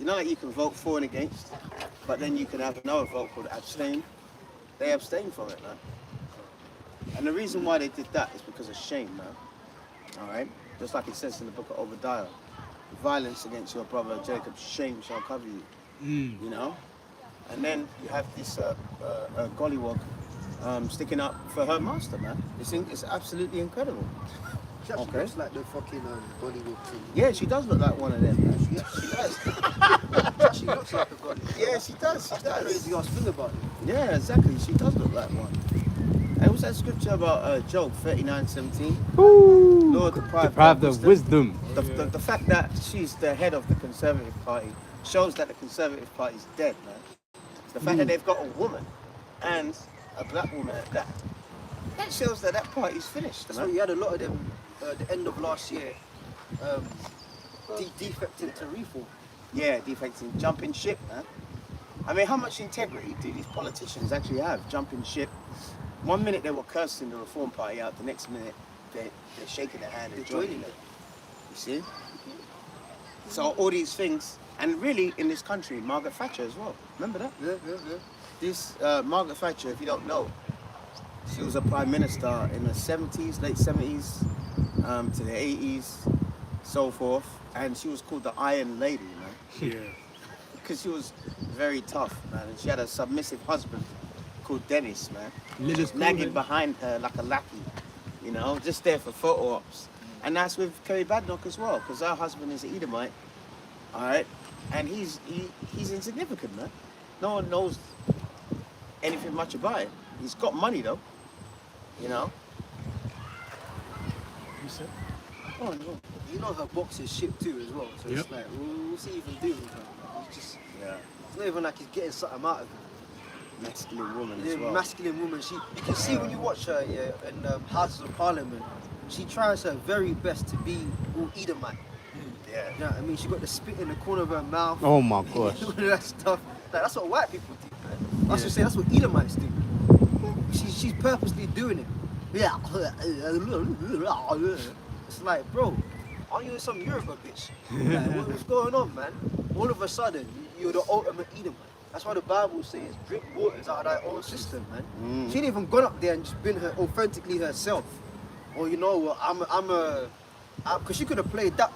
You know that you can vote for and against, but then you can have another vote called abstain. They abstained from it, man. And the reason why they did that is because of shame, man. All right? Just like it says in the book of Obadiah, violence against your brother Jacob, shame shall cover you. Mm. You know? And then you have this gollywog sticking up for her master, man. It's absolutely incredible. She actually Okay. looks like the fucking Bollywood team. Yeah, she does look like one of them, man. She does. She actually looks like a god. Yeah, she does. She That's the does. crazy ass thing about it. Yeah, exactly. She does look like one. And what's that scripture about Job 39:17? Lord, Deprived of wisdom. The fact that she's the head of the Conservative Party shows that the Conservative Party is dead, man. The fact that they've got a woman and a black woman at that shows that party's finished. That's man. why you had a lot of them the end of last year defecting to reform. Yeah, defecting, jumping ship, man. I mean, how much integrity do these politicians actually have? Jumping ship. One minute they were cursing the Reform Party out, the next minute they're shaking their hand and joining it. You see? So all these things, and really in this country, Margaret Thatcher as well. Remember that? Yeah. This Margaret Thatcher, if you don't know, she was a prime minister in the 70s, late 70s to the 80s, so forth. And she was called the Iron Lady, man. Yeah. Because she was very tough, man. And she had a submissive husband called Dennis, man. Just nagging behind her like a lackey, you know, just there for photo ops. And that's with Kemi Badenoch as well, because her husband is an Edomite, all right? And he's insignificant, man. No one knows anything much about him. He's got money, though, you know? You said? Oh, no. You know her box is shit too as well. So Yep. it's like, what's he even doing with her? It's just, Yeah. it's not even like he's getting something out of her. Masculine woman The as well. masculine woman. You can see when you watch her in Houses of Parliament, she tries her very best to be all Edomite. Yeah. You know what I mean? She got the spit in the corner of her mouth. Oh my gosh. All that stuff. Like, that's what white people do, man. I should say that's what Edomites do. She's purposely doing it. Yeah. It's like, bro, aren't you some Yoruba bitch? Like, what's going on, man? All of a sudden, you're the ultimate Edomite. That's why the Bible says, drink waters out of thy own system, man. She ain't even gone up there and just been her authentically herself. Or you know what, because she could have played that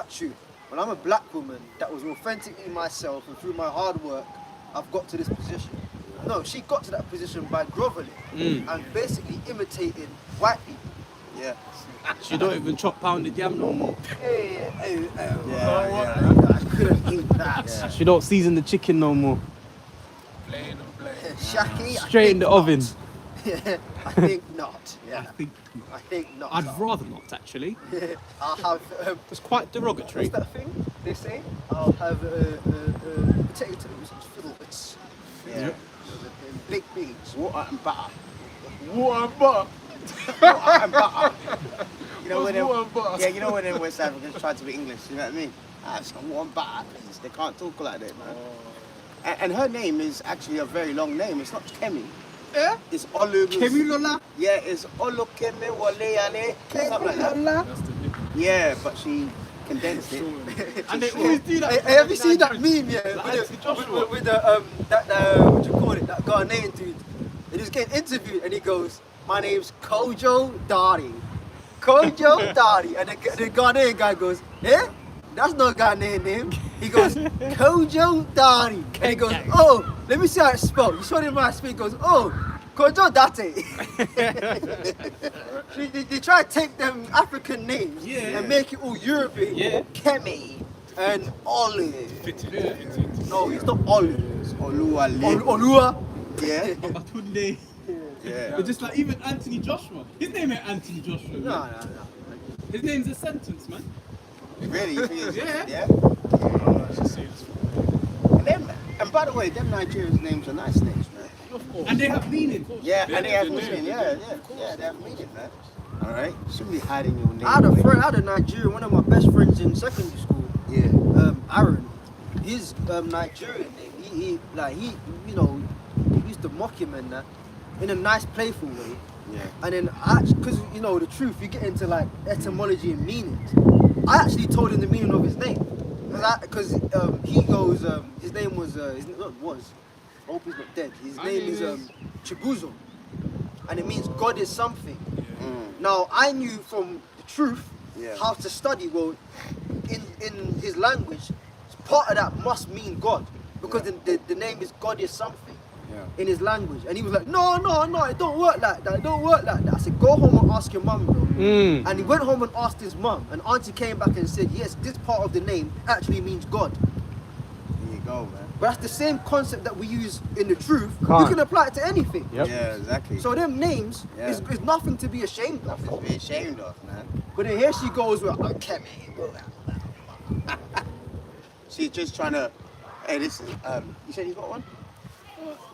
tune. But I'm a black woman that was authentically myself, and through my hard work, I've got to this position. No, she got to that position by groveling and basically imitating white people. Yeah. She don't even chop pounded yam no more. I couldn't eat that. She don't season the chicken no more. Plain and plain. Shaki, I Straight in think the not. oven. I think not. I Yeah, think I think not. I'd rather not actually. I'll have. It's quite derogatory. What's that thing they say? I'll have potatoes and fillets. Yeah. Baked beans. Water and butter. Water and butter. Water and butter. You know when Water and butter. yeah, you know when them West Africans try to be English, you know what I mean? Some water and butter, please. They can't talk like that, man. And her name is actually a very long name. It's not Kemi. Yeah. It's Olu. Kemi Lola. Yeah, it's Olukeme Waleale. Something like that. That's the name. Yeah, but she condensed it. And they always do that. Hey, have you seen that meme? Yeah, with the that what you call it? That Ghanaian dude. And he's getting interviewed, and he goes, "My name's Kojo Dari." Kojo Dari, and the Ghanaian guy goes, "Yeah, that's no Ghanaian name." He goes, "Kojo Dari," and he goes, "Oh, let me see how it's spelled." You showed him how it's spelled. He goes, "Oh, Kojo Date." they try to take them African names and make it all European. Yeah. Kemi and Olive. Fitting. No, it's not Olive. It's Oluwale. Olua. Yeah. Batunde. Yeah. But just like even Anthony Joshua. His name ain't Anthony Joshua. Man. No. His name's a sentence, man. Really? You think it's, Yeah. Yeah? And by the way, them Nigerians' names are nice names, man. Of course. And they have meaning. Yeah, and they have they do. meaning. Yeah, they have meaning, man. All right? You shouldn't be hiding your name. I had a away. friend, I had a Nigerian, one of my best friends in secondary school. Yeah. Aaron. He's Nigerian. He you know, he used to mock him and that in a nice, playful way. Yeah. And then because you know the truth, you get into like etymology and meanings. I actually told him the meaning of his name, because he goes, his name was I hope he's not dead. His name is Chibuzo, and it means God is something. Now I knew from the truth Yeah. how to study. Well, in his language, part of that must mean God, because the name is God is something. Yeah. In his language, and he was like, no, it don't work like that. It don't work like that. I said, go home and ask your mum, bro. And he went home and asked his mum, and auntie came back and said, yes, this part of the name actually means God. There you go, man. But that's the same concept that we use in the truth. You can apply it to anything. Yep. Yeah, exactly. So them names Yeah. is nothing to be ashamed of. Nothing to be ashamed of, man. But then here she goes with, okay, She's just trying to. Hey, listen. You said you got one?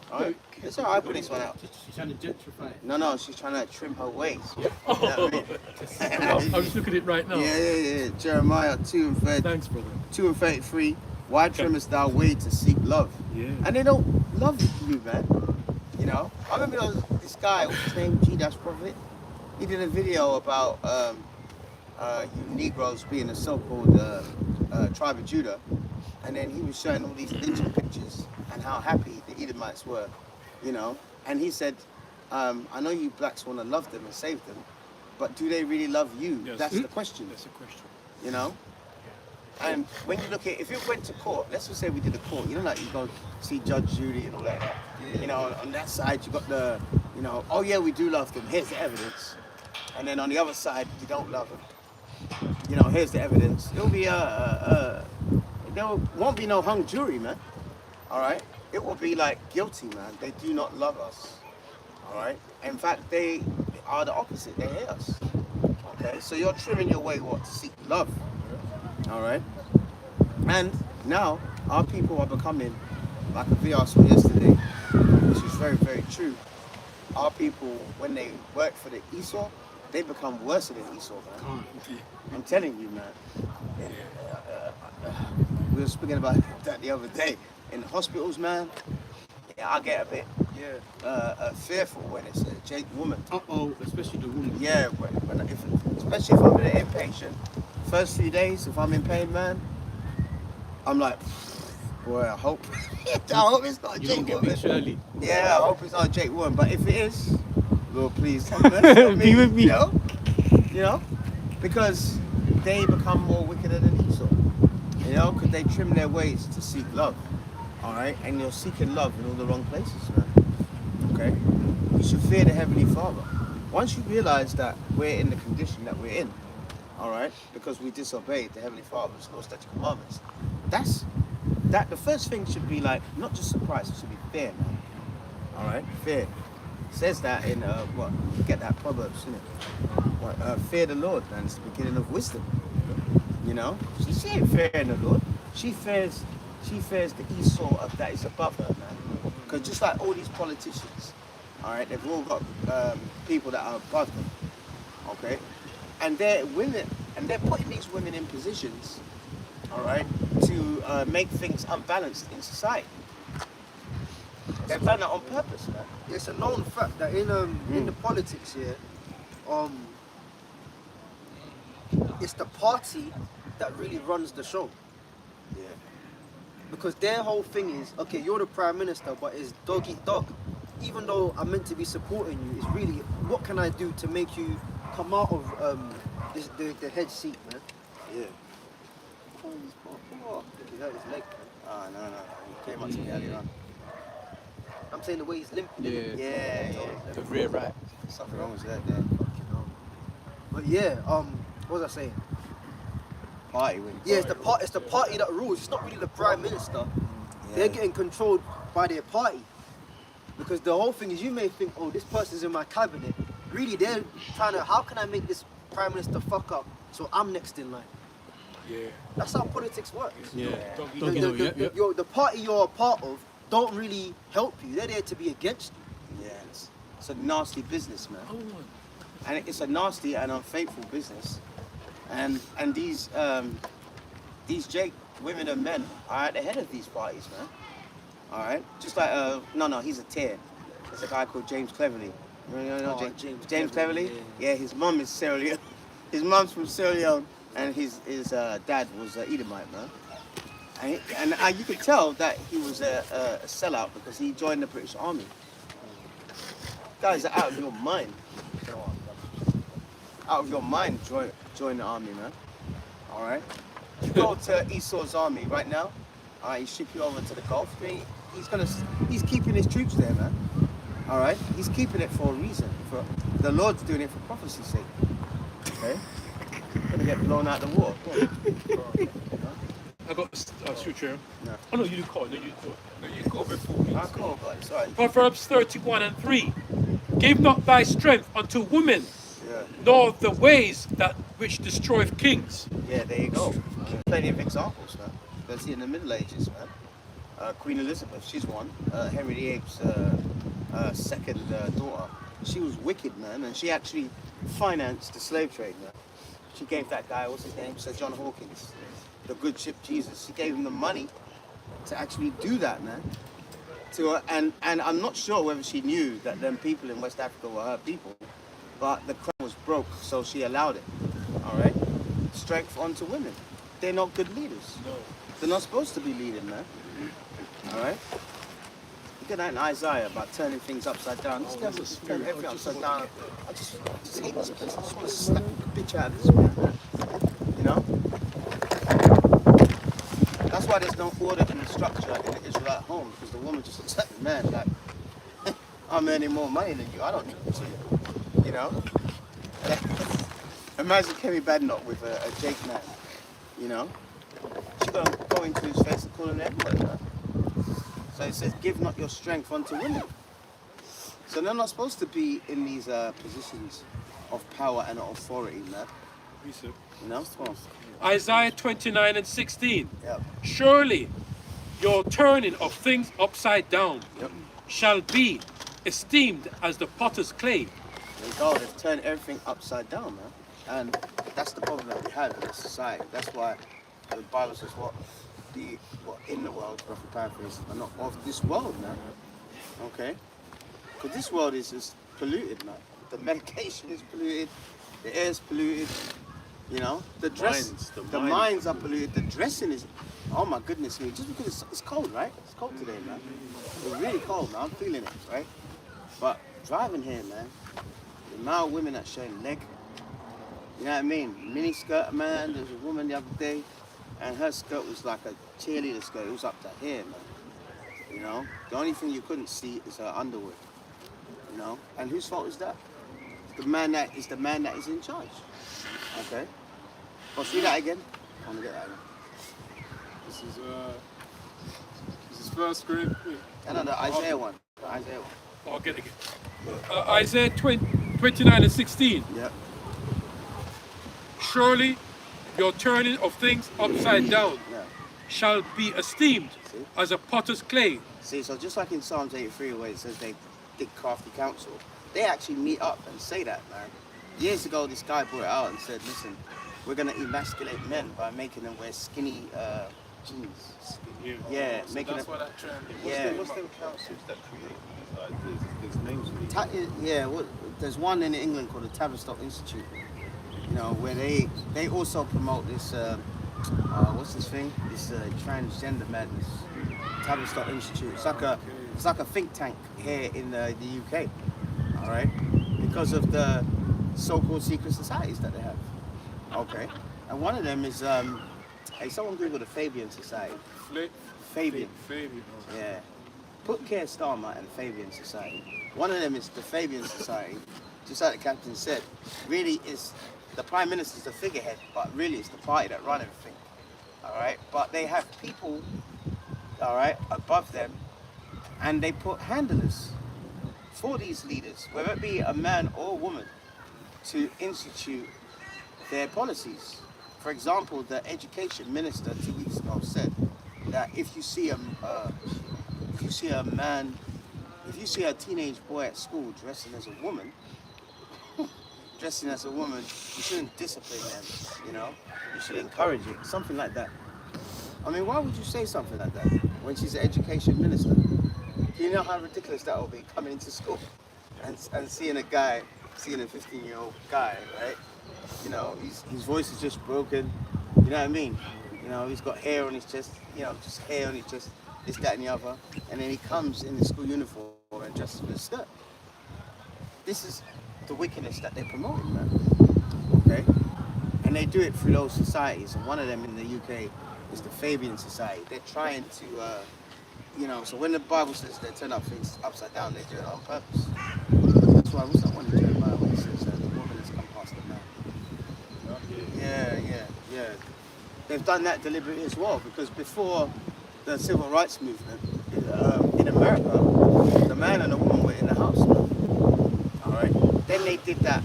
All right. It's all right. Put this one out. She's trying to gentrify it. No. She's trying to trim her waist. You know what I mean? I'm just looking at it right now. Yeah. Jeremiah 2:30. Thanks, brother. 2:33. Why trimmest thou way to seek love? Yeah. And they don't love you, man. You know? I remember this guy, what's his name? G-Prophet. He did a video about you Negroes being a so-called tribe of Judah. And then he was showing all these lynching pictures and how happy the Edomites were, you know? And he said, I know you blacks want to love them and save them, but do they really love you? Yes. That's the question. That's a question. You know? And when you look at, if you went to court, let's just say we did a court, you know, like you go see Judge Judy and all that. You know, on that side you got the, you know, oh yeah, we do love them, here's the evidence. And then on the other side, you don't love them. You know, here's the evidence. It'll be there won't be no hung jury, man. All right? It will be like guilty, man. They do not love us. All right? In fact, they are the opposite. They hate us. Okay? So you're trimming your way, what? To seek love. All right? And now, our people are becoming, like a video I saw yesterday, which is very, very true. Our people, when they work for the Esau, they become worse than Esau, man. I'm telling you, man. We were speaking about that the other day. In the hospitals, man, I get a bit fearful when it's a Jake woman. Especially the woman. Yeah, especially if I'm an inpatient. First few days, if I'm in pain, man, I'm like, boy, I hope it's not a You Jake don't get woman. me, Shirley. Yeah, I hope it's not a Jake woman. But if it is, Lord, please have mercy on me. Be with me. You know? Because they become more wicked than Esau. You know, because they trim their ways to seek love. All right? And you're seeking love in all the wrong places, man. Okay? You should fear the Heavenly Father. Once you realize that we're in the condition that we're in, all right, because we disobeyed the Heavenly Father's law, statutes, commandments, the first thing should be like, not just surprise, it should be fear, man. All right? Fear. says that in what? Get that Proverbs, isn't it? What? Fear the Lord, man. It's the beginning of wisdom. You know, she ain't fearing the Lord. She fears the Esau that is above her, man. Because just like all these politicians, all right, they've all got people that are above them, okay, and they're putting these women in positions, all right, to make things unbalanced in society. They've done that on purpose, man. It's a known fact that in the politics here, it's the party that really runs the show. Yeah. Because their whole thing is, okay, you're the prime minister, but it's dog eat dog. Even though I'm meant to be supporting you, it's really, what can I do to make you come out of the head seat, man? Yeah. Oh, he hurt his leg, man. Oh, no. He came up to me earlier on. I'm saying the way he's limping. Yeah. The rear right. Something wrong with that there. But yeah, what was I saying? Party win. Yeah, it's the party that rules. It's not really the prime minister. They're getting controlled by their party. Because the whole thing is, you may think, oh, this person's in my cabinet. Really, they're trying to, how can I make this prime minister fuck up so I'm next in line? Yeah. That's how politics works. Yeah. The party you're a part of don't really help you. They're there to be against you. Yeah, it's a nasty business, man. And it's a nasty and unfaithful business. And these Jake women and men are at the head of these parties, man. All right, just like no, he's a tear. There's a guy called James Cleverly. You know James Cleverly? Yeah, his mum is Sierra Leone. His mum's from Sierra Leone, and his dad was Edomite, man. And you could tell that he was a sellout because he joined the British Army. Guys are out of your mind. Out of your mind, join the army, man. All right. You go to Esau's army right now. All right, he ship you over to the Gulf. He's keeping his troops there, man. All right. He's keeping it for a reason. For the Lord's doing it for prophecy's sake. Okay. Gonna get blown out the water. I got shoot you. No. Oh no, you call. No, you call. No, you go before me. I call, but sorry. Proverbs 31:3. Give not thy strength unto women, Yeah. nor the ways that which destroyeth kings. Yeah, there you go. Plenty of examples, man. Let's see in the Middle Ages, man. Queen Elizabeth, she's one. Henry VIII's second daughter. She was wicked, man, and she actually financed the slave trade, man. She gave that guy, what's his name, Sir John Hawkins, the good ship Jesus. She gave him the money to actually do that, man. And I'm not sure whether she knew that them people in West Africa were her people, but the crown was broke, so she allowed it. All right, strength onto women. They're not good leaders. No. They're not supposed to be leading, man. All right. Look at that in Isaiah about turning things upside down. This guy just turned everything upside down. I just hate this place. I just want to slap the bitch out of this man. You know. That's why there's no order in the structure in the Israelite home, because the woman just looks at the man like, I'm earning more money than you. I don't need to. You know. Imagine Kemi Badenoch with a Jake man. You know. She's going to go into his face and call him everybody, man. So it says, give not your strength unto women. So they're not supposed to be in these positions of power and authority, man. You know? Come on. Isaiah 29:16. Yep. Surely your turning of things upside down Yep. shall be esteemed as the potter's clay. There you go. They've turned everything upside down, man. And that's the problem that we have in this society. That's why the Bible says what in the world, roughly paraphrase, are not of this world, man. Okay? Because this world is just polluted, man. The medication is polluted, the air is polluted, you know, the minds are polluted, the dressing is, oh my goodness me, just because it's cold, right? It's cold today, man. It's really cold, man. I'm feeling it, right? But driving here, man, the amount of women that showing leg, you know what I mean? Mini skirt, man. There was a woman the other day, and her skirt was like a cheerleader skirt. It was up to here, man. You know? The only thing you couldn't see is her underwear. You know? And whose fault is that? The man that is in charge. Okay? Well, see that again? I want to get that again. This is First Corinthians. No, the Isaiah one. The Isaiah one. I'll get it again. Isaiah 29:16. Yep. Surely your turning of things upside down Yeah. shall be esteemed See? as a potter's clay. See, so just like in Psalms 83 where it says they dig crafty counsel, they actually meet up and say that, man. Years ago, this guy brought it out and said, listen, we're going to emasculate men by making them wear skinny jeans. Yeah, So making that's them... why that trend. Yeah. What's them councils that create these ideas? There's names for these. There's one in England called the Tavistock Institute, you know, where they also promote this, what's this thing? This transgender madness. Tavistock Institute. It's like a think tank here in the UK, all right? Because of the so-called secret societies that they have. Okay, and one of them is, hey, someone Google the Fabian Society. Fabian. Fabian. Yeah. Put Keir Starmer and Fabian Society. One of them is the Fabian Society, just like the captain said. Really is the Prime Minister's the figurehead, but really it's the party that run everything. All right, but they have people, all right, above them, and they put handlers for these leaders, whether it be a man or a woman, to institute their policies. For example, the education minister 2 weeks ago said that if you see a teenage boy at school dressing as a woman, you shouldn't discipline them, you know? You should encourage it, something like that. I mean, why would you say something like that when she's an education minister? Do you know how ridiculous that will be, coming into school and seeing a 15-year-old guy, right? You know, his voice is just broken, you know what I mean? You know, he's got hair on his chest, you know, just hair on his chest, this, that, and the other. And then he comes in the school uniform and dresses with a skirt. This is the wickedness that they're promoting, man. Okay? And they do it through those societies. And one of them in the UK is the Fabian Society. They're trying to, you know, so when the Bible says they turn up things upside down, they do it on purpose. That's why, what's that one in Jeremiah when it says that the woman has come past the man? Yeah. They've done that deliberately as well, because before the civil rights movement in America, the man and the woman were in the house. All right. Then they did that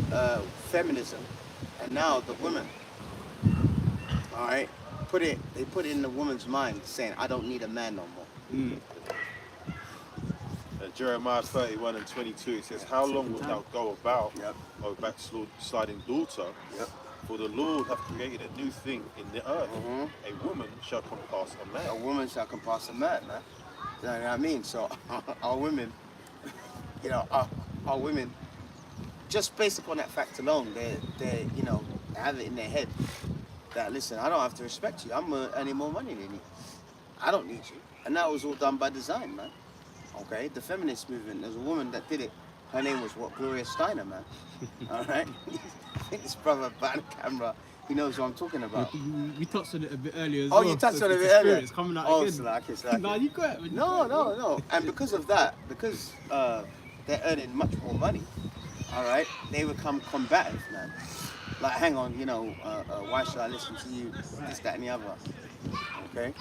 feminism, and now the women, all right, they put it in the woman's mind, saying, "I don't need a man no more." Jeremiah 31:22, it says, how long wilt thou go about, Yep. O backsliding daughter? Yep. For the Lord hath created a new thing in the earth. Mhm. A woman shall compass a A man. woman shall compass a man, man. You know what I mean? So our women, you know, our women, just based upon that fact alone, they you know, have it in their head that, listen, I don't have to respect you. I'm earning more money than you. I don't need you. And that was all done by design, man. Okay, the feminist movement, there's a woman that did it. Her name was what? Gloria Steiner, man. All right? I think this brother behind the camera, he knows what I'm talking about. We touched on it a bit earlier as Oh, well. you touched so on it a the bit earlier? It's coming out Oh, again. slack. No, you got it. No. And because of that, because they're earning much more money, all right, they become combative, man. Like, hang on, you know, why should I listen to you? This, that, and the other. Okay?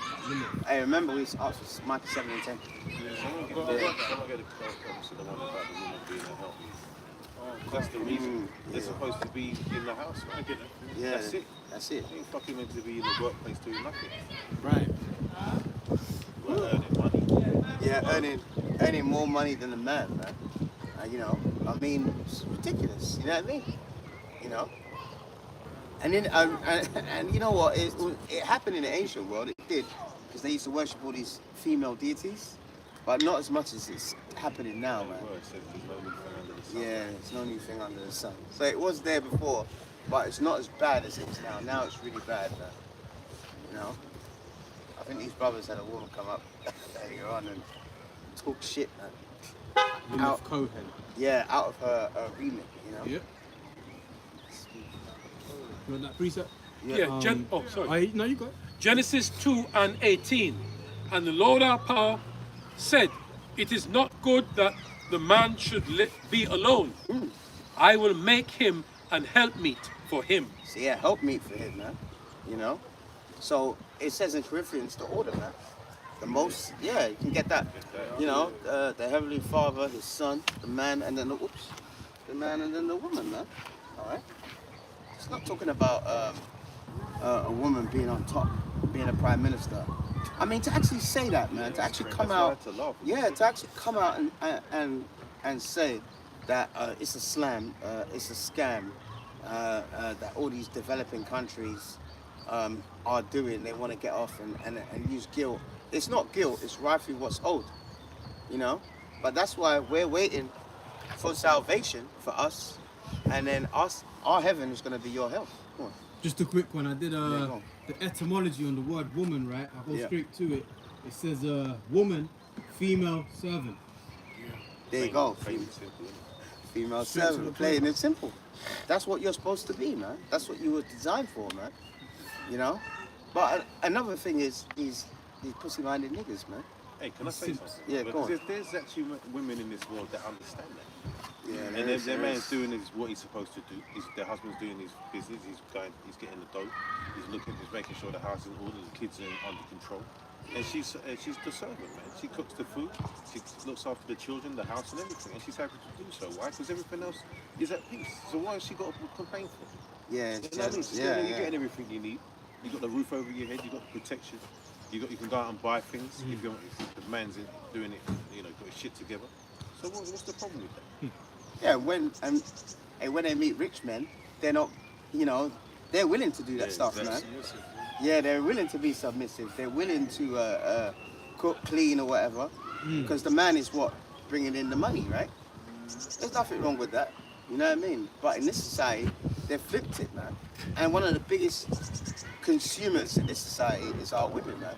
Hey, remember we asked for Micah 7 and 10. Someone get a conversation, the one about the woman being a help. That's the reason. They're supposed to be in the house, right? Yeah, That's it. That's it. They ain't fucking meant to be in the workplace doing nothing. Right. Like earning money. Yeah, earning more money than the man, man. You know, I mean, it's ridiculous. You know what I mean? You know. And then, and you know what? It happened in the ancient world. It did, because they used to worship all these female deities, but not as much as it's happening now, man. Well, it says there's no new thing under the sun. Yeah, it's no new thing under the sun. So it was there before, but it's not as bad as it is now. Now it's really bad, man. You know. I think these brothers had a woman come up earlier on and talk shit, man. Lilith Cohen. Yeah, out of her remit, you know. Yep. You want that precept? Yeah, sorry. No, you got it. Genesis 2:18. And the Lord our power said, it is not good that the man should be alone. I will make him an helpmeet for him. So yeah, help me for him, man. You know. So it says in Corinthians to order, man. The most, yeah, you can get that. You know, the Heavenly Father, His Son, the man, and then the man, and then the woman, man. All right. It's not talking about a woman being on top, being a prime minister. I mean, to actually say that, man, to actually come out, to actually come out and say that it's a slam, it's a scam, that all these developing countries are doing. They want to get off and use guilt. It's not guilt, it's rightfully what's owed, you know? But that's why we're waiting for salvation for us, and then our heaven is going to be your hell. Come on. Just a quick one. I did go on. the etymology on the word woman, right? I go Yeah. straight to it. It says woman, female servant. There you go. Plain and simple, innit? Female Straight to the servant, point. plain and simple. That's what you're supposed to be, man. That's what you were designed for, man. You know? But another thing is these pussy-minded niggas, man. Hey, can I say something? Yeah, go because on. there's actually women in this world that understand that. Yeah, And their man's doing what he's supposed to do. Their husband's doing his business. He's getting the dough. He's making sure the house is ordered, the kids are under control. And she's the servant, man. She cooks the food. She looks after the children, the house, and everything. And she's happy to do so. Why? Because everything else is at peace. So why has she got to complain for? Yeah, You know what I mean? So you're getting everything you need. You got the roof over your head. You got the protection. You can go out and buy things if the man's doing it. You know, got his shit together. So what's the problem with that? Yeah, when they meet rich men, they're not, you know, they're willing to do that stuff, man. Yeah, they're willing to be submissive. They're willing to cook, clean, or whatever, because the man is what bringing in the money, right? There's nothing wrong with that. You know what I mean? But in this society, they've flipped it, man. And one of the biggest consumers in this society is our women, man.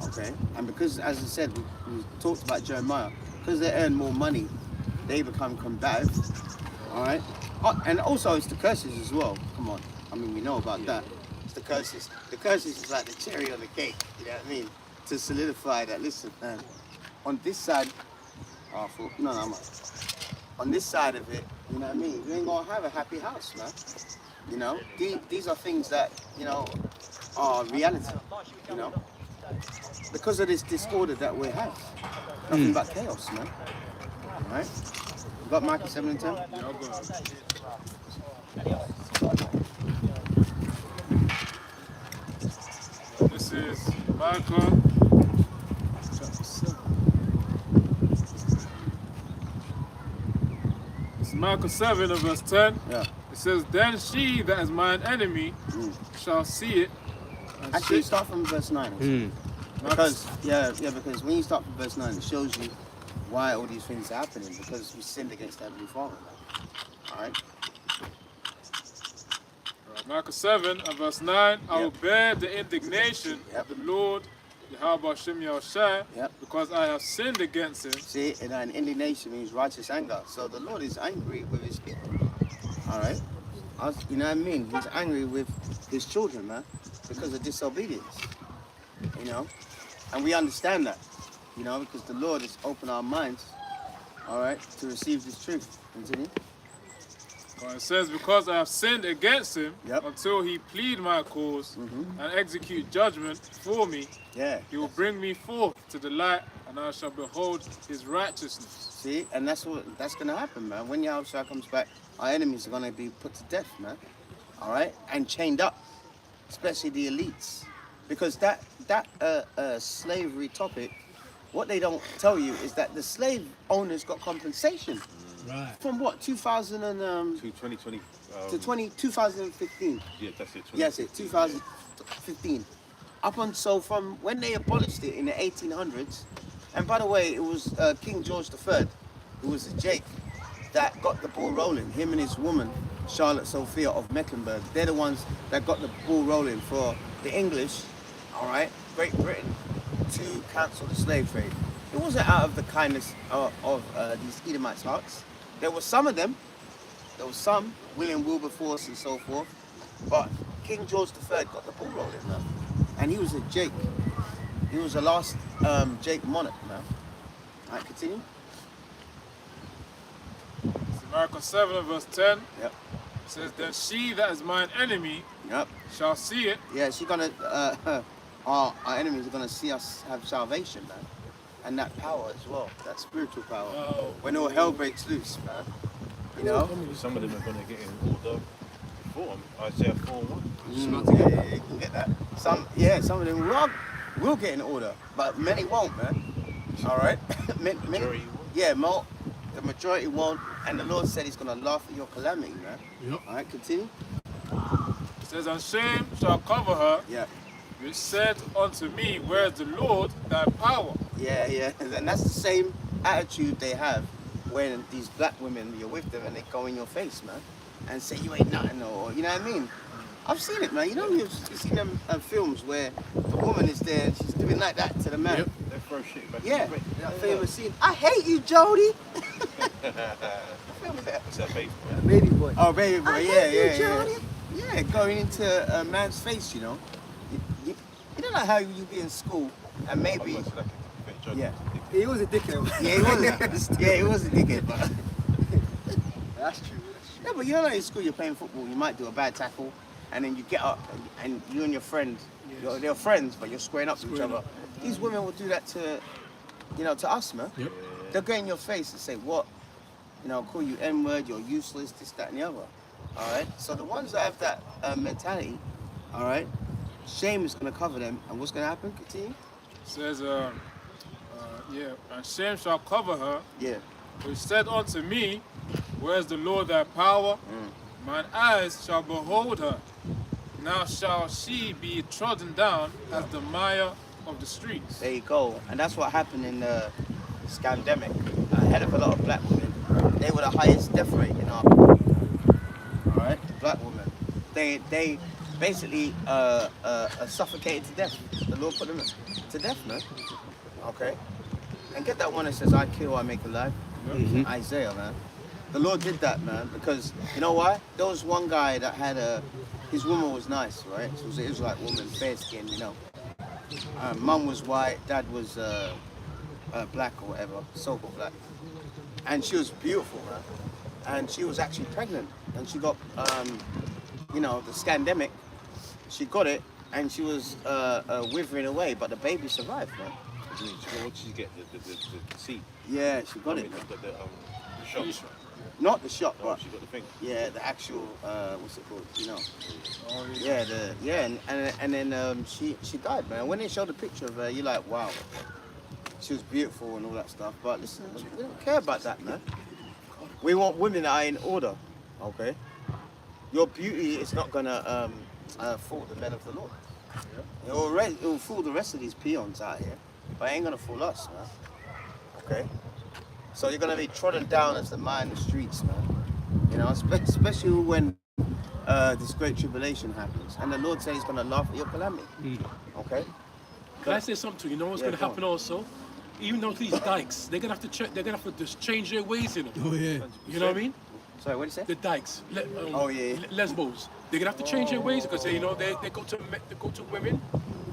Okay? And because, as I said, we talked about Jeremiah, because they earn more money, they become combative. All right? Oh, and also, it's the curses as well. Come on. I mean, we know about that. It's the curses. The curses is like the cherry on the cake, you know what I mean? To solidify that, listen, man, on this side, on this side of it, you know what I mean? You ain't gonna have a happy house, man. You know, these are things that, you know, are reality, you know? Because of this disorder that we have. Nothing but chaos, man. All right? You got Micah 7 and 10? This is Micah chapter 7. This is Micah 7 and verse 10. Yeah. It says, "Then she that is mine enemy shall see it." And Actually, shake-" start from verse 9. Because, because when you start from verse 9, it shows you why all these things are happening, because we sinned against Heavenly Father. All right? Micah 7 and verse 9, I will bear the indignation Yep. of the Lord, Yahweh Shem Yahushai, Yep. because I have sinned against him. See, and an indignation means righteous anger. So the Lord is angry with his people. All right? You know what I mean? He's angry with his children, man, because of disobedience. You know? And we understand that, you know, because the Lord has opened our minds, all right, to receive this truth. Continue. It says, because I have sinned against him, Yep. until he plead my cause and execute judgment for me, Yeah. he will bring me forth to the light, and I shall behold his righteousness. See, and that's gonna happen, man. When Yahushua comes back, our enemies are gonna be put to death, man. All right, and chained up, especially the elites, because that slavery topic, what they don't tell you is that the slave owners got compensation. Right. From what, 2000 and To 2020. to 2015. Yeah, that's it. Yes, 2015. Up until from when they abolished it in the 1800s, and by the way, it was King George III, who was a Jake, that got the ball rolling. Him and his woman, Charlotte Sophia of Mecklenburg, they're the ones that got the ball rolling for the English, all right, Great Britain, to cancel the slave trade. It wasn't out of the kindness of these Edomites' hearts. There were some of them. There was some, William Wilberforce and so forth. But King George III got the ball rolling, man. And he was a Jake. He was the last Jake monarch, man. All right, continue. It's Micah 7 and verse 10. Yep. It says, then she that is mine enemy Yep. shall see it. Yeah, she's gonna, our enemies are going to see us have salvation, man. And that power as well, that spiritual power. When all hell breaks loose, man. You know? Some of them are going to get in order before Isaiah 4:1. Yeah, you can get that. Some of them will get in order, but many won't, man. All right? Majority won't. Yeah, the majority won't, and the Lord said He's going to laugh at your calamity, man. Yep. All right, continue. It says, and shame shall cover her, Yeah, which said unto me, where is the Lord thy power? yeah, and that's the same attitude they have when these black women, you're with them and they go in your face, man, and say you ain't nothing, or you know what I mean? I've seen it, man. You know, you've seen them films where the woman is there and she's doing like that to the man. Yep. They throw shit back. Yeah, in the that famous scene. I hate you, Jody. What film was that? What's that, baby? Baby boy. Oh, baby boy, I yeah, hate you, yeah, Jody. yeah. Yeah, going into a man's face, you know. You know like how you be in school and maybe, yeah. He was a dickhead. Yeah, he was a dickhead, but That's true. yeah, but you know, like in school, you're playing football, you might do a bad tackle, and then you get up, and you and your friend, they're friends, but you're squaring up to each other. These women will do that to, you know, to us, man. Yep. They'll get in your face and say, what? You know, call you N-word, you're useless, this, that, and the other. All right? So the ones that have that mentality, all right, shame is going to cover them, and what's going to happen? Continue. It says, and shame shall cover her, Yeah. which said unto me, where is the Lord thy power? Mine eyes shall behold her. Now shall she be trodden down as the mire of the streets. There you go. And that's what happened in the scandemic. A hell of a lot of black women. They were the highest death rate in our country. All right? Black women. They basically suffocated to death. The Lord put them to death, man. Okay? And get that one that says, I kill, I make alive. Isaiah, man. The Lord did that, man, because you know why? There was one guy that had his woman was nice, right? She was an Israelite woman, fair skin, you know. Mum was white, dad was black or whatever, so-called black. And she was beautiful, man. And she was actually pregnant. And she got, you know, the scandemic. She got it, and she was withering away, but the baby survived, man. What did you get? The seat? Yeah, she got I it. mean, the shot. Not the shot, Oh, but she got the thing. yeah, the actual, what's it called? You know. Oh, Yeah, and then she died, man. When they showed the picture of her, you're like, wow, she was beautiful and all that stuff. But listen, we don't care about that, man. We want women that are in order, okay? Your beauty is not gonna fool the men of the Lord. It will fool the rest of these peons out here, but it ain't gonna fool us, man. Okay? So you're gonna be trodden down as the mire in the streets, man. You know, especially when this great tribulation happens, and the Lord says He's gonna laugh at your calamity. Okay? Can I say something to you? You know what's Yeah, going to go happen also? Even though these dykes, they're gonna have to they're gonna have to just change their ways, you know. Oh yeah. You know what I mean? Sorry, what did you say? The dykes, Oh, yeah. lesbos. They're gonna have to change their ways because you know they go to women,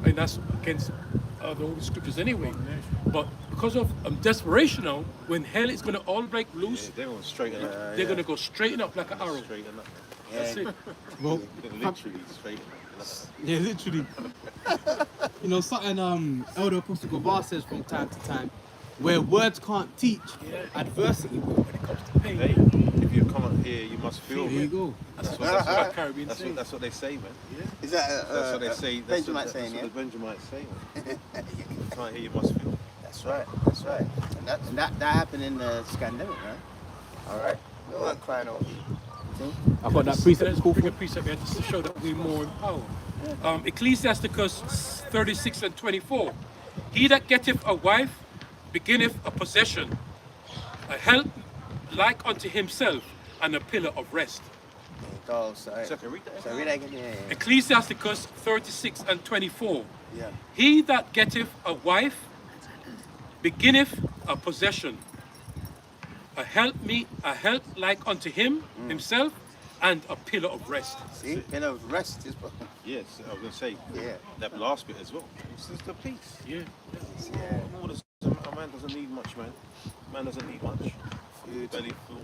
and that's against the Holy Scriptures anyway. But because of desperation now, when hell is gonna all break loose, They're going to straighten up. they're gonna go straighten up like an arrow. Straighten up. That's it. Well, They're literally straighten up. yeah, literally. You know, something Elder Apostle Gabar says from time to time, where words can't teach, adversity will when it comes to pain. Hey, if you come up here, you must feel. There you Man. go. That's what Caribbean That's say. what, that's what they say, man. Is that That's what they say. That's Benjamin what, saying, that's yeah? what the Benjamites say, man. You can't hear, you must feel. That's right. That's right. And that happened in the scandemic, man. All right. We weren't crying over you. See? I've got that So precept. let's bring a precept here to show that we're more in power. Ecclesiasticus 36 and 24. He that getteth a wife beginneth a possession, a help like unto himself, and a pillar of rest. There you go. Sorry. So, can I read that? So read that again. Yeah. Ecclesiasticus 36 and 24. Yeah. He that getteth a wife beginneth a possession, a help like unto himself, and a pillar of rest. See? Pillar of rest is. Yes, I was going to say. Yeah. That last bit as well. It's just the peace. Yeah. Yeah. A man doesn't need much, man. Man doesn't need much. Food, belly full.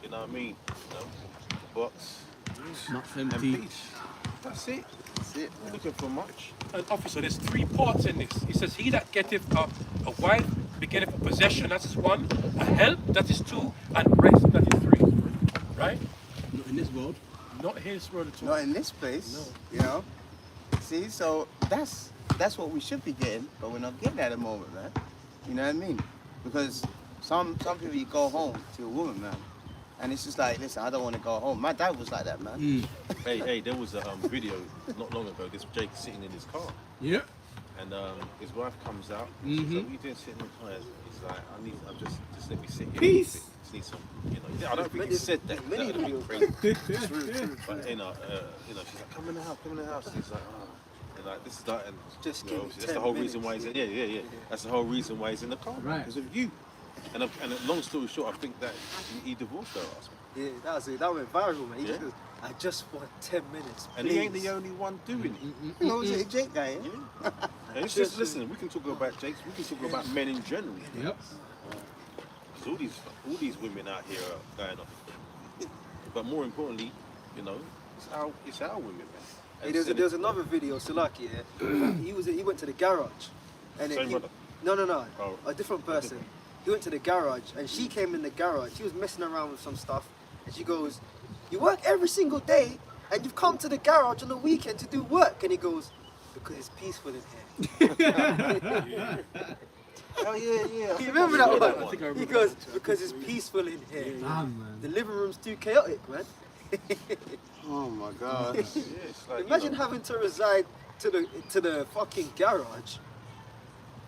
You know what I mean? You know, box Not and empty. peace. That's it. That's it. Not looking for much. And officer, there's 3 parts in this. He says, he that getteth a wife begetteth a possession, that is 1, a help, that is 2, and rest, that is 3. Right? Not in this world. Not his word at all. Not in this place. You know. See, so that's what we should be getting, but we're not getting at the moment, man. You know what I mean? Because some people, you go home to a woman, man, and it's just like, listen, I don't want to go home. My dad was like that, man. Hey, there was a video not long ago. This Jake sitting in his car, Yeah. and his wife comes out. She's like, "What are you doing sitting in the car?" He's like, "I'm just let me sit here. Peace. Just need some, you know." I don't think he said that. many That would videos. be crazy. But you know, she's like, "Come in the house." He's like, "Oh." And like, this is that, and Just you give know, it that's the 10 whole reason why minutes. he's yeah. That's the whole reason why he's in the car, Right. because of you. And long story short, I think that he divorced her last month. Yeah, that was it. That went viral, man. He Yeah. just goes, I just want 10 minutes. And he ain't please." the only one doing it. You know, was it a Jake guy? Yeah? And it's just, listen, we can talk about Jakes, we can talk about men in general. Yep. Because all these women out here are going off. But more importantly, you know, it's our women, man. Hey, there's another video, Salaki, yeah? he went to the garage. And Same brother? No. Oh. A different person. He went to the garage and she came in the garage. She was messing around with some stuff. And she goes, "You work every single day and you've come to the garage on the weekend to do work." And he goes, "Because it's peaceful in here." Oh yeah. You remember that I one? think I remember He goes, "Because it's peaceful in here." Damn, man. The living room's too chaotic, man. Oh my God. Yeah, it's like, Imagine you know, having to reside to the fucking garage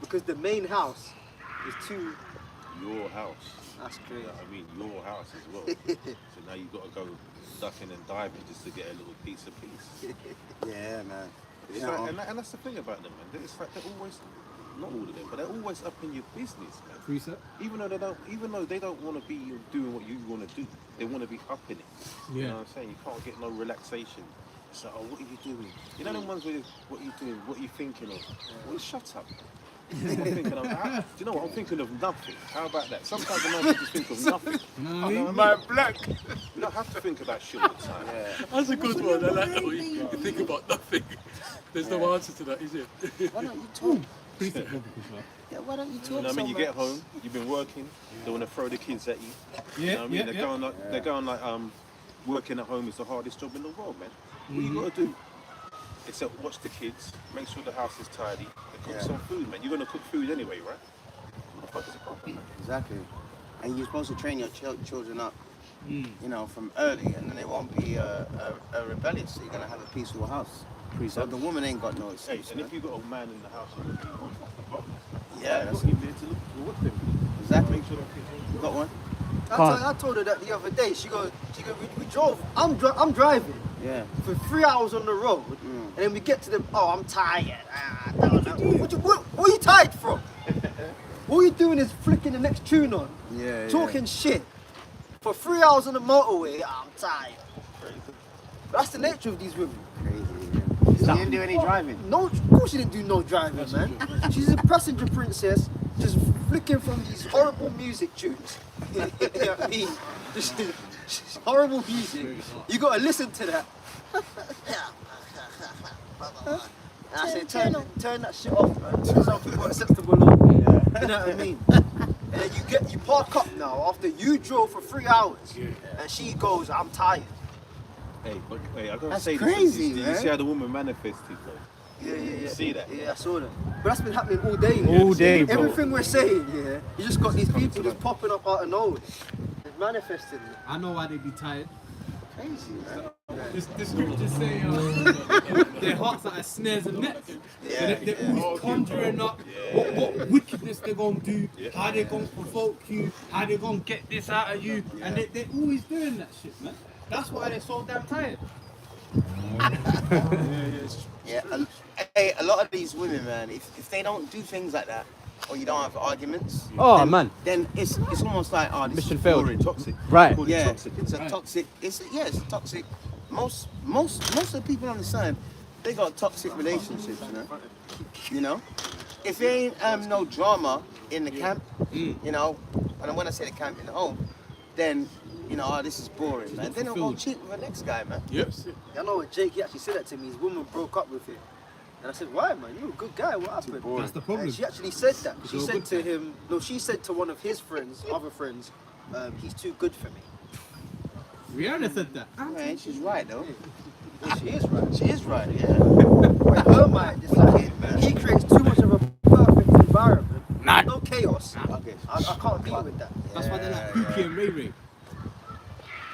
because the main house is too. your house. That's You crazy. know what I mean? Your house as well. So now you've got to go ducking and diving just to get a little piece of peace. Yeah, man. It's Yeah, like, and that's the thing about them, man. It's like they're always, not all of them, but they're always up in your business, man. Preset. Even though they don't want to be doing what you want to do, they want to be up in it. You Yeah. know what I'm saying? You can't get no relaxation. It's like, oh, what are you doing? You know them ones where what are you doing? What are you thinking of? Well, shut up. I'm thinking of, do you know what? I'm thinking of nothing. How about that? Sometimes I might just think of nothing. You know You what I know mean? what I mean? Black. You don't have to think about shit all the time. That's a good one. I like that one. You think about nothing. There's no answer to that, is it? Why don't you talk? Preset. Bobby Kushner. Yeah, why don't you talk You know what I mean? You so get much? home, you've been working, they want to throw the kids at you. You know Yeah, what I mean? yeah, They're going like, working at home is the hardest job in the world, man. What you got to do? Except watch the kids, make sure the house is tidy, and cook some food, man. You're going to cook food anyway, right? What the fuck is the problem, man? Exactly. And you're supposed to train your children up, you know, from early, and then they won't be a rebellious. So you're gonna have a peaceful house. So the woman ain't got no Hey, excuse. and if man. you've got a man in the house, you're going to be Yeah, that's there to look there. exactly. Make sure that kids You got one? I told her that the other day. She goes, we drove. I'm driving. Yeah. For 3 hours on the road, and then we get to the. Oh, I'm tired. What are you tired from? All you're doing is flicking the next tune on, talking shit. For 3 hours on the motorway, I'm tired. That's the nature of these women. Crazy. Yeah. You didn't do any driving. No, of course she didn't do no driving, man. She's a passenger princess, just flicking from these horrible music tunes. You know what I mean? Just horrible music. You gotta listen to that. And I say, turn that shit off, man. Turn something more acceptable on. You know what I mean? And then you park up now after you drove for 3 hours, and she goes, I'm tired. Hey, but hey, I gotta That's say crazy, this. Did you man. see how the woman manifested, bro? Yeah. You see that? Yeah, I saw that. But that's been happening all day. All day, bro. Everything we're saying, yeah, you just got these people just popping up out of nowhere. It's manifesting. I know why they be tired. Crazy, man. The scriptures say their hearts are as snares and nets. So they're always conjuring up what wickedness they're going to do, how they're going to provoke you, how they're going to get this out of you. And they're always doing that shit, man. That's why they're so damn tired. Yeah, hey, a lot of these women, man, if they don't do things like that, or you don't have arguments, Oh, then, man. then it's almost like, oh, this Mission is failed. boring. Toxic. Right. Call it Yeah, toxic. it's a toxic. It's toxic. Most of the people on the side, they got toxic relationships, you know. You know, if there ain't no drama in the camp, you know, and when I say the camp in the home, then you know, oh, this is boring, man. Then they'll go cheat with the next guy, man. Yes. I know what Jake, he actually said that to me. His woman broke up with him. And I said, why, man? You're a good guy. What happened? That's the problem. And she actually said that. She You're a said good to guy. him, no, she said to one of his friends, other friends, he's too good for me. Rihanna said that. Man, she's right, though. Yeah, she is right. She is right, yeah. In her mind, it's like, he creates too much of a perfect environment. No chaos. Okay. I can't deal with that. That's why they're like Pookie and Ray Ray.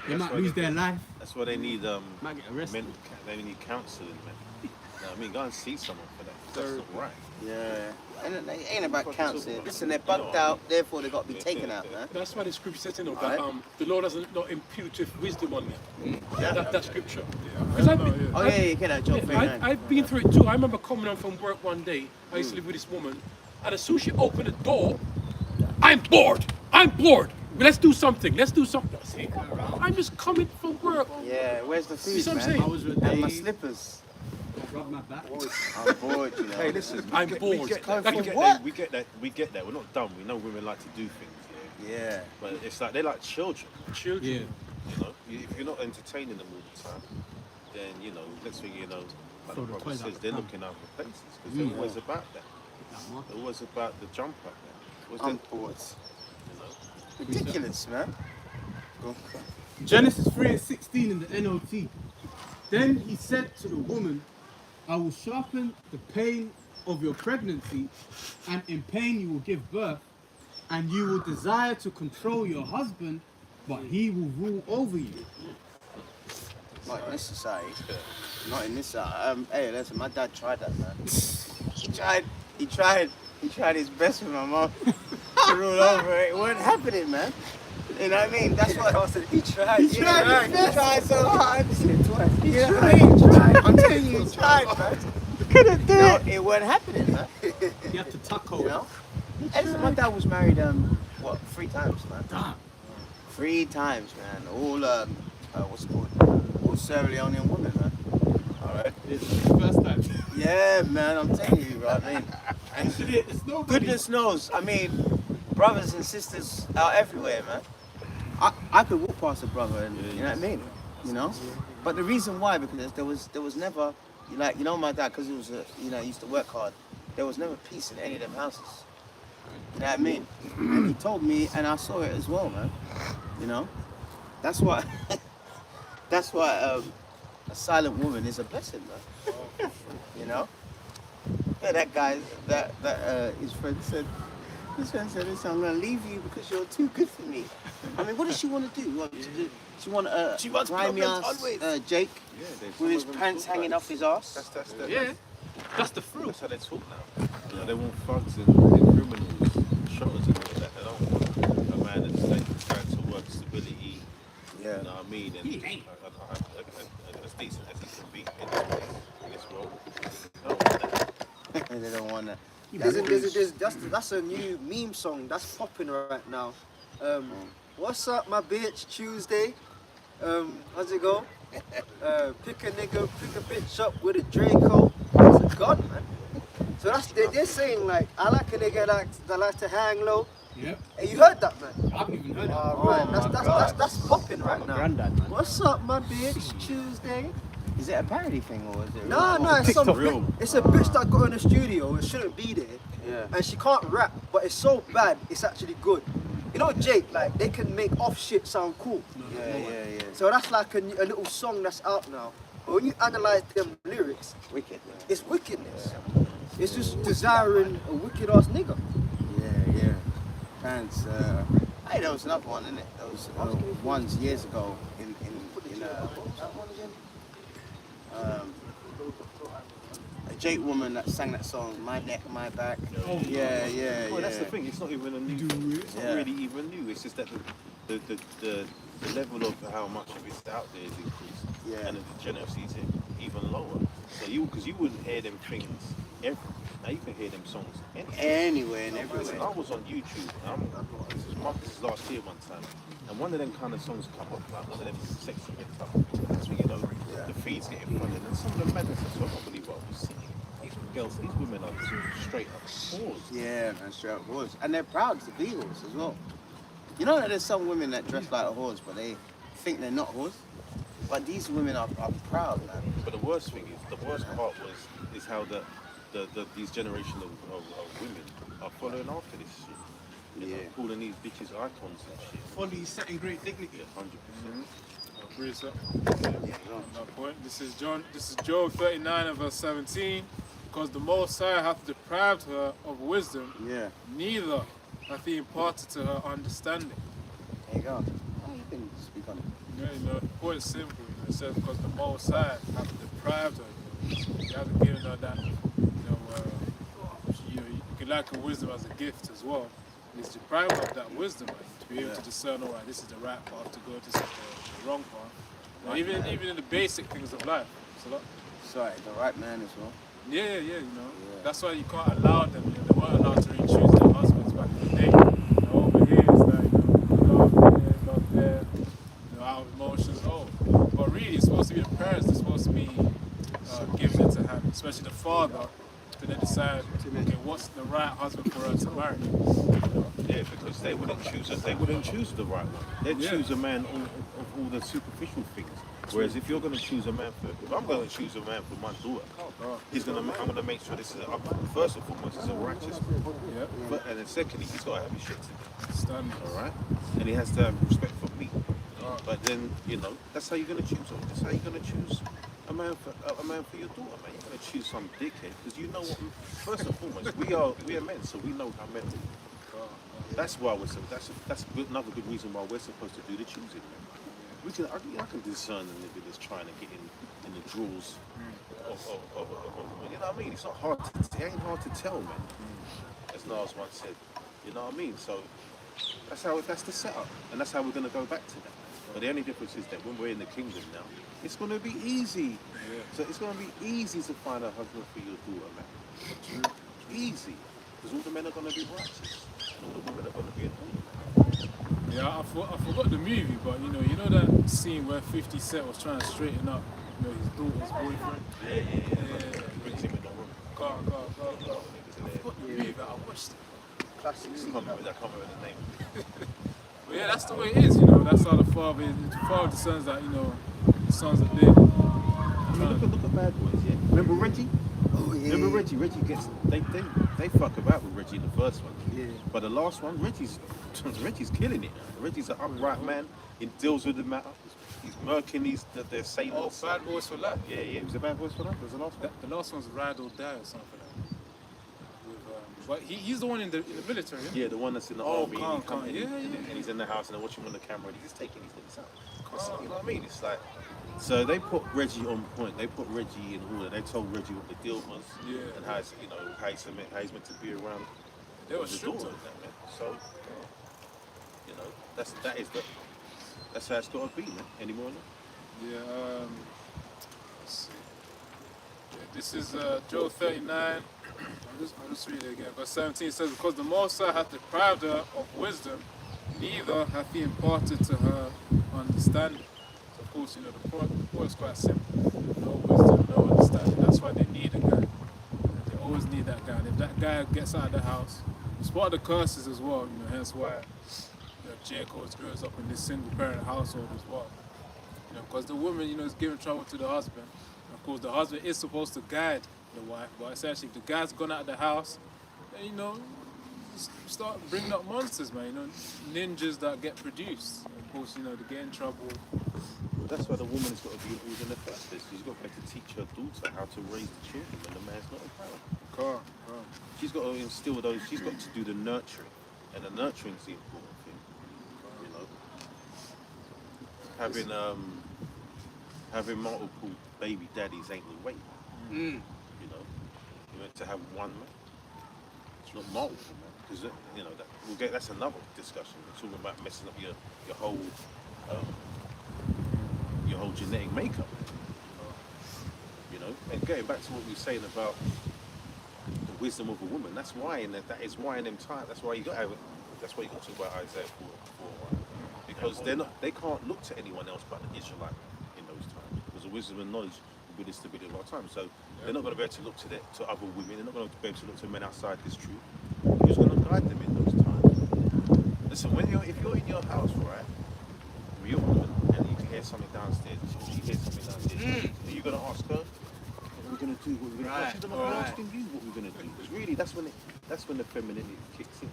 They might lose their life. That's why they need Might get arrested. they need counselling, man. You know what I mean, go and see someone for that. That's not right. Yeah. And it ain't about counselling. Listen, they're bugged out, therefore they've got to be taken out, man. That's why the scripture says, you know, Right. that the Lord does not impute with wisdom on them. Yeah. That scripture. Because I've been, Oh, yeah, you get that job. I've been through it too. I remember coming home from work one day. I used to live with this woman, and as soon as she opened the door, I'm bored. I'm bored. Let's do something. Let's do something. I say, I'm just coming from work. Yeah, where's the food, See what I'm man? saying? I was with And my Dave. slippers. Rub my back. I'm bored, you know. Hey, listen, I'm we bored. get that. Like, We get what? that. We get that. We get that. We're not dumb. We know women like to do things. Yeah. Yeah. But it's like they're like children. Children. Yeah. You know, if you're not entertaining them all the time, then you know, next thing you know, like Throw the the prophet toys out says, the they're pram. looking out for places because they're always about that. They're always about the jump up. Man. I'm bored. Ridiculous, man. Genesis 3:16 in the NLT. Then he said to the woman, I will sharpen the pain of your pregnancy, and in pain you will give birth, and you will desire to control your husband, but he will rule over you. Not in this society. Not in this society. Hey, listen, my dad tried that, man. He tried his best with my mom to rule over it. It wasn't happening, man. You know what I mean? That's what I said. He tried. He tried. He tried so hard. You know what I mean? He tried. I'm telling you, he tried, man. Couldn't do it. It wasn't happening, man. You have to tackle You know? And listen, my dad was married, 3 times, man. Damn. 3 times, man. All, what's it called? All Sierra Leonean women, man. Alright. It's the first time. Yeah, man, I'm telling you, bro. I mean, and Actually, it's nobody. goodness knows, I mean, brothers and sisters are everywhere, man. I could walk past a brother and, you know what I mean? You know? But the reason why, because there was never, like, you know, my dad, because he was, he used to work hard, there was never peace in any of them houses. You know what I mean? And he told me, and I saw it as well, man. You know? That's why, a silent woman is a blessing, man. You know? Yeah, that guy, his friend said, listen, I'm gonna leave you because you're too good for me. I mean, what does she want to do? She wants grimy ass Jake with his pants hanging off his ass. Yeah. That's the fruit. That's how they talk now. You know, they want thugs and criminals, shotters and all that. They don't want a man that's like trying to work stability. Yeah. You know what I mean? And as decent as he can be in this world. They don't want that. And they don't want that. That's a new meme song that's popping right now. What's up, my bitch? Tuesday. How's it go? Pick a bitch up with a Draco. That's a god, man. So they're saying like, I like a nigga that likes to hang low. Yep. Hey, you heard that, man? I haven't even heard that. Right, that's popping right now. Granddad, man. What's up, my bitch? Tuesday. Is it a parody thing or is it? Oh, No, it's some real. It's a bitch that got in the studio. It shouldn't be there. Yeah. And she can't rap, but it's so bad. It's actually good. You know, Jake, like they can make off shit sound cool. Yeah. So that's like a little song that's out now. But when you analyze them lyrics, it's wickedness. It's just desiring a wicked ass nigga. Yeah. And hey, there was another one, innit? There was ones years ago in a Jake woman that sang that song, My Neck, My Back. Oh, Yeah. Well, that's the thing. It's not even a new. It's not really even new. It's just that the level of how much of it's out there is increased, and the generosity is even lower. So because you wouldn't hear them things everywhere. Now you can hear them songs Anywhere and everywhere. I was on YouTube. This is last year one time, and one of them kind of songs come up, like one of them sexy bits up. That's when you know the feed's getting flooded, and some of the madness as well. I believe what I was seeing. These girls, these women are straight up whores. Yeah, man, straight up whores. And they're proud to be whores as well. You know that there's some women that dress like a horse, but they think they're not horse. But these women are proud, man. But the worst thing is, the worst part is how these generation of women are following after this shit. You know, calling these bitches icons and shit. Folly setting great dignity. 100%. Agree, sir. No point. This is Job 39 and verse 17. Because the Most High hath deprived her of wisdom, Yeah. neither hath he imparted to her understanding. There you go. Oh, you can speak on it. Yeah, you know, the point is simple. You know, it says because the Most High hath deprived her. He hasn't given her that. You can like a wisdom as a gift as well. He's deprived her of that wisdom, man, to be able to discern, all right, this is the right path to go, this is the wrong path. Now, even in the basic things of life. So Sorry, the right man as well. yeah, you know. That's why you can't allow them. You know, they weren't allowed to really choose their husbands back in the day. You know, over here it's like, you know, love here, love there, you know, out of emotions. Oh, but really, it's supposed to be the parents that's supposed to be giving it to him, especially the father, to then decide, okay, what's the right husband for her to marry. Yeah, because they wouldn't choose it. They wouldn't choose the right one. They'd choose a man of all the superficial things. Whereas if you're going to choose a man if I'm going to choose a man for my daughter, I'm going to make sure this is first and foremost, it's a righteous man. Yeah. And then secondly, he's got to have his shit together. Standard. All right, and he has to have respect for me. But then, you know, that's how you're going to choose him. That's how you're going to choose a man for your daughter, man. You're going to choose some dickhead because you know what. First and foremost, we are men, so we know how men are. That's why that's another good reason why we're supposed to do the choosing, man. I can discern the nigga that's trying to get in the drawers of a woman. You know what I mean? It's not hard. It ain't hard to tell, man. As Nas once said. You know what I mean? So that's the setup, and that's how we're gonna go back to that. But the only difference is that when we're in the kingdom now, it's gonna be easy. So it's gonna be easy to find a husband for your daughter, man. Easy, because all the men are gonna be righteous, and all the women are gonna be in. Yeah, I forgot the movie, but you know that scene where 50 Cent was trying to straighten up, you know, his daughter's boyfriend. Yeah. Brings him in the room. God. I forgot the movie, but I watched it. Classic. I can't remember the name. But yeah, that's the way it is, you know. That's how the father is. The father discerns that, you know, the sons are there. I mean, look at Bad Boys, yeah. Remember Reggie? Oh yeah. Remember Reggie? Reggie gets they fuck about with Reggie in the first one. Yeah. But the last one, Reggie's killing it. Reggie's an upright man. He deals with the matter. He's murking their sailors. Oh, Bad Boys for Life. Yeah. It was a Bad Boys for Life. Was the last one? The last one's Ride or Die or something like that. But he's the one in the military, yeah? Yeah, the one that's in the Oh, army. can't. Yeah. And he's in the house and they're watching him on the camera and he's just taking these things out. You know what I mean? It's like, so they put Reggie on point. They put Reggie in order. They told Reggie what the deal was. Yeah. And how he's meant to be around. They were the strict daughter on and that, man. So, you know, that's how it's got to be, man. Any more on that? Yeah, let's see. Yeah, this is Job 39. I'll just read it again. Verse 17 says, because the Most High hath deprived her of wisdom, neither hath he imparted to her understanding. So of course, you know, the point is quite simple. No wisdom, no understanding. That's why they need a guy. They always need that guy. And if that guy gets out of the house, it's part of the curses as well, you know, hence why Jacob grows up in this single parent household as well. You know, because the woman, you know, is giving trouble to the husband. And of course, the husband is supposed to guide the wife, but essentially, if the guy's gone out of the house, then, you know, start bringing up monsters, man. You know, ninjas that get produced. And of course, you know, they get in trouble. That's why the woman has got to be involved in the first place. She's got to teach her daughter how to raise the children when the man's not in power. She's got to instill those. She's got to do the nurturing, and the nurturing is the important thing. You know, having multiple baby daddies ain't the way. You know, you're meant to have one man. It's not multiple, man. Because you know that's another discussion. We're talking about messing up your whole genetic makeup. You know, and getting back to what we were saying about the wisdom of a woman. That's why in them times. That's why you got to talk about Isaiah 4:1. Because they can't look to anyone else but the Israelite in those times. Because the wisdom and knowledge will be the stability of our time. So they're not going to be able to look to other women. They're not going to be able to look to men outside this truth. Who's going to guide them in those times? Listen, if you're in your house, right, with your woman, and you can hear something downstairs, she hears something downstairs, are you gonna ask her what we're gonna do? What we're gonna do? She's gonna be asking you what we're gonna do. Because really, that's when the femininity kicks in.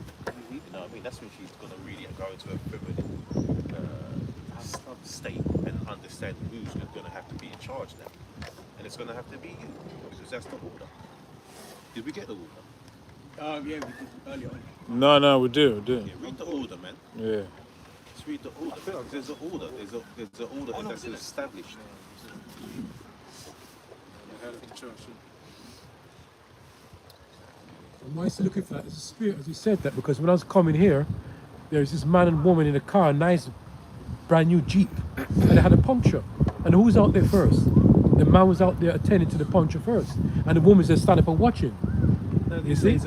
You know what I mean? That's when she's gonna really go into a feminine state and understand who's gonna have to be in charge now, and it's gonna have to be you because that's the order. Did we get the order? Yeah, we did earlier on. No, we do. Yeah, read the order, man. Yeah. Let's read the order. There's an order. There's an order that's established. Why is he looking for that? There's a spirit, as he said that, because when I was coming here, there's this man and woman in a car, a nice brand new Jeep, and they had a puncture. And who was out there first? The man was out there attending to the puncture first, and the woman's just standing up and watching. No, You see? I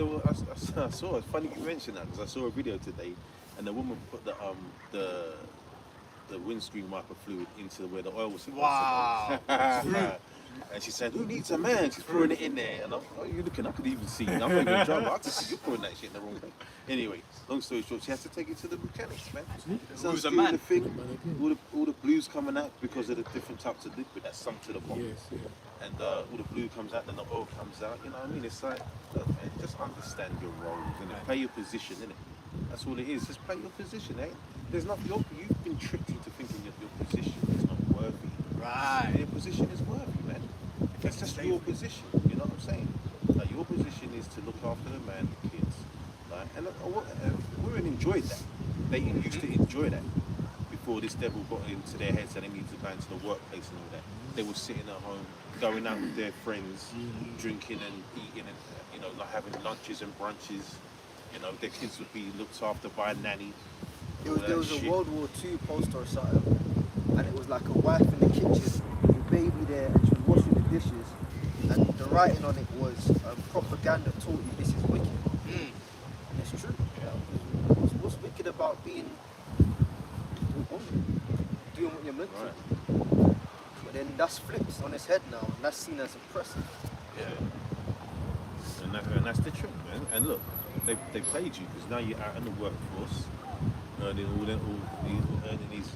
saw. It's funny you mentioned that because I saw a video today, and the woman put the windscreen wiper fluid into where the oil was supposed to go. And she said, "Who needs a man?" She's throwing it in there, and I'm, oh, you're looking. I could even see. I'm not even driving. I could see you throwing that shit in the wrong way. Anyway, long story short, she has to take it to the mechanics, man. Who's a man? The thing, all the blues coming out because of the different types of liquid that's sunk to the bottom. Yes, yeah. And all the blue comes out, then the oil comes out. You know what I mean? It's like, look, man, just understand your roles and play your position, innit? That's all it is. Just play your position, eh? There's not you've been tricked into thinking that your position is not worthy. Right. Your position is worthy, man. That's just your position. You know what I'm saying? Like your position is to look after the man, the kids, like, and women enjoyed that. They used to enjoy that before this devil got into their heads and they needed to go into the workplace and all that. They were sitting at home, going out with their friends, drinking and eating, and like having lunches and brunches. Their kids would be looked after by a nanny. There was a World War II poster or something, and it was like a wife in the kitchen, with a baby there, and she was washing the dishes, and the writing on it was propaganda taught you this is wicked. And it's true. What's wicked about being doing what you're meant to? But then that's flipped on its head now, and that's seen as oppressive. Yeah. And that's the trick, man. And look, they played you because now you're out in the workforce, earning these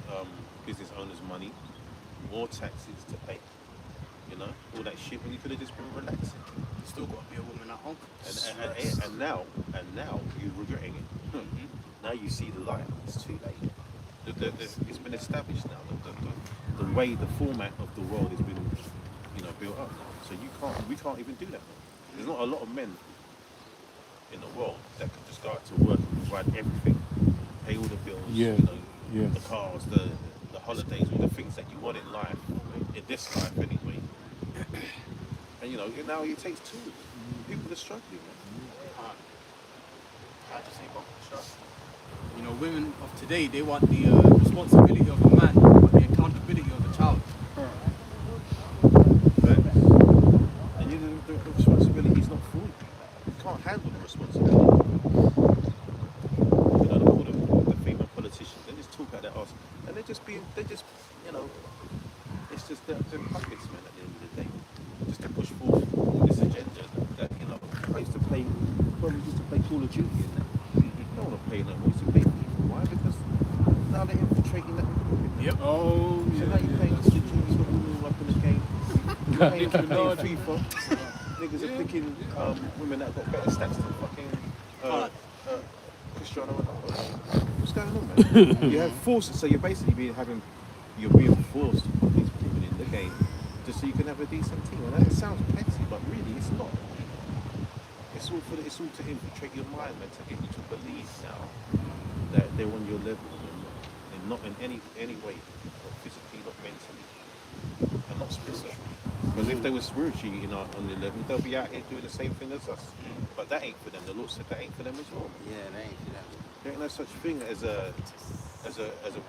business owners' money, more taxes to pay. All that shit when you could have just been relaxing. Still got to be a woman at home. And now you're regretting it. Now you see the light. It's too late. It's been established now. The way, the format of the world has been, built up now. So we can't even do that. There's not a lot of men in the world that can just go out to work and provide everything, pay all the bills, the cars, the holidays, all the things that you want in life, in this life anyway. And now it takes two. People are struggling, man. I just say about struggle. Women of today, they want the responsibility of a man, but the accountability of a child. And the responsibility is not for you. You can't handle the responsibility. All the female politicians, they just talk out their arse, and it's just they're puppets, man, at the end of the day. Just to push forward this agenda that, I used to play Call of Duty and that. You don't want to play no more, to play people. Why? Because now they're infiltrating that. Yep. Oh, so now you're playing Call of Duty, you've got women all up in the game. You're playing FIFA. Niggas are picking women that got better stats than fucking Cristiano Ronaldo. What's going on, man? You have forces, so you're basically you're being forced to put these women in the game just so you can have a decent team. And that sounds petty, but really it's not. It's all to infiltrate your mind, man, to get you to believe now that they're on your level and not in any way, not physically, not mentally, and not spiritually. Because if they were spiritually on the level, they'll be out here doing the same thing as us. But that ain't for them. The Lord said that ain't for them as well. Yeah, that ain't for them. There ain't no such thing as a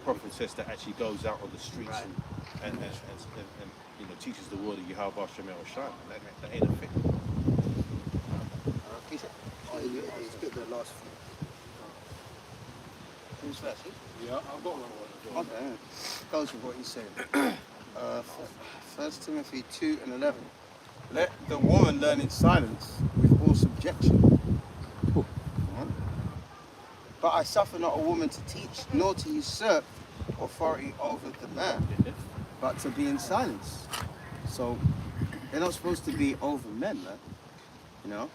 prophetess that actually goes out on the streets and teaches the word of Yahweh Shem El Shai. That ain't a thing. It's get the last few. Who's that? Yeah, I've got one. Okay. Goes with what you said. 1 Timothy 2:11. Let the woman learn in silence with all subjection. But I suffer not a woman to teach, nor to usurp authority over the man, but to be in silence. So they're not supposed to be over men, man. You know?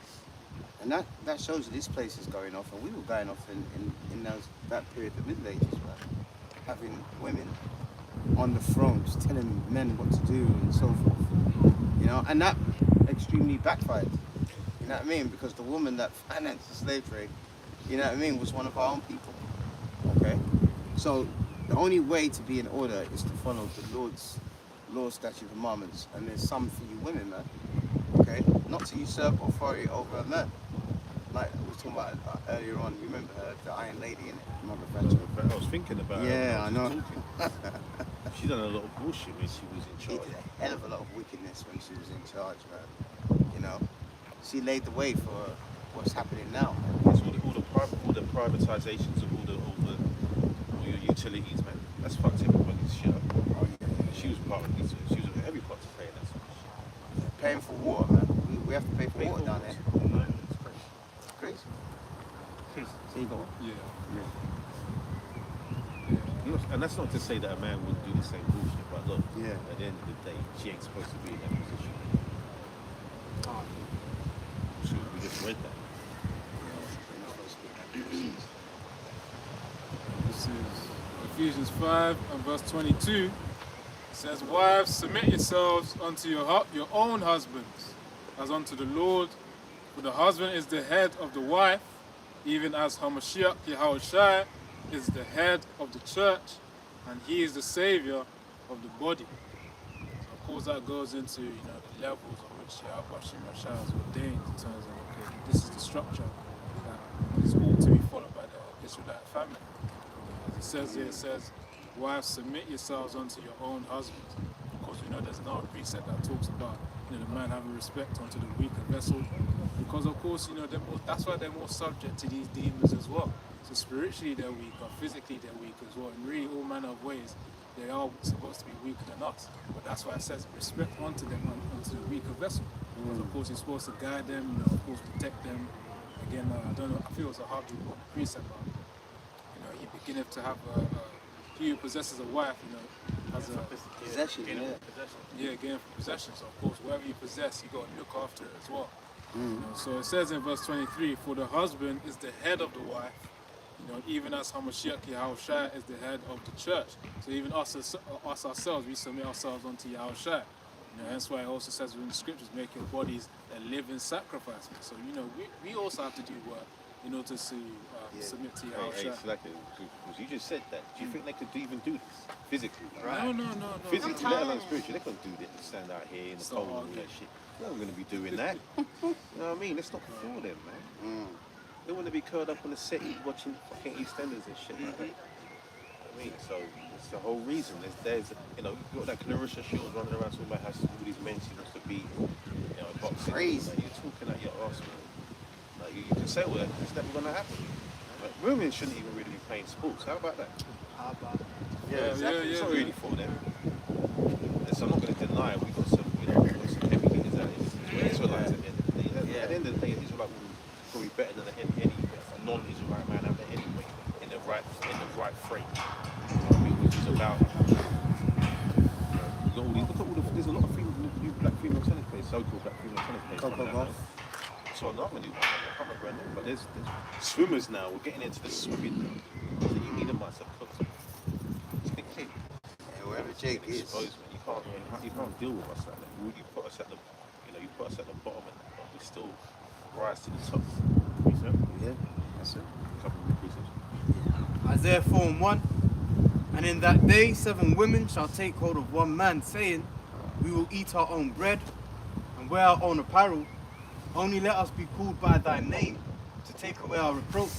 And that shows you this place is going off, and we were going off in that period of the Middle Ages, man. Having women on the thrones telling men what to do and so forth. You know, and that extremely backfired. You know what I mean? Because the woman that financed the slave trade, you know what I mean, was one of our own people. Okay? So the only way to be in order is to follow the Lord's law, statute, commandments, and there's some for you women, man. Okay? Not to usurp authority over a man. Like we were talking about earlier on, you remember her, the Iron Lady in it, Mother Thatcher. I was thinking about her. Yeah, I when know. was talking. She done a lot of bullshit when she was in She charge. did a hell of a lot of wickedness when she was in charge, man. You know, she laid the way for what's happening now. It's all the privatizations of all your utilities, man. That's fucked everybody's shit up. She was part of it. She was every part to pay that sort of shit. Paying for water, man. We have to pay for water down there. No, it's crazy. Crazy. So you go. Yeah. And that's not to say that a man would do the same bullshit, but look, Yeah. at the end of the day, she ain't supposed to be in that position. We just read that. This is Ephesians 5 and verse 22. It says, "Wives, submit yourselves unto your own husbands, as unto the Lord. For the husband is the head of the wife, even as Hamashiach Yahushua is the head of the church, and he is the savior of the body." So of course, that goes into the levels of which Yahushua has ordained in terms of, okay, this is the structure that is all to be followed by the Israelite family. As it says here, it says, "Wives, submit yourselves unto your own husbands." Of course, we know there's another precept that talks about the man having respect unto the weaker vessel, because of course, that's why they're more subject to these demons as well. So spiritually they're weaker, physically they're weak as well. In really all manner of ways, they are supposed to be weaker than us. But that's why it says respect unto them, unto the weaker vessel. Because of course you're supposed to guide them, of course protect them. Again, I don't know, I feel it's a hard precept, but he beginneth to have he who possesses a wife, has a Possession, yeah. yeah, gain for possession. So of course, whatever you possess, you got to look after it as well. So it says in verse 23, "For the husband is the head of the wife, even as Hamashiach Yahushua is the head of the church." So even us ourselves, we submit ourselves unto Yahushua. Hence why it also says in the scriptures, make your bodies a living sacrifice. So we also have to do work in order to submit to Yahushua. Hey, exactly. Because you just said that. Do you think they could even do this physically? No. Physically, let alone spiritually, they couldn't do this. Stand out here in the cold and all that shit. They're not going to be doing that. You know what I mean? It's not for them, man. They want to be curled up on the set watching fucking EastEnders and shit like that. I mean, so it's the whole reason. There's you've got that Clarissa Shields running around talking about how all these men she wants to be, boxing. Crazy. Like, you're talking at your arse, man. Like, you can say all that, it's never going to happen. Like, women shouldn't even really be playing sports. How about that? Yeah, exactly. It's not really for them. And so I'm not going to deny we've got some, heavy hitters out here. We're Israelites at the end of the day. At the end of the day, an Israelite woman is probably better than any non-Israelite man out there anyway, in the right frame. You know what I mean? Which is about, there's a lot of new black female tennis players, so-called black female tennis players. Coco Gauff. So I'm not going to do that. I can't remember her name, but there's swimmers now. We're getting into the swimming now. So you need a myself cooked. It's the kid. Yeah, wherever Jake is. Exposed, man. You can't deal with us like that. You put us at the, you put us at the bottom, but we still rise to the top. Yeah, that's it. A couple of precepts. Isaiah 4:1. And in that day 7 women shall take hold of one man, saying, we will eat our own bread and wear our own apparel. Only let us be called by thy name to take away our reproach.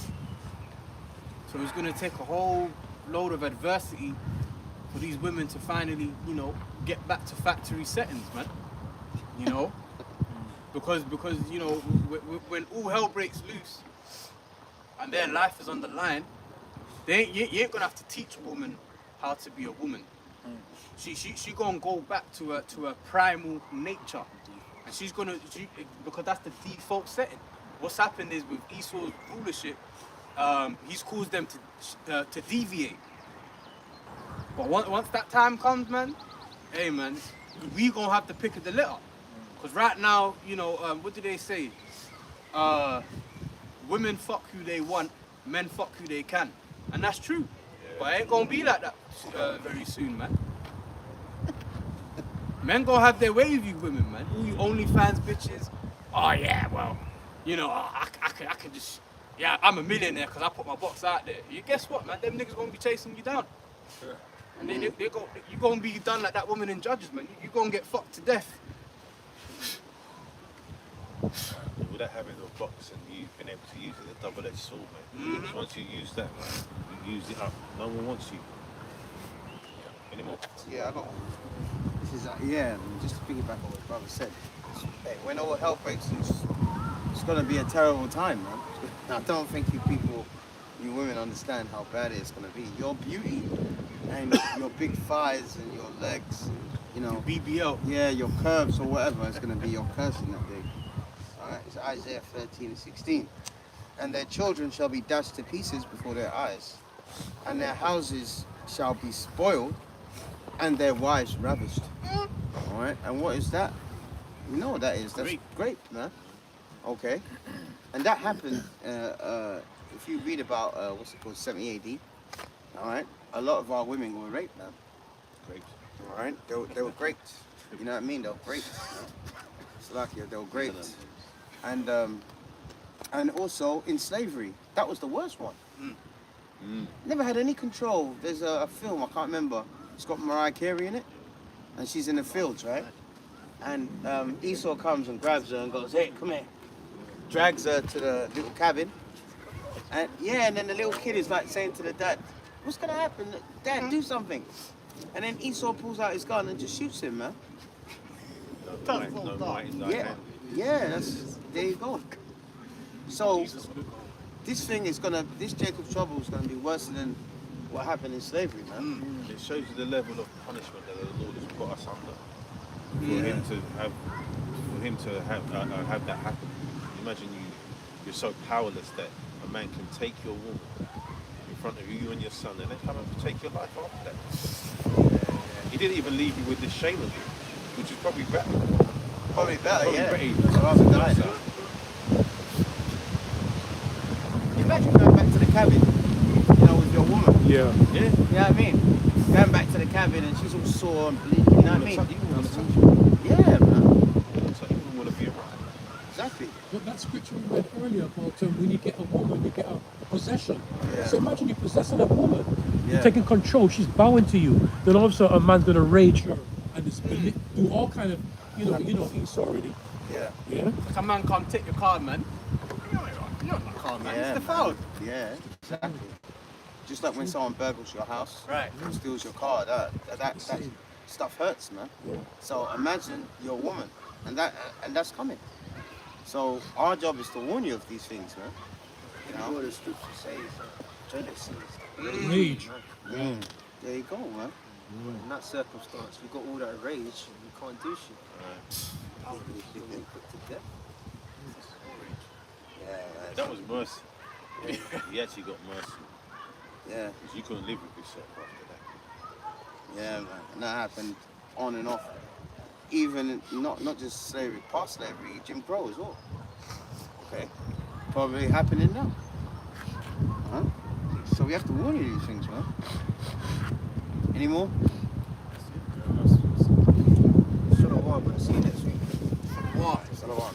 So it's going to take a whole load of adversity for these women to finally, get back to factory settings, man. Because when all hell breaks loose and their life is on the line, you ain't gonna have to teach a woman how to be a woman. She gonna go back to her primal nature, and because that's the default setting. What's happened is with Esau's rulership, he's caused them to deviate. But once that time comes, man, hey man, we gonna have to pick of the litter. Cause right now, you know, what do they say? Women fuck who they want, men fuck who they can, and that's true. But it ain't gonna be like that very soon, man. Men gonna have their way with you women, man. All you OnlyFans bitches. Oh yeah, well, you know, I can just, yeah, I'm a millionaire because I put my box out there. You guess what, man? Them niggas gonna be chasing you down. And you gonna be done like that woman in Judges, man. You gonna get fucked to death. With that habit of box and you being able to use it, a double-edged sword, mate. Once you use that, you use it up. No one wants you anymore. Yeah, I got. This is just to piggyback on what brother said. Hey, when all hell breaks loose, it's gonna be a terrible time, man. I don't think you people, you women, understand how bad it's gonna be. Your beauty and your big thighs and your legs, and, you know, BBL. Yeah, your curves or whatever is gonna be your curse in that day. Alright, it's Isaiah 13:16. And their children shall be dashed to pieces before their eyes, and their houses shall be spoiled, and their wives ravished. Alright, and what is that? You know what that is? That's grape, man. Okay. And that happened, if you read about, what's it called, 70 AD, alright, a lot of our women were raped, man. Grapes. Alright, they were raped. You know what I mean? They were raped. It's like they were raped. And also in slavery, that was the worst one. Never had any control. There's a film, I can't remember. It's got Mariah Carey in it, and she's in the fields, right? And Esau comes and grabs her and goes, "Hey, come here." Drags her to the little cabin, and and then the little kid is like saying to the dad, "What's gonna happen? Dad, do something." And then Esau pulls out his gun and just shoots him, man. There you go. So this Jacob's trouble is gonna be worse than what happened in slavery, man. It shows you the level of punishment that the Lord has put us under. For him to have that happen. Imagine you're so powerless that a man can take your woman in front of you and your son, and then come and take your life after that. He didn't even leave you with the shame of it, which is probably better. Probably better. Imagine going back to the cabin, you know, with your woman. Yeah. You know what I mean? Going back to the cabin and she's all sore and bleeding, you know what I mean? Yeah, man. So you wouldn't want to be around. Exactly. But that scripture we read earlier about when you get a woman, you get a possession. Yeah. So imagine you're possessing a woman. Yeah. You're taking control. She's bowing to you. Then all of a sudden, a man's going to rage her and just do all kind of, you know, Esau already. Yeah. Yeah. Like a man come take your card, man. You're not my card, man. Yeah, It's the phone. Yeah, exactly. Just like when someone burgles your house, Right. and steals your car, that stuff hurts, man. Yeah. So imagine you're a woman, and that's coming. So our job is to warn you of these things, man. You know what the scripture says, jealousy. Rage. There you go, man. In that circumstance, you got all that rage, and you can't do shit. You'll be put to death. Yeah, That was mercy. He actually got mercy. yeah, Because you couldn't live with yourself after that. yeah, man. And that happened on and off. Even not just slavery, past slavery, Jim Crow as well. Okay, probably happening now. Huh? So we have to warn you these things, man. Any more? Shalom, man. See you next week. Shalom.